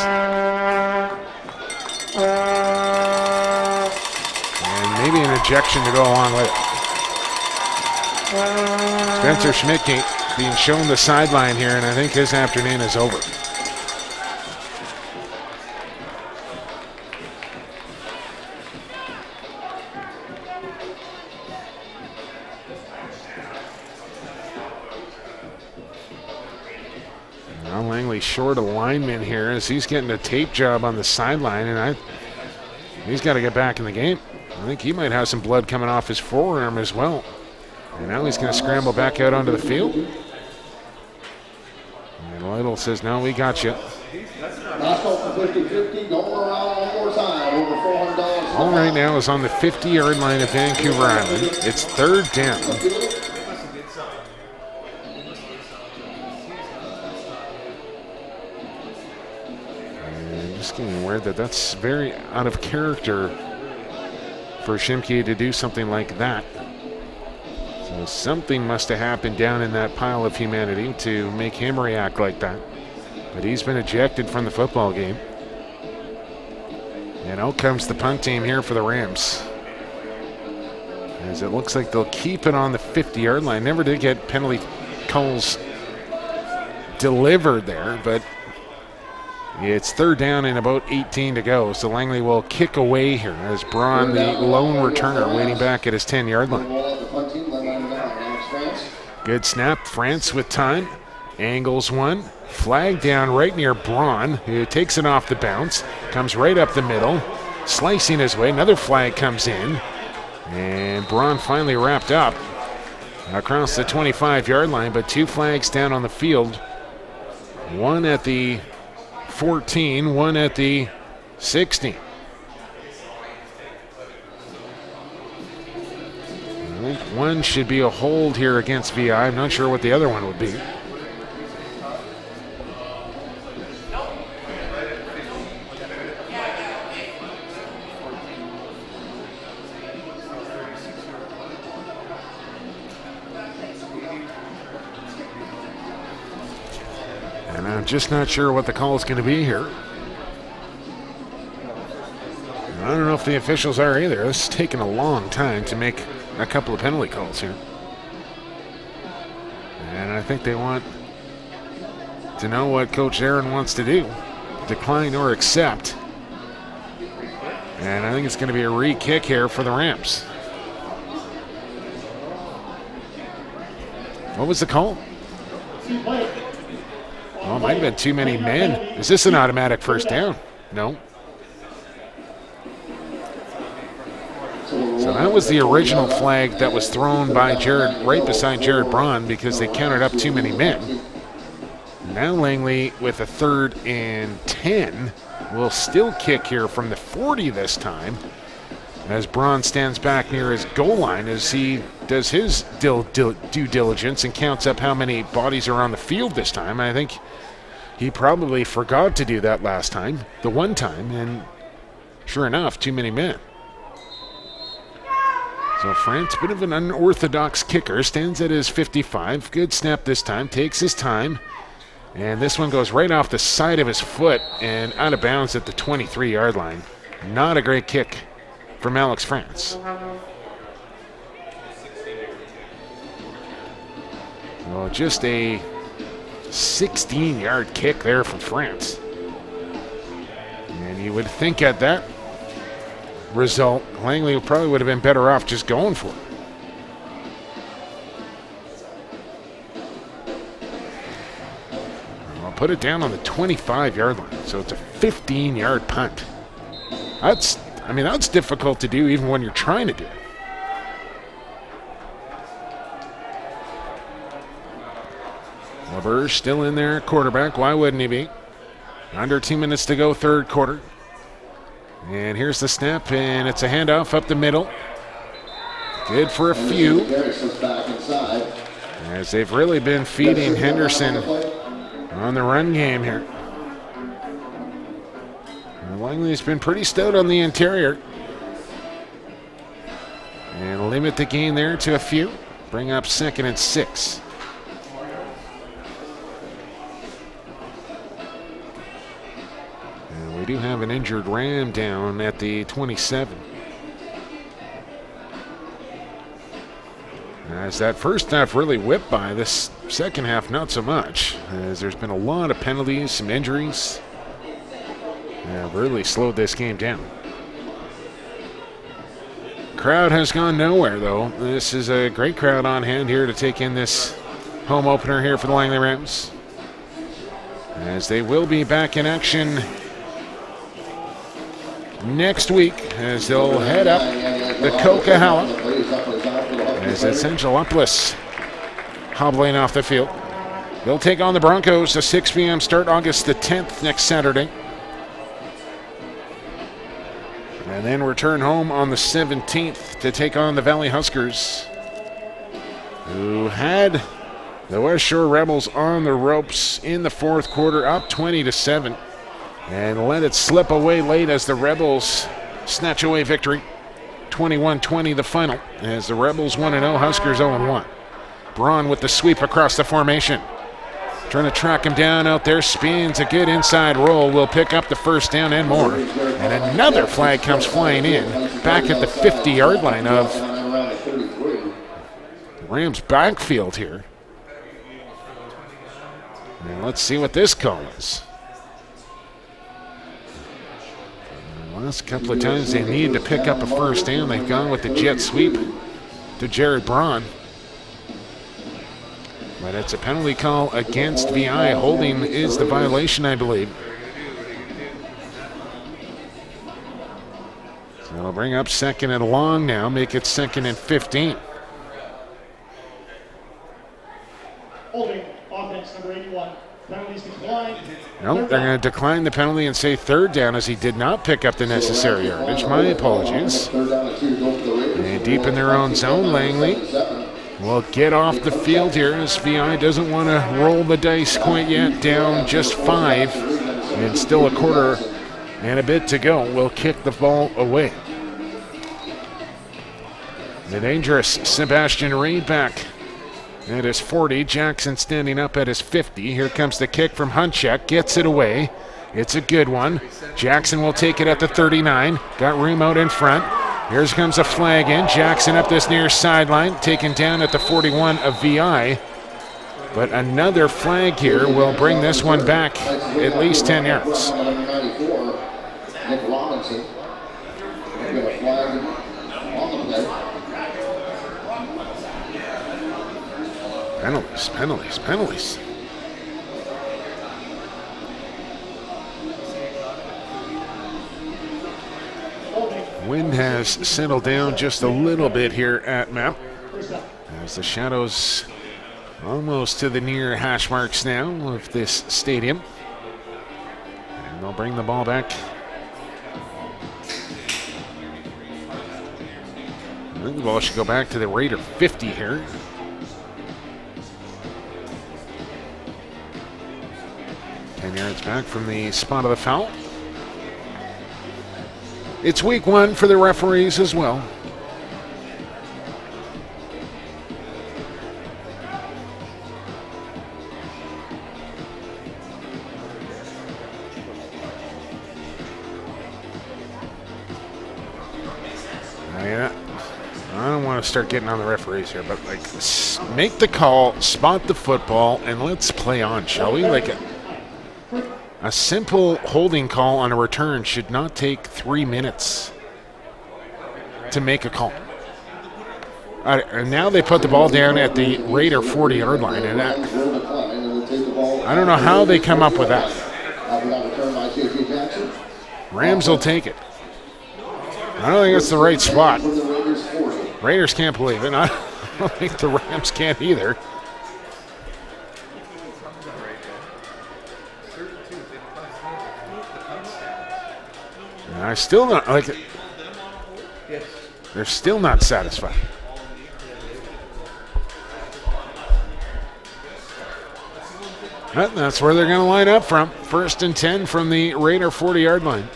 And maybe an ejection to go along with it. Spencer Schmidtke being shown the sideline here, and I think his afternoon is over. Now Langley short a lineman here as he's getting a tape job on the sideline, and he's got to get back in the game. I think he might have some blood coming off his forearm as well. And now he's going to scramble back out onto the field. And Lytle says, no, we got you. All right now is on the 50-yard line of Vancouver Island. It's 3rd down. And just getting word that that's very out of character for Schmidtke to do something like that. So something must have happened down in that pile of humanity to make him react like that. But he's been ejected from the football game. And out comes the punt team here for the Rams. As it looks like they'll keep it on the 50-yard line. Never did get penalty calls delivered there, but it's 3rd down and about 18 to go. So Langley will kick away here as Braun, the lone returner, waiting back at his 10-yard line. Good snap. France with time. Angles one. Flag down right near Braun, who takes it off the bounce. Comes right up the middle. Slicing his way. Another flag comes in. And Braun finally wrapped up across the 25-yard line, but 2 flags down on the field. One at the 14, one at the 16. I think one should be a hold here against VI. I'm not sure what the other one would be. I'm just not sure what the call is going to be here. I don't know if the officials are either. It's taken a long time to make a couple of penalty calls here. And I think they want to know what Coach Aaron wants to do. Decline or accept. And I think it's going to be a re-kick here for the Rams. What was the call? Oh, it might have been too many men. Is this an automatic first down? No. So that was the original flag that was thrown by Jared, right beside Jared Braun, because they counted up too many men. Now Langley with a 3rd and 10 will still kick here from the 40 this time, as Braun stands back near his goal line as he does his due diligence and counts up how many bodies are on the field this time. I think he probably forgot to do that last time, the one time, and sure enough, too many men. So France, bit of an unorthodox kicker, stands at his 55. Good snap this time, takes his time. And this one goes right off the side of his foot and out of bounds at the 23-yard line. Not a great kick from Alex France. Well, just a 16-yard kick there from France. And you would think at that result, Langley probably would have been better off just going for it. I'll put it down on the 25-yard line, so it's a 15-yard punt. That's difficult to do even when you're trying to do it. LeBeur's still in there, quarterback. Why wouldn't he be? Under 2 minutes to go, third quarter. And here's the snap, and it's a handoff up the middle. Good for a few. As they've really been feeding Henderson on the run game here. And Langley's been pretty stout on the interior. And limit the gain there to a few. Bring up 2nd and 6. We do have an injured Ram down at the 27. As that first half really whipped by, this second half not so much, as there's been a lot of penalties, some injuries. Really slowed this game down. Crowd has gone nowhere, though. This is a great crowd on hand here to take in this home opener here for the Langley Rams, as they will be back in action next week, as they'll head up the Coquihalla, as it's Angelopolis hobbling off the field. They'll take on the Broncos, a 6 p.m. start, August the 10th, next Saturday. And then return home on the 17th to take on the Valley Huskers, who had the West Shore Rebels on the ropes in the fourth quarter, up 20-7. And let it slip away late as the Rebels snatch away victory. 21-20 the final, as the Rebels 1-0, Huskers 0-1. Braun with the sweep across the formation. Trying to track him down out there, spins a good inside roll, will pick up the first down and more. And another flag comes flying in, back at the 50-yard line of the Rams' backfield here. And let's see what this call is. Last couple of times they need to pick up a first down, they've gone with the jet sweep to Jared Braun. But it's a penalty call against VI. Holding is the violation, I believe. So they'll bring up 2nd and long now, make it 2nd and 15. Holding, offense number 81. Penalties declined. No, they're going to decline the penalty and say third down, as he did not pick up the necessary yardage. My apologies. And deep in their own zone, Langley will get off the field here, as VI doesn't want to roll the dice quite yet. Down just 5 and still a quarter and a bit to go. Will kick the ball away. The dangerous Sebastian Reed back at his 40. Jackson standing up at his 50. Here comes the kick from Hunchak. Gets it away. It's a good one. Jackson will take it at the 39. Got room out in front. Here comes a flag in. Jackson up this near sideline. Taken down at the 41 of VI. But another flag here will bring this one back at least 10 yards. Nick Robinson. Got a flag on the play. Penalties. Wind has settled down just a little bit here at Map. As the shadows almost to the near hash marks now of this stadium. And they'll bring the ball back. I think the ball should go back to the Raider 50 here. Yards back from the spot of the foul. It's week 1 for the referees as well. I don't want to start getting on the referees here, but like, make the call, spot the football, and let's play on, shall we? Like a simple holding call on a return should not take 3 minutes to make a call. And now they put the ball down at the Raider 40-yard line, and that, I don't know how they come up with that. Rams will take it. I don't think it's the right spot. Raiders can't believe it. I don't think the Rams can either. And I still not like it. They're still not satisfied. But that's where they're going to line up from. 1st and 10 from the Raider 40-yard line.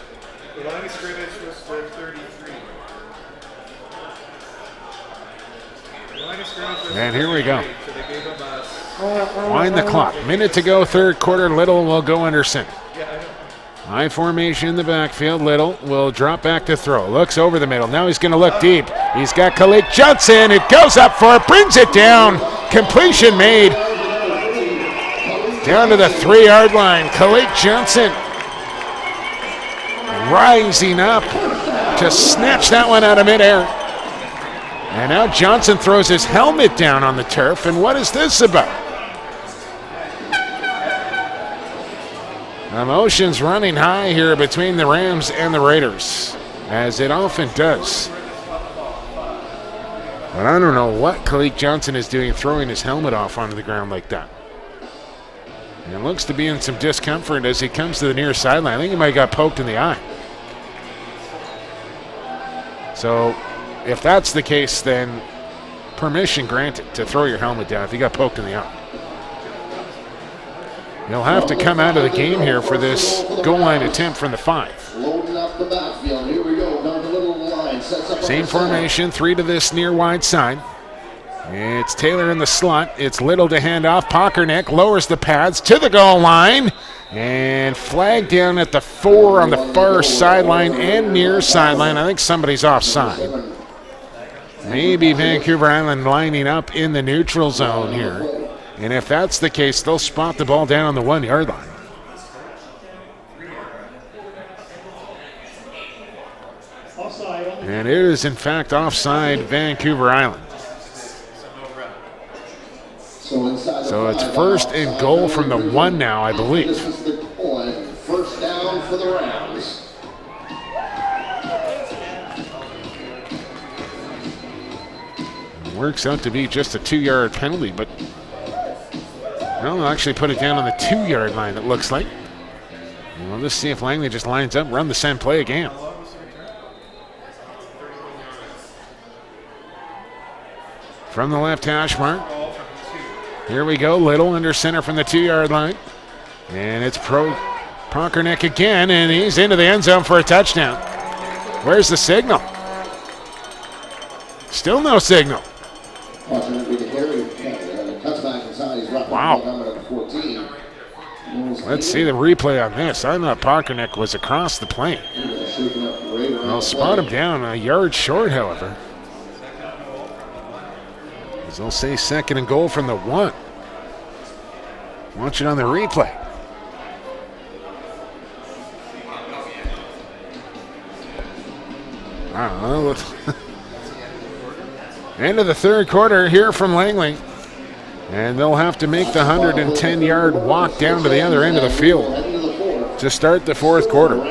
The line of scrimmage was 33. And here we go. Wind the clock. Minute to go, 3rd quarter. Little will go under center. High formation in the backfield. Little will drop back to throw. Looks over the middle. Now he's going to look deep. He's got Khalid Johnson. It goes up for it. Brings it down. Completion made. Down to the 3-yard line. Khalid Johnson rising up to snatch that one out of midair. And now Johnson throws his helmet down on the turf. And what is this about? Emotions running high here between the Rams and the Raiders, as it often does. But I don't know what Khalid Johnson is doing, throwing his helmet off onto the ground like that. And it looks to be in some discomfort as he comes to the near sideline. I think he might have got poked in the eye. So if that's the case, then permission granted to throw your helmet down if you got poked in the eye. He'll have to come out of the game here for this goal line attempt from the 5. Loading up the backfield. Here we go. Down the middle of the line. Sets up Same formation, 3 to this near wide side. It's Taylor in the slot. It's Little to hand off. Pockernick lowers the pads to the goal line. And flag down at the 4 on the far sideline and near sideline. I think somebody's offside. Maybe Vancouver Island lining up in the neutral zone here. And if that's the case, they'll spot the ball down on the 1-yard line. And it is, in fact, offside Vancouver Island. So it's 1st and goal from the 1 now, I believe. This is the point. 1st down for the Rams. Works out to be just a 2-yard penalty, but no, they'll actually put it down on the 2-yard line, it looks like. Well, let's see if Langley just lines up, run the same play again. From the left hash mark. Here we go, Little under center from the 2-yard line. And it's Pockernick again, and he's into the end zone for a touchdown. Where's the signal? Still no signal. Wow. Let's see the replay on this. I thought Pockernick was across the plane. I'll spot him down a yard short, however. As they'll say second and goal from the 1. Watch it on the replay. Wow. End of the third quarter here from Langley. And they'll have to make the 110-yard walk down to the other end of the field to start the fourth quarter.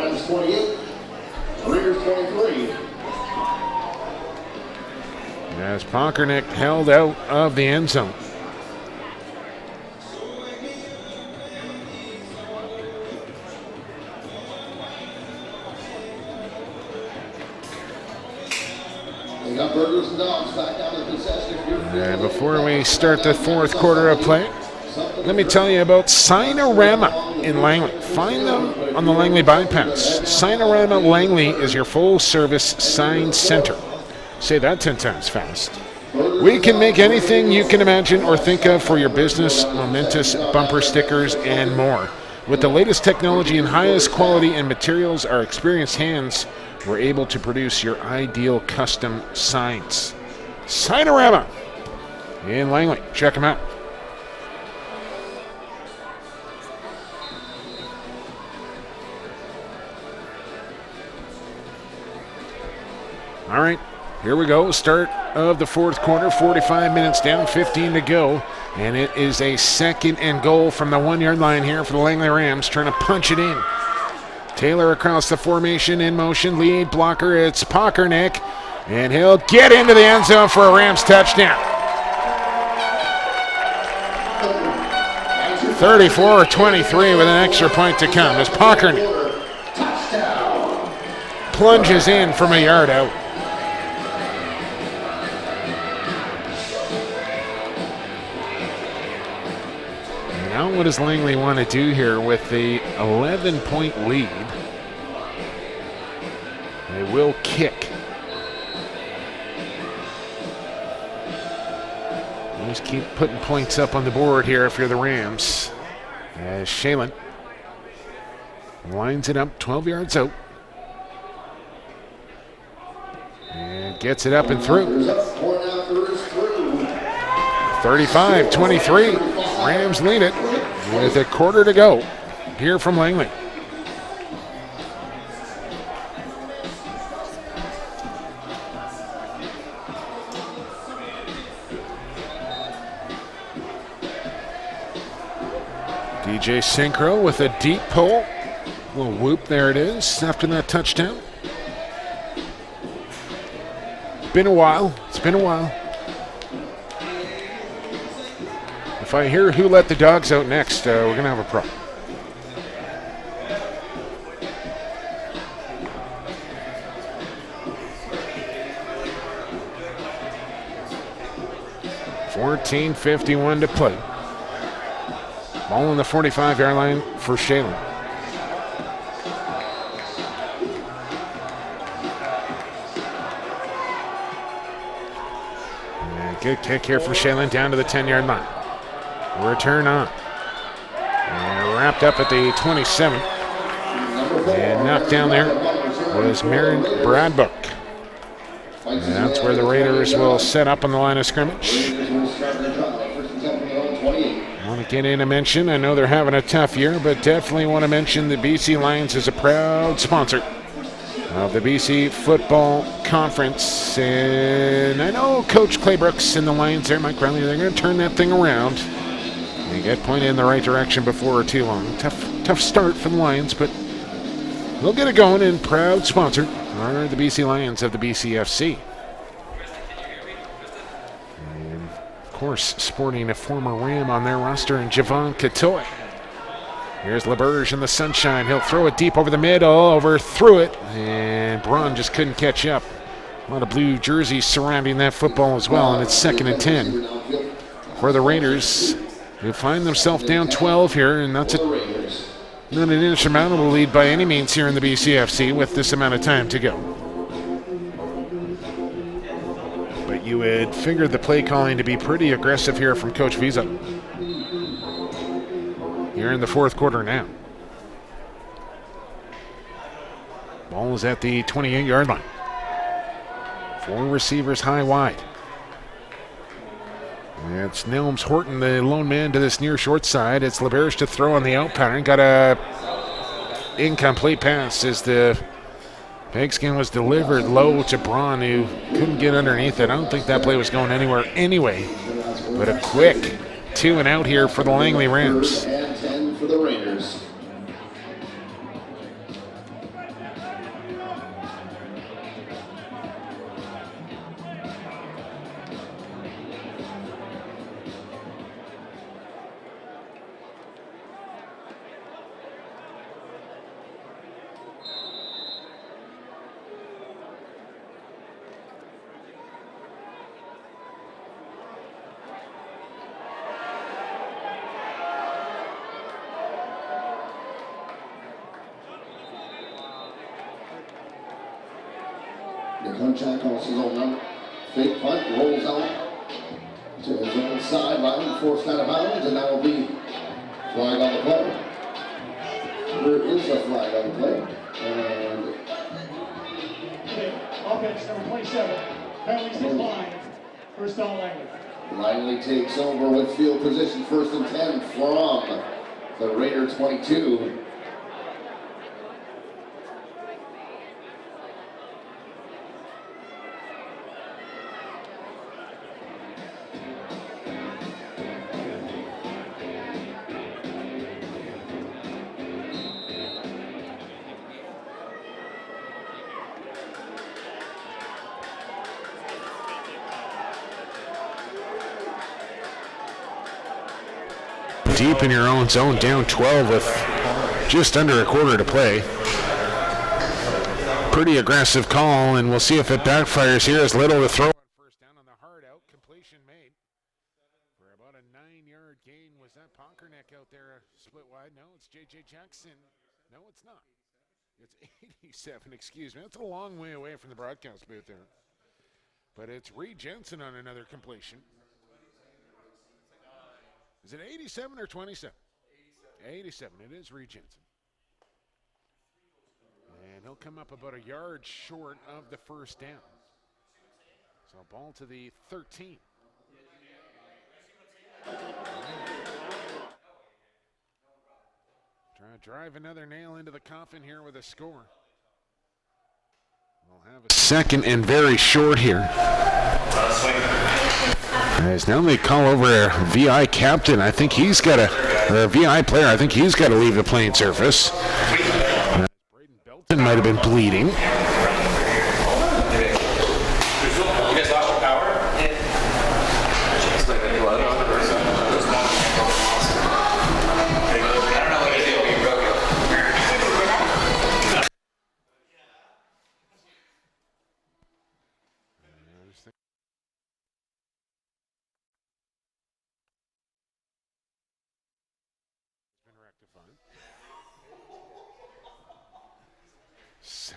As Pockernick held out of the end zone. And before we start the fourth quarter of play, let me tell you about Signorama in Langley. Find them on the Langley bypass. Signorama Langley is your full-service sign center. Say that 10 times fast. We can make anything you can imagine or think of for your business, momentous bumper stickers, and more. With the latest technology and highest quality and materials, our experienced hands were able to produce your ideal custom signs. Signorama in Langley. Check them out. All right, here we go. Start of the fourth quarter, 45 minutes down, 15 to go. And it is a second and goal from the 1-yard line here for the Langley Rams, trying to punch it in. Taylor across the formation, in motion, lead blocker, it's Pockernick, and he'll get into the end zone for a Rams touchdown. 34-23 with an extra point to come as Pockernick plunges in from a yard out. Now what does Langley want to do here with the 11-point lead? They will kick. Just keep putting points up on the board here if you're the Rams. As Shalen lines it up 12 yards out. And gets it up and through. 35-23. Rams lead it with a quarter to go here from Langley. DJ Synchro with a deep pull. Little whoop, there it is, after that touchdown. Been a while. It's been a while. If I hear who let the dogs out next, we're going to have a problem. .14:51 to play. Ball on the 45-yard line for Shalen. And good kick here for Shalen down to the 10-yard line. Return on. And wrapped up at the 27. And knocked down there was Marin Bradbook. And that's where the Raiders will set up on the line of scrimmage. I want to get in a mention. I know they're having a tough year, but definitely want to mention the BC Lions is a proud sponsor of the BC Football Conference. And I know Coach Claybrooks and the Lions there, Mike Riley, they're going to turn that thing around. They get pointed in the right direction before too long. Tough start for the Lions, but they'll get it going, and proud sponsor are the BC Lions of the BCFC. And of course, sporting a former Ram on their roster in Javon Katoy. Here's LeBurge in the sunshine. He'll throw it deep over the middle, overthrew it, and Braun just couldn't catch up. A lot of blue jerseys surrounding that football as well, and it's 2nd and 10 for the Raiders. They find themselves down 12 here, and that's not an insurmountable lead by any means here in the BCFC with this amount of time to go. But you would figure the play calling to be pretty aggressive here from Coach Visa. here in the fourth quarter now. Ball is at the 28-yard line. 4 receivers high wide. It's Nelms Horton, the lone man to this near short side. It's LeBarish to throw on the out pattern. Got a incomplete pass as the pigskin was delivered low to Braun, who couldn't get underneath it. I don't think that play was going anywhere anyway. But a quick 2 and out here for the Langley Rams. And 10 for the Raiders. The Kunchak calls his own number. Fake punt, rolls out to his own sideline, forced out of bounds, and that will be flag on the play. There is a flag on the play. And offense number 27, penalties decline. First down Langley. Langley takes over with field position, 1st and 10 from the Raider 22. Deep in your own zone, down 12 with just under a quarter to play. Pretty aggressive call, and we'll see if it backfires here. As Little to throw on first down on the hard out. Completion made for about a 9-yard gain. Was that Ponkerneck out there split wide? No, it's J.J. Jackson. No, it's not. It's 87, excuse me. That's a long way away from the broadcast booth there. But it's Reed Jensen on another completion. Is it 87 or 27? 87. It is Reed Jensen. And he'll come up about a yard short of the first down. So ball to the 13. Trying to drive another nail into the coffin here with a score. We'll have a second and very short here. As now they call over a VI captain. I think he's got or a VI player. I think he's got to leave the playing surface. Braden Belton might have been bleeding.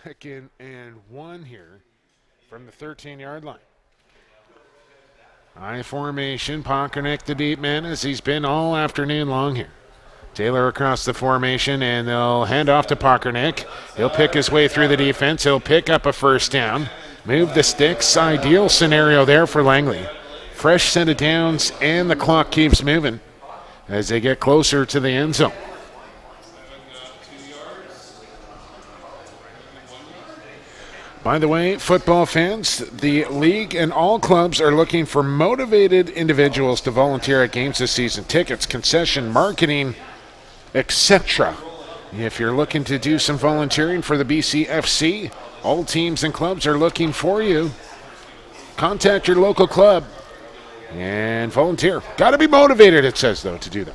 Second and 1 here from the 13-yard line. High formation, Ponkerneck the deep man, as he's been all afternoon long here. Taylor across the formation, and they'll hand off to Ponkerneck. He'll pick his way through the defense. He'll pick up a first down. Move the sticks. Ideal scenario there for Langley. Fresh set of downs, and the clock keeps moving as they get closer to the end zone. By the way, football fans, the league and all clubs are looking for motivated individuals to volunteer at games this season. Tickets, concession, marketing, etc. If you're looking to do some volunteering for the BCFC, all teams and clubs are looking for you. Contact your local club and volunteer. Got to be motivated, it says, though, to do that.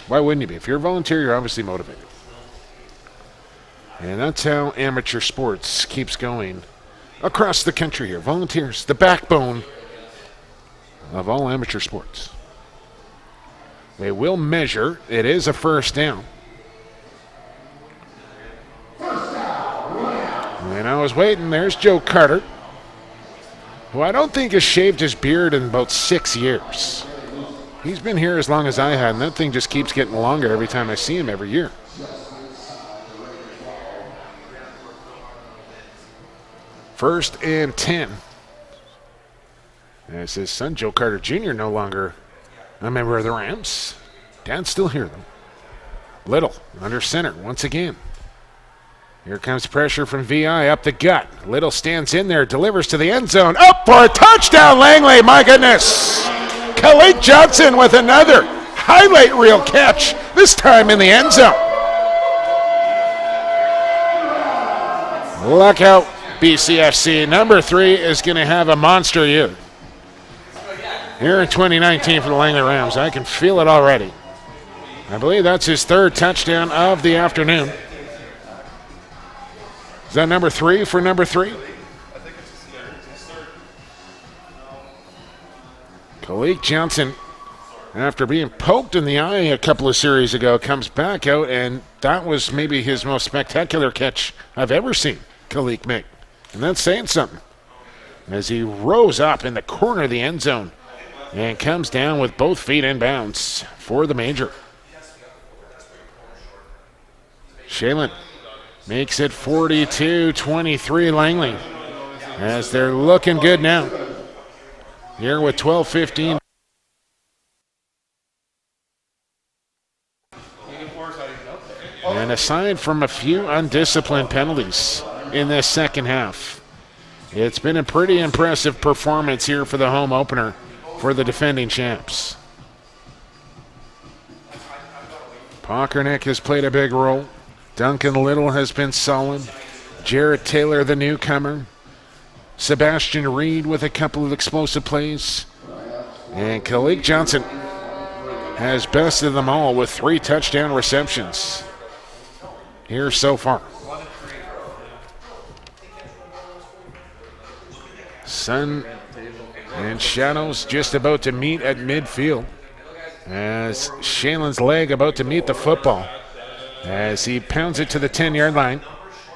Why wouldn't you be? If you're a volunteer, you're obviously motivated. And that's how amateur sports keeps going across the country here. Volunteers, the backbone of all amateur sports. They will measure. It is a first down. And I was waiting. There's Joe Carter, who I don't think has shaved his beard in about 6 years. He's been here as long as I had, and that thing just keeps getting longer every time I see him every year. First and 10. As his son, Joe Carter Jr., no longer a member of the Rams. Dad's still here, though. Little under center once again. Here comes pressure from VI up the gut. Little stands in there, delivers to the end zone. Up for a touchdown, Langley. My goodness. Khalid Johnson with another highlight reel catch, this time in the end zone. Look out, BCFC. Number 3 is going to have a monster year here in 2019 for the Langley Rams. I can feel it already. I believe that's his 3rd touchdown of the afternoon. Is that number 3 for number 3? Khalid Johnson, after being poked in the eye a couple of series ago, comes back out, and that was maybe his most spectacular catch I've ever seen Khalid make. And that's saying something. As he rose up in the corner of the end zone and comes down with both feet in bounds for the major. Shalen makes it 42-23 Langley, as they're looking good now. Here with 12:15. And aside from a few undisciplined penalties in this second half, it's been a pretty impressive performance here for the home opener for the defending champs. Pockernick has played a big role. Duncan Little has been solid. Jarrett Taylor, the newcomer. Sebastian Reed with a couple of explosive plays. And Khalid Johnson has bested them all with 3 touchdown receptions here so far. Sun and shadows just about to meet at midfield, as Shalen's leg about to meet the football as he pounds it to the 10-yard line.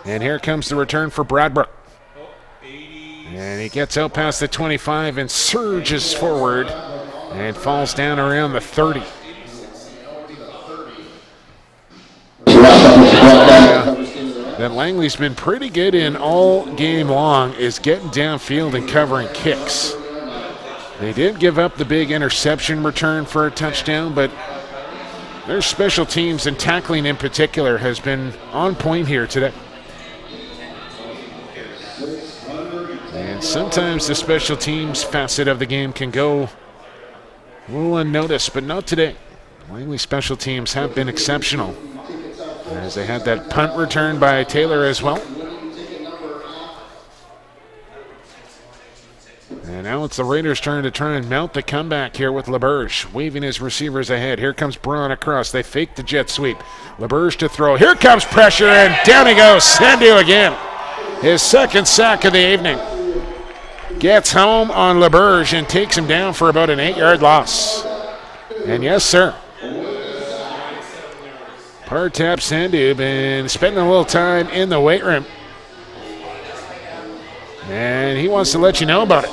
And here comes the return for Bradbrook. And he gets out past the 25 and surges forward and falls down around the 30. That Langley's been pretty good in all game long is getting downfield and covering kicks. They did give up the big interception return for a touchdown, but their special teams and tackling in particular has been on point here today. And sometimes the special teams facet of the game can go a little unnoticed, but not today. Langley special teams have been exceptional, as they had that punt return by Taylor as well. And now it's the Raiders' turn to try and mount the comeback here with LeBurge waving his receivers ahead. Here comes Braun across. They fake the jet sweep. LeBurge to throw. Here comes pressure, and down he goes. Sandu again. His 2nd sack of the evening. Gets home on LeBurge and takes him down for about an 8-yard loss. And yes, sir, Partap Sandu been spending a little time in the weight room, and he wants to let you know about it.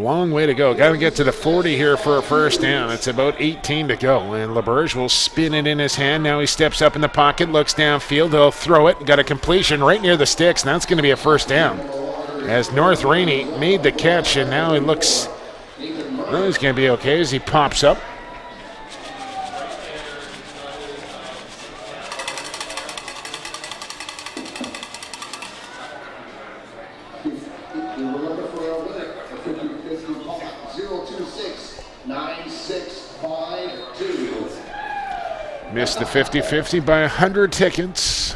Long way to go. Got to get to the 40 here for a first down. It's about 18 to go, and LeBurge will spin it in his hand. Now he steps up in the pocket, looks downfield. He'll throw it. Got a completion right near the sticks, and that's going to be a first down. As North Rainey made the catch, and now he looks, well, he's going to be okay as he pops up. Missed the 50-50 by 100 tickets.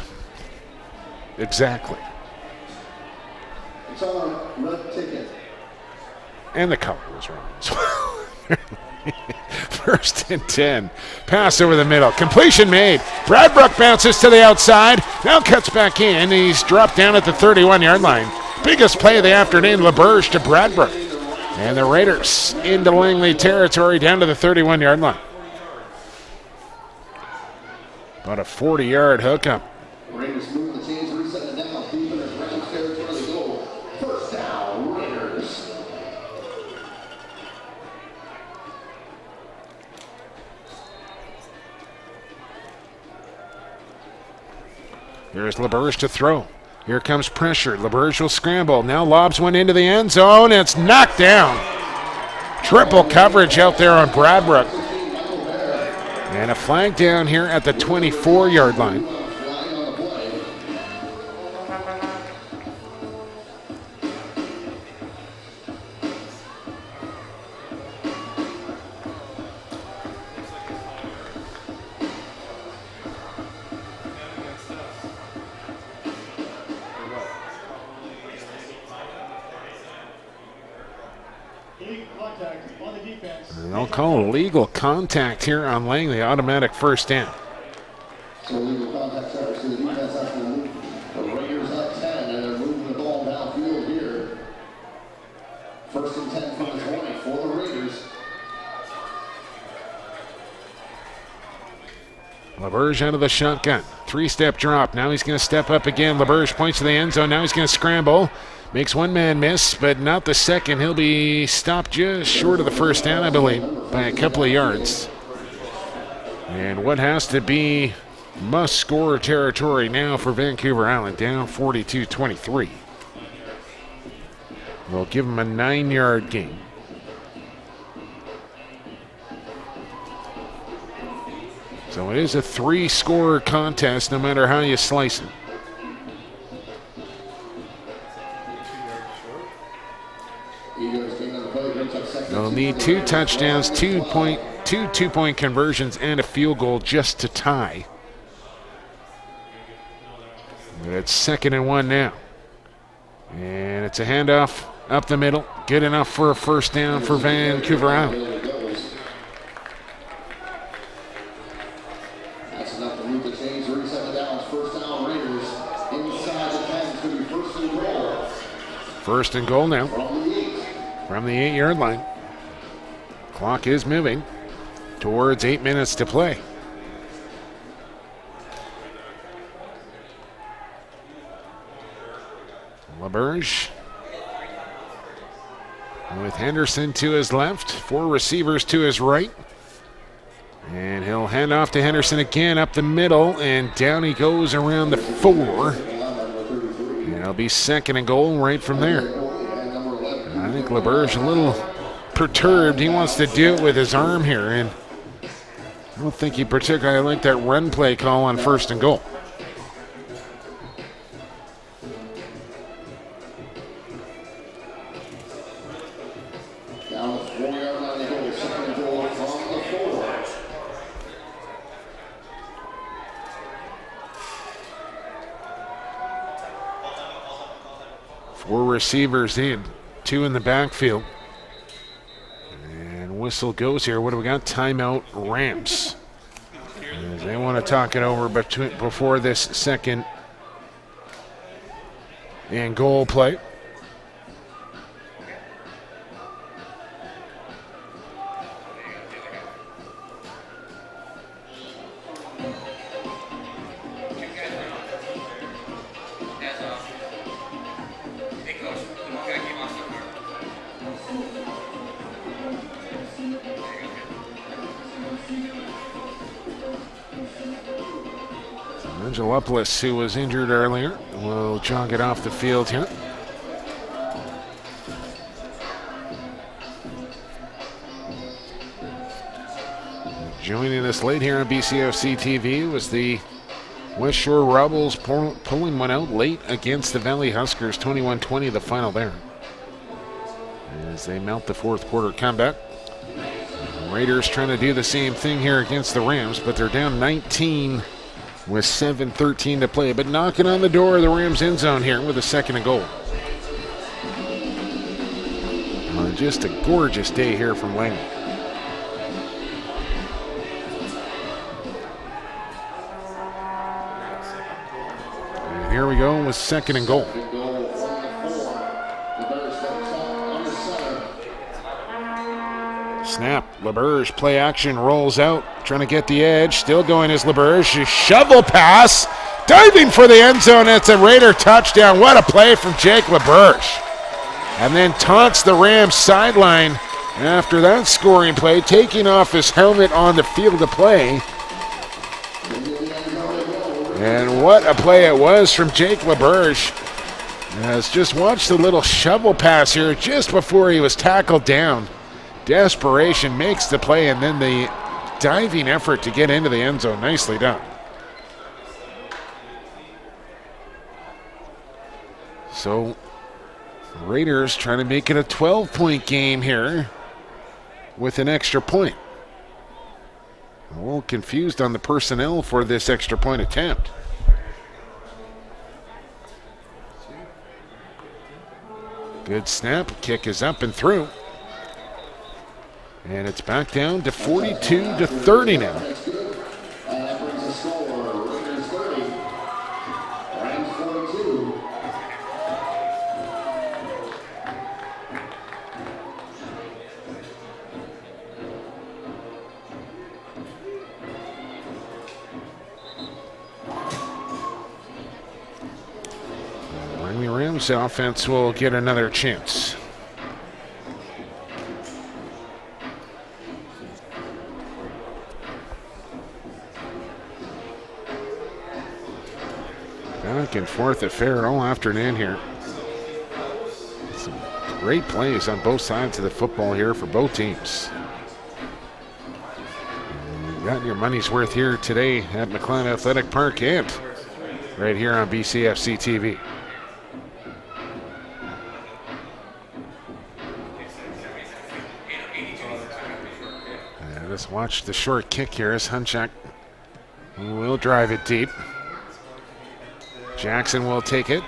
Exactly. It's on red ticket. And the color was wrong as well. First and 10. Pass over the middle. Completion made. Bradbrook bounces to the outside. Now cuts back in. He's dropped down at the 31-yard line. Biggest play of the afternoon. LeBurge to Bradbrook. And the Raiders into Langley territory down to the 31-yard line. About a 40-yard hookup. Raiders move the chains, reset it down, deep in their Rams territory. They go. First down, Raiders. Here's LeBurge to throw. Here comes pressure. LeBurge will scramble. Now lobs one into the end zone. It's knocked down. Triple coverage out there on Bradbrook. And a flag down here at the 24-yard line. They'll call legal contact here on Langley, automatic first down. So legal contact service to the defense has to move the Raiders up 10 and they're moving the ball downfield here. First and 10 from the 20 for the Raiders. LeBurge out of the shotgun. Three-step drop. Now he's going to step up again. LeBurge points to the end zone. Now he's going to scramble. Makes one man miss, but not the second. He'll be stopped just short of the first down, I believe, by a couple of yards. And what has to be must-score territory now for Vancouver Island, down 42-23. We'll give him a 9-yard gain. So it is a 3-score contest, no matter how you slice it. They'll need 2 touchdowns, 2 two-point conversions, and a field goal just to tie. It's 2nd and 1 now. And it's a handoff up the middle. Good enough for a first down for Vancouver Island. That's enough to move the chains, reset the downs. First down, Raiders. Inside the 10, it's going to be first and goal. First and goal now. From the 8-yard line. Clock is moving towards 8 minutes to play. LeBurge with Henderson to his left, 4 receivers to his right. And he'll hand off to Henderson again up the middle, and down he goes around the 4. And it'll be 2nd and goal right from there. I think LeBurge a little perturbed. He wants to do it with his arm here, and I don't think he particularly liked that run play call on first and goal. Down the 4-yard line, they go. 2nd and goal from the 4. Four receivers in, 2 in the backfield. Whistle goes here. What do we got? Timeout, Rams. As they want to talk it over before this 2nd and goal play. Angelopoulos, who was injured earlier, will jog it off the field here. Joining us late here on BCFC TV was the West Shore Rebels pulling one out late against the Valley Huskers, 21-20 the final there. As they mount the 4th quarter comeback. Raiders trying to do the same thing here against the Rams, but they're down 19 with 7:13 to play, but knocking on the door of the Rams end zone here with a 2nd and goal. Just a gorgeous day here from Langley. And here we go with 2nd and goal. Snap. LeBurge play action, rolls out, trying to get the edge. Still going as LeBurge. Shovel pass. Diving for the end zone. It's a Raider touchdown. What a play from Jake LeBurge. And then taunts the Rams sideline after that scoring play, taking off his helmet on the field of play. And what a play it was from Jake LeBurge. As just watch the little shovel pass here just before he was tackled down. Desperation makes the play, and then the diving effort to get into the end zone. Nicely done. So, Raiders trying to make it a 12-point game here with an extra point. A little confused on the personnel for this extra point attempt. Good snap. Kick is up and through. And it's back down to 42-30 now. That brings the score. Raiders 30. Rams 42. The Rams offense will get another chance. Back and forth affair all afternoon here. Some great plays on both sides of the football here for both teams. And you got your money's worth here today at McLean Athletic Park and right here on BCFC TV. And let's watch the short kick here as Hunchak will drive it deep. Jackson will take it.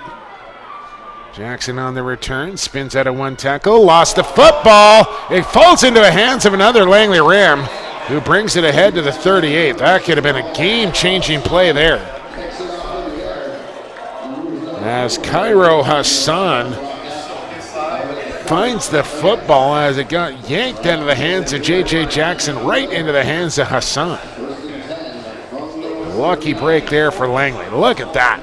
Jackson on the return, spins out of one tackle, lost the football. It falls into the hands of another Langley Ram who brings it ahead to the 38. That could have been a game-changing play there. As Cairo Hassan finds the football as it got yanked out of the hands of J.J. Jackson right into the hands of Hassan. Lucky break there for Langley. Look at that.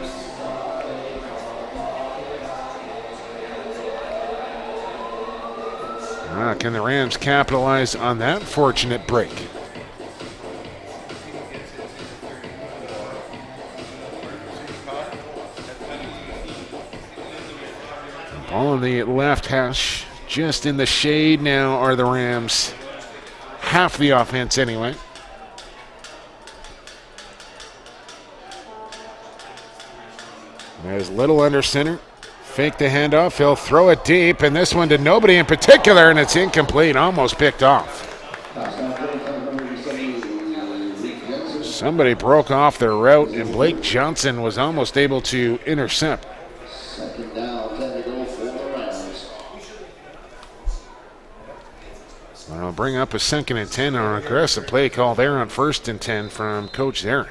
Can the Rams capitalize on that fortunate break? Ball on the left hash, just in the shade now are the Rams. Half the offense anyway. There's Little under center. Fake the handoff, he'll throw it deep, and this one to nobody in particular, and it's incomplete, almost picked off. Somebody broke off their route, and Blake Johnson was almost able to intercept. Second down, 10 to go for the Rams. I'll bring up a 2nd and 10 on an aggressive play call there on 1st and 10 from Coach Aaron.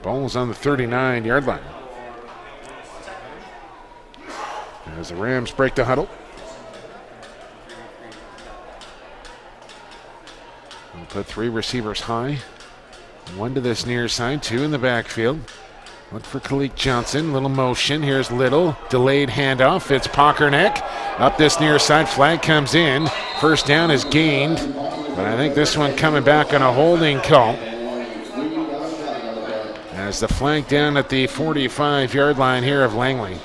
Ball's on the 39-yard line. As the Rams break the huddle. We'll put 3 receivers high. 1 to this near side, 2 in the backfield. Look for Kalik Johnson. Little motion. Here's Little. Delayed handoff. It's Pockerneck. Up this near side. Flag comes in. First down is gained. But I think this one coming back on a holding call. As the flag down at the 45-yard line here of Langley.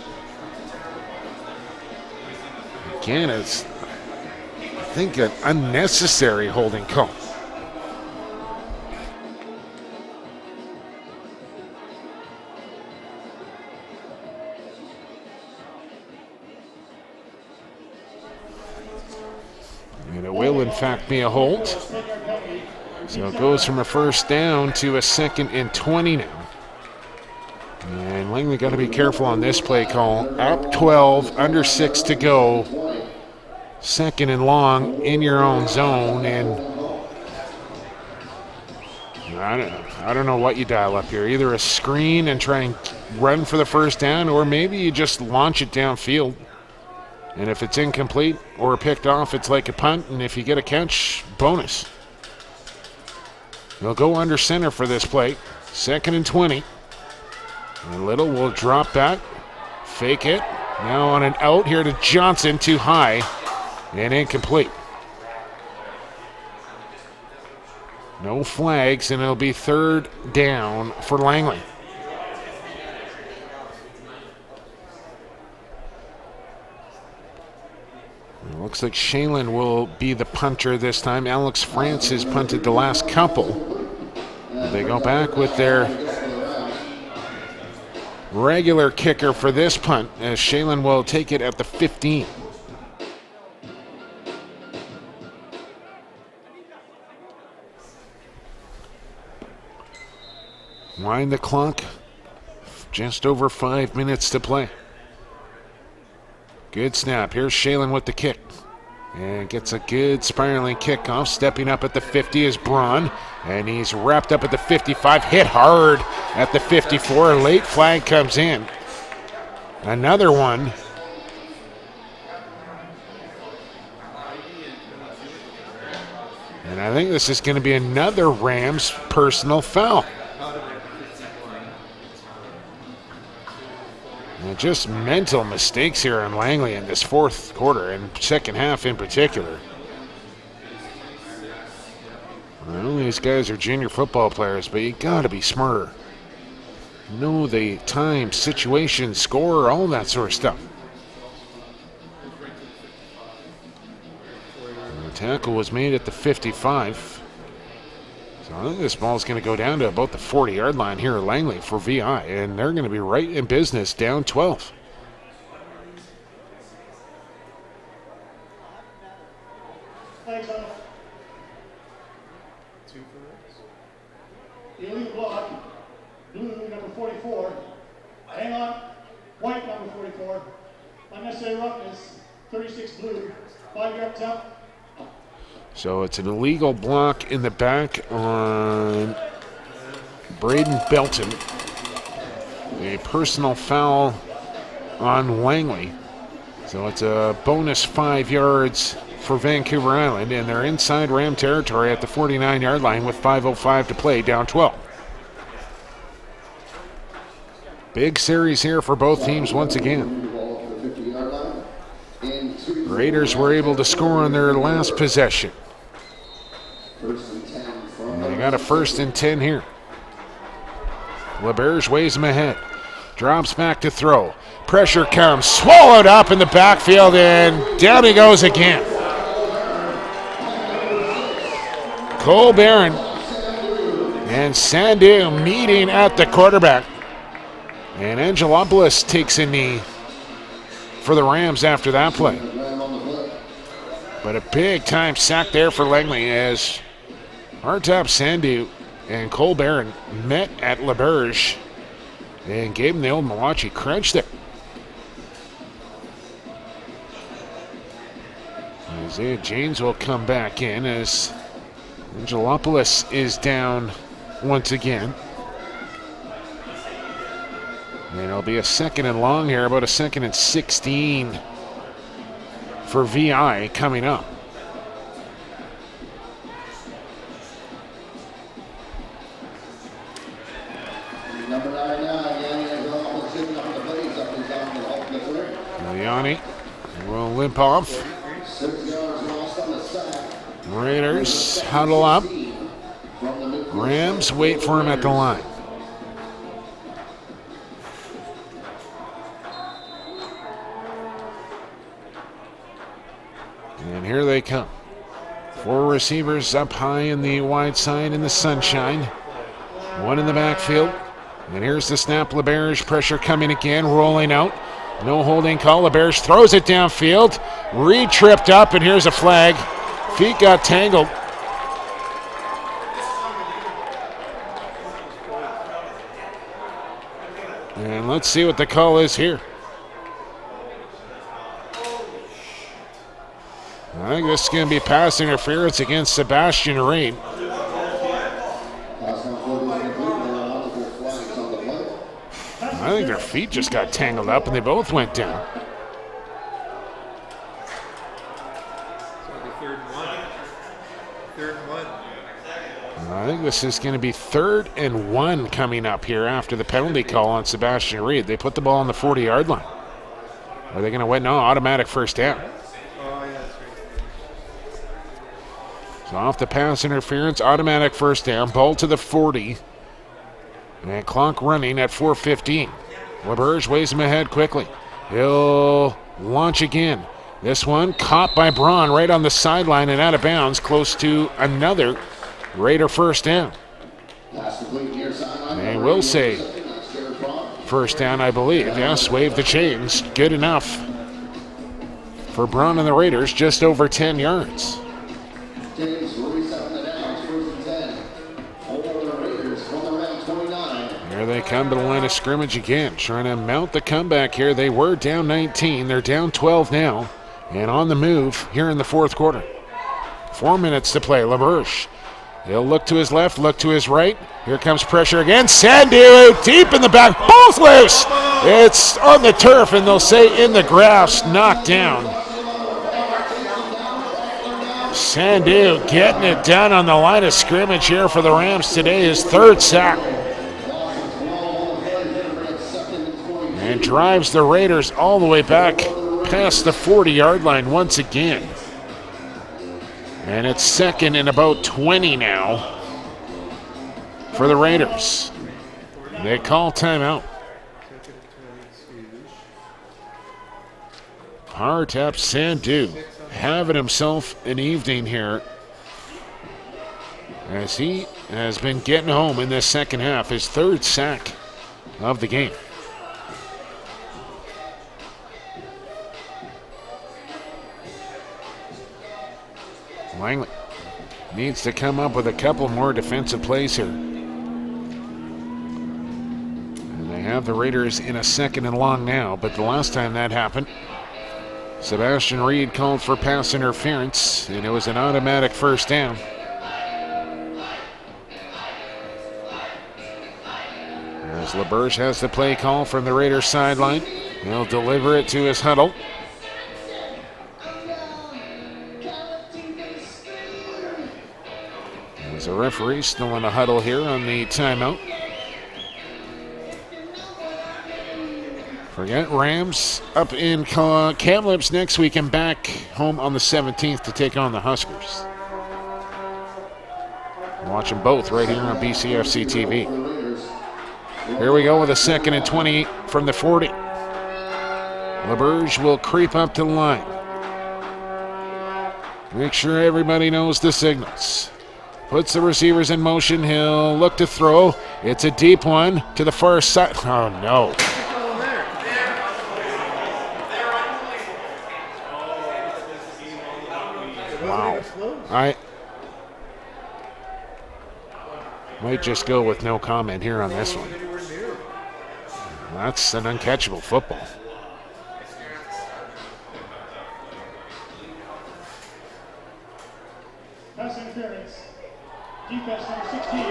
Again, it's, I think, an unnecessary holding call. And it will, in fact, be a hold. So it goes from a first down to a 2nd and 20 now. And Langley got to be careful on this play call. Up 12, under 6 to go. 2nd and long in your own zone. And I don't know what you dial up here. Either a screen and try and run for the first down, or maybe you just launch it downfield. And if it's incomplete or picked off, it's like a punt. And if you get a catch, bonus. They'll go under center for this play. 2nd and 20. And Little will drop back, fake it. Now on an out here to Johnson, too high and incomplete. No flags, and it'll be 3rd down for Langley. It looks like Shaylen will be the punter this time. Alex France has punted the last couple. They go back with their regular kicker for this punt, as Shaylen will take it at the 15. Wind the clock. Just over 5 minutes to play. Good snap. Here's Shaylen with the kick. And gets a good spiraling kickoff. Stepping up at the 50 is Braun. And he's wrapped up at the 55. Hit hard at the 54. Late flag comes in. Another one. And I think this is going to be another Rams personal foul. Just mental mistakes here on Langley in this 4th quarter and 2nd half in particular. I know these guys are junior football players, but you gotta be smarter. Know the time, situation, score, all that sort of stuff. And the tackle was made at the 55. So I think this ball's going to go down to about the 40-yard line here at Langley for VI, and they're going to be right in business, down 12. Flags on. Illegal block. Blue, number 44. Hang on. White, number 44. Unnecessary roughness. 36 blue. 5 yards up. So it's an illegal block in the back on Braden Belton. A personal foul on Langley. So it's a bonus 5 yards for Vancouver Island, and they're inside Ram territory at the 49-yard line with 5:05 to play, down 12. Big series here for both teams once again. Raiders were able to score on their last possession. And they got a 1st and 10 here. LeBerge waves him ahead. Drops back to throw. Pressure comes. Swallowed up in the backfield, and down he goes again. Cole Barron and Sandu meeting at the quarterback. And Angelopoulos takes a knee for the Rams after that play. But a big-time sack there for Langley as Hartop Sandu and Cole Barron met at LeBerge and gave him the old Malachi crunch there. Isaiah James will come back in as Angelopoulos is down once again. And it'll be a 2nd and long here, about a 2nd and 16 for VI coming up. Yanni will limp off. Raiders huddle up. Rams wait for him at the line. And here they come. 4 receivers up high in the wide side in the sunshine. 1 in the backfield. And here's the snap. LeBerge pressure coming again, rolling out. No holding call. LeBerge throws it downfield. Re-tripped up, and here's a flag. Feet got tangled. And let's see what the call is here. I think this is going to be pass interference against Sebastian Reed. I think their feet just got tangled up and they both went down. third and one. Third and one. I think this is going to be 3rd and 1 coming up here after the penalty call on Sebastian Reed. They put the ball on the 40-yard line. Are they going to win? No, automatic first down. Oh, yeah, that's right. So off the pass interference, automatic first down, ball to the 40. And clock running at 4:15. LeBurge waves him ahead quickly. He'll launch again. This one caught by Braun right on the sideline and out of bounds, close to another Raider first down. They will say first down, I believe. Yes, wave the chains. Good enough for Braun and the Raiders, just over 10 yards. Here they come to the line of scrimmage again, trying to mount the comeback here. They were down 19. They're down 12 now, and on the move here in the fourth quarter. 4 minutes to play. LeBurge. He'll look to his left, look to his right. Here comes pressure again. Sandu deep in the back. Ball's loose. It's on the turf, and they'll say in the grass, knocked down. Sandu getting it done on the line of scrimmage here for the Rams today. His 3rd sack. And drives the Raiders all the way back past the 40-yard line once again. And it's 2nd and about 20 now for the Raiders. They call timeout. Hardtap Sandu having himself an evening here as he has been getting home in this second half. His 3rd sack of the game. Langley needs to come up with a couple more defensive plays here. And they have the Raiders in a 2nd and long now, but the last time that happened, Sebastian Reed called for pass interference, and it was an automatic first down. As LeBurge has the play call from the Raiders sideline, he'll deliver it to his huddle. There's a referee still in a huddle here on the timeout. Forget Rams up in Kamloops next week and back home on the 17th to take on the Huskers. Watch them both right here on BCFC TV. Here we go with a 2nd and 20 from the 40. LeBurge will creep up to the line. Make sure everybody knows the signals. Puts the receivers in motion. He'll look to throw. It's a deep one to the far side. Oh, no. Wow. I might just go with no comment here on this one. That's an uncatchable football. Pass interference. Defense number 16.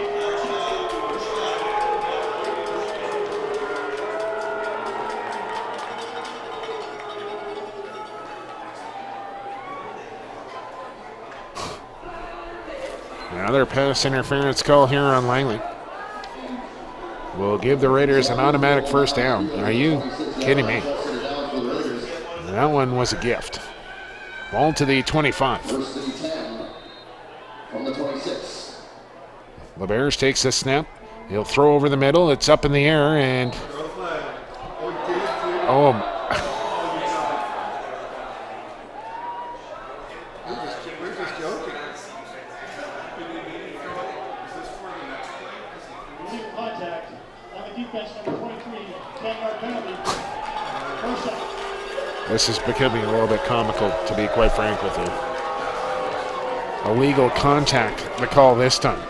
Another pass interference call here on Langley. Will give the Raiders an automatic first down. Are you kidding me? That one was a gift. Ball to the 25. From the 26. LeBurge takes the snap. He'll throw over the middle. It's up in the air and oh. Contact on the defense number 23. 10-yard penalty. First shot. This is becoming a little bit comical, to be quite frank with you. Illegal contact, the call this time.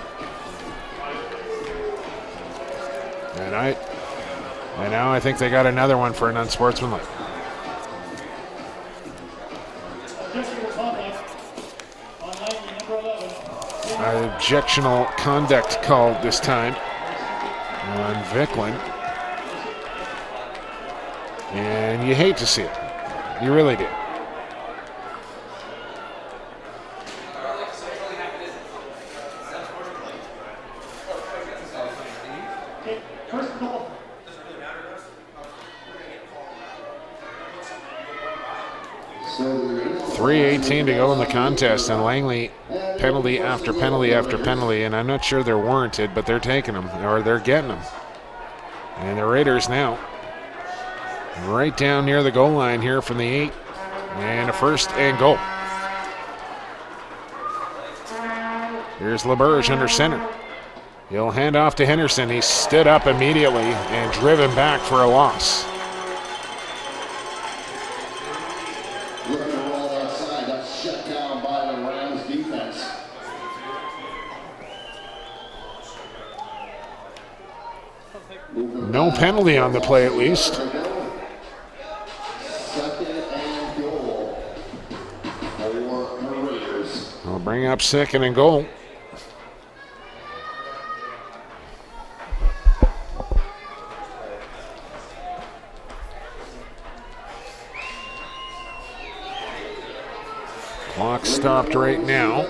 And now I think they got another one for an unsportsmanlike. Objectional conduct called this time on Vicklin. And you hate to see it. You really do. 2:19 to go in the contest, and Langley penalty after penalty after penalty, and I'm not sure they're warranted, but they're taking them, or they're getting them. And the Raiders now right down near the goal line here from the 8, and a first and goal. Here's LeBurge under center. He'll hand off to Henderson. He stood up immediately and driven back for a loss. Looking to roll outside. That's shut down by the Rams defense. No penalty on the play, at least. Second and goal for the Raiders. We'll bring up second and goal. Clock stopped right now.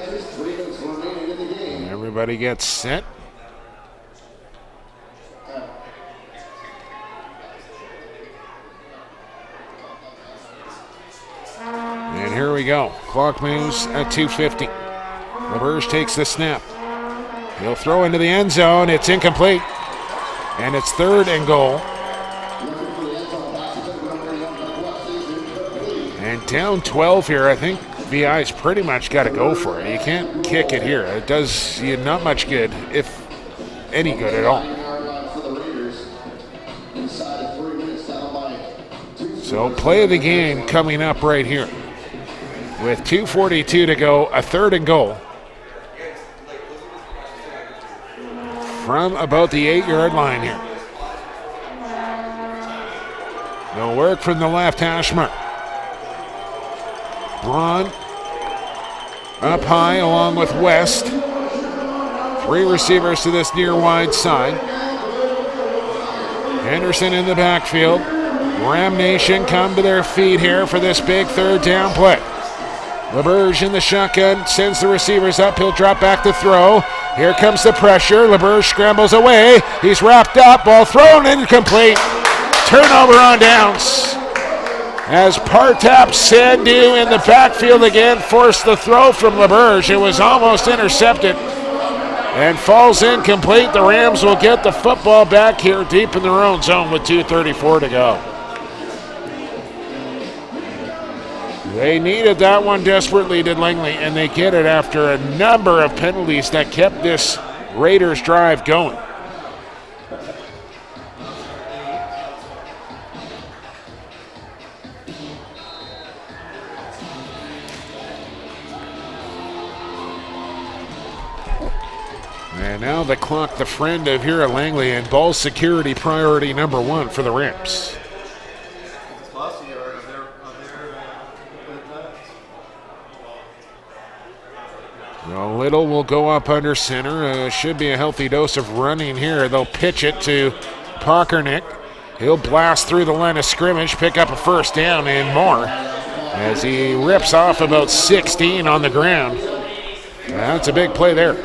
Everybody gets set. And here we go. Clock moves at 2:50. LeBurge takes the snap. He'll throw into the end zone. It's incomplete. And it's third and goal. And down 12 here, I think VI's pretty much got to go for it. You can't kick it here. It does you not much good, if any good at all. So play of the game coming up right here. With 2:42 to go, a third and goal. From about the 8-yard line here. No work from the left hash mark. Braun up high along with West. 3 receivers to this near wide side. Henderson in the backfield. Ram Nation come to their feet here for this big third down play. LeBurge in the shotgun, sends the receivers up. He'll drop back to throw. Here comes the pressure. LeBurge scrambles away. He's wrapped up. Ball thrown, incomplete. Turnover on downs. As Partap Sandhu in the backfield again forced the throw from LeBurge. It was almost intercepted and falls incomplete. The Rams will get the football back here deep in their own zone with 2:34 to go. They needed that one desperately, did Langley, and they get it after a number of penalties that kept this Raiders drive going. And now the clock, the friend of here at Langley, and ball security priority number 1 for the Rams. Little will go up under center. Should be a healthy dose of running here. They'll pitch it to Pockernick. He'll blast through the line of scrimmage, pick up a first down and more as he rips off about 16 on the ground. That's a big play there.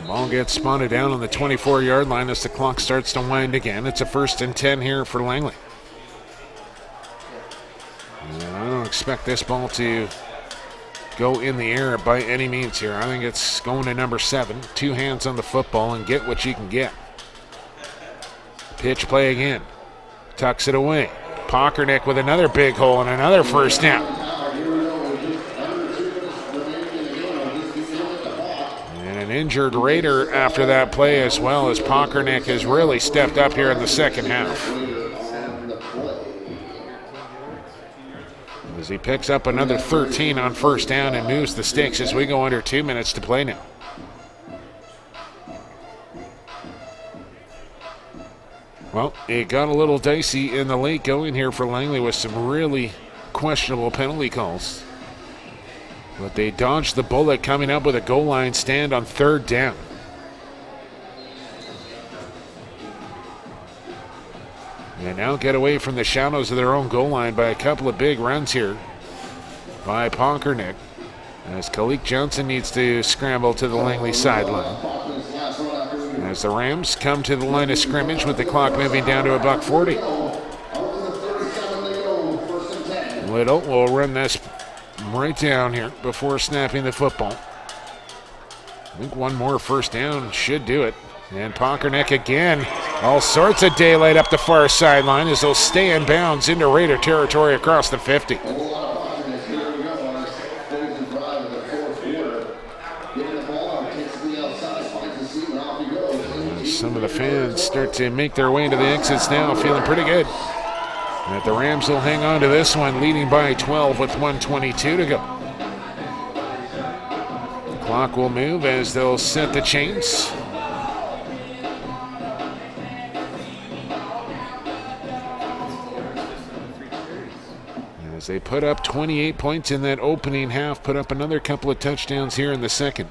Ball gets spotted down on the 24-yard line as the clock starts to wind again. It's a 1st and 10 here for Langley. I don't expect this ball to go in the air by any means here. I think it's going to number 7. 2 hands on the football and get what you can get. Pitch play again. Tucks it away. Pockernick with another big hole and another first down. An injured Raider after that play as well, as Pockernick has really stepped up here in the second half. As he picks up another 13 on first down and moves the sticks as we go under 2 minutes to play now. Well, it got a little dicey in the late going here for Langley with some really questionable penalty calls. But they dodged the bullet coming up with a goal line stand on third down. And now get away from the shadows of their own goal line by a couple of big runs here by Ponkernick, as Kalik Johnson needs to scramble to the Langley sideline. As the Rams come to the line of scrimmage with the clock moving down to $1:40. Little will run this right down here before snapping the football. I think one more first down should do it. And Ponkernick again. All sorts of daylight up the far sideline as they'll stay in bounds into Raider territory across the 50. Some of the fans start to make their way into the exits now, feeling pretty good. And the Rams will hang on to this one, leading by 12 with 1:22 to go. The clock will move as they'll set the chains. As they put up 28 points in that opening half, put up another couple of touchdowns here in the second.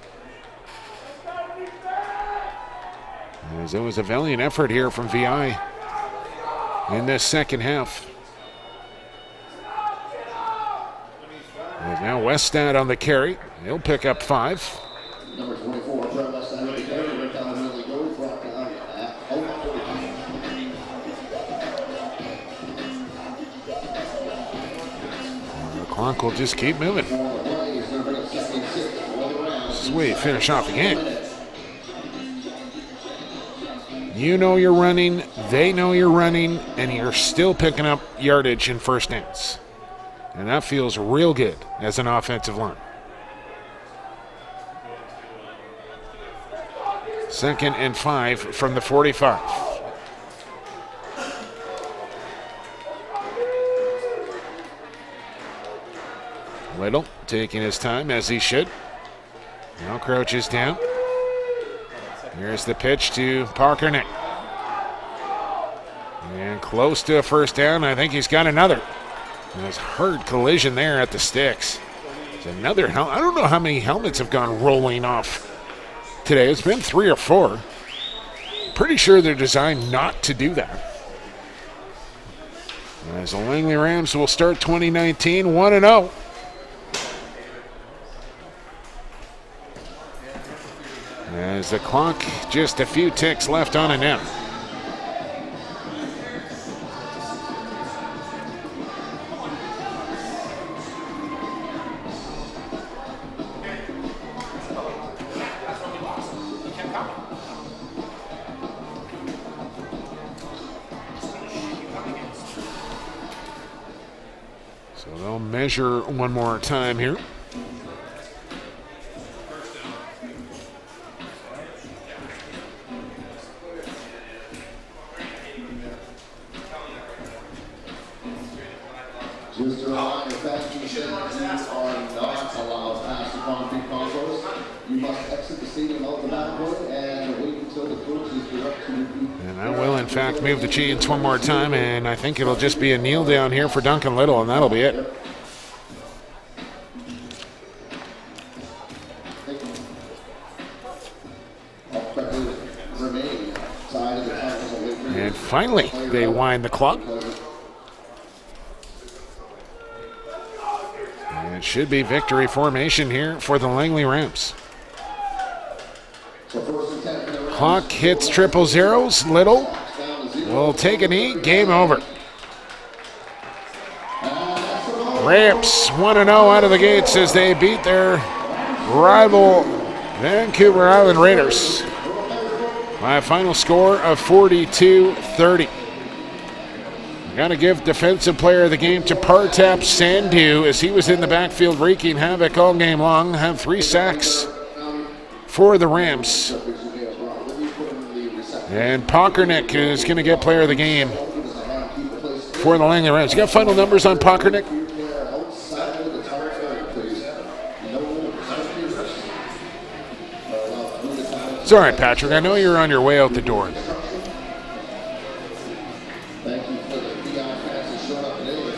As it was a valiant effort here from VI in this second half. And now Westad on the carry. He'll pick up 5. Number 24, Brett Westad on the carry. Right down the middle he goes. Brought down at 45. The clock will just keep moving. Sweet, finish off again. You know you're running, they know you're running, and you're still picking up yardage in first downs. And that feels real good as an offensive line. 2nd and 5 from the 45. Little taking his time as he should. Now crouches down. Here's the pitch to Ponkernick. And close to a first down. I think he's got another. There's hard collision there at the sticks. It's another I don't know how many helmets have gone rolling off today. It's been 3 or 4. Pretty sure they're designed not to do that. As the Langley Rams will start 2019 1-0. As the clock, just a few ticks left on it now. So they'll measure one more time here. Just a reminder, fasten the seats. You are not allowed past the concrete concourse. You must exit the stadium out the back door and wait until the coach is directed to repeat. And I will, in fact, move the chains one more time, and I think it'll just be a kneel down here for Duncan Little, and that'll be it. And finally, they wind the clock. And it should be victory formation here for the Langley Rams. Clock hits 000. Little will take a knee. Game over. Rams 1-0 out of the gates as they beat their rival Vancouver Island Raiders by a final score of 42-30. Got to give Defensive Player of the Game to Partap Sandhu as he was in the backfield wreaking havoc all game long. Had 3 sacks for the Rams. And Ponkernick is going to get Player of the Game for the Langley Rams. You got final numbers on Ponkernick? It's all right, Patrick. I know you're on your way out the door. Thank you for the PI fans that showed up today. I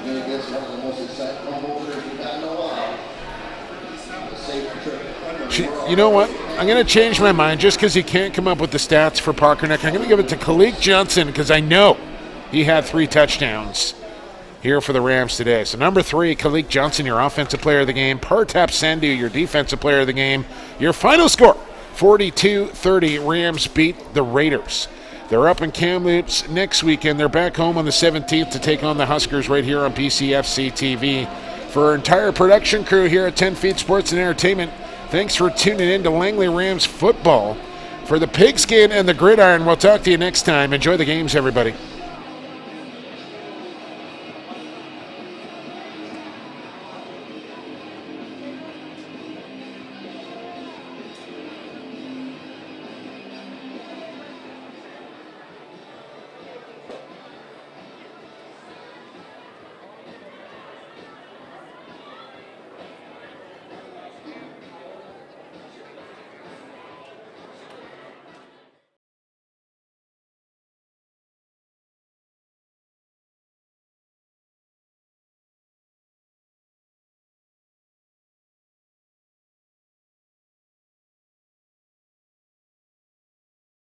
think it's one of the most exciting home openers we've had in a while. You know what? I'm going to change my mind just because he can't come up with the stats for Parkernick. I'm going to give it to Kalik Johnson because I know he had 3 touchdowns here for the Rams today. So number 3, Kalik Johnson, your offensive player of the game. Partap Sandhu, your defensive player of the game. Your final score, 42-30. Rams beat the Raiders. They're up in Kamloops next weekend. They're back home on the 17th to take on the Huskers right here on PCFC TV. For our entire production crew here at 10 Feet Sports and Entertainment, thanks for tuning in to Langley Rams football. For the Pigskin and the Gridiron, we'll talk to you next time. Enjoy the games, everybody.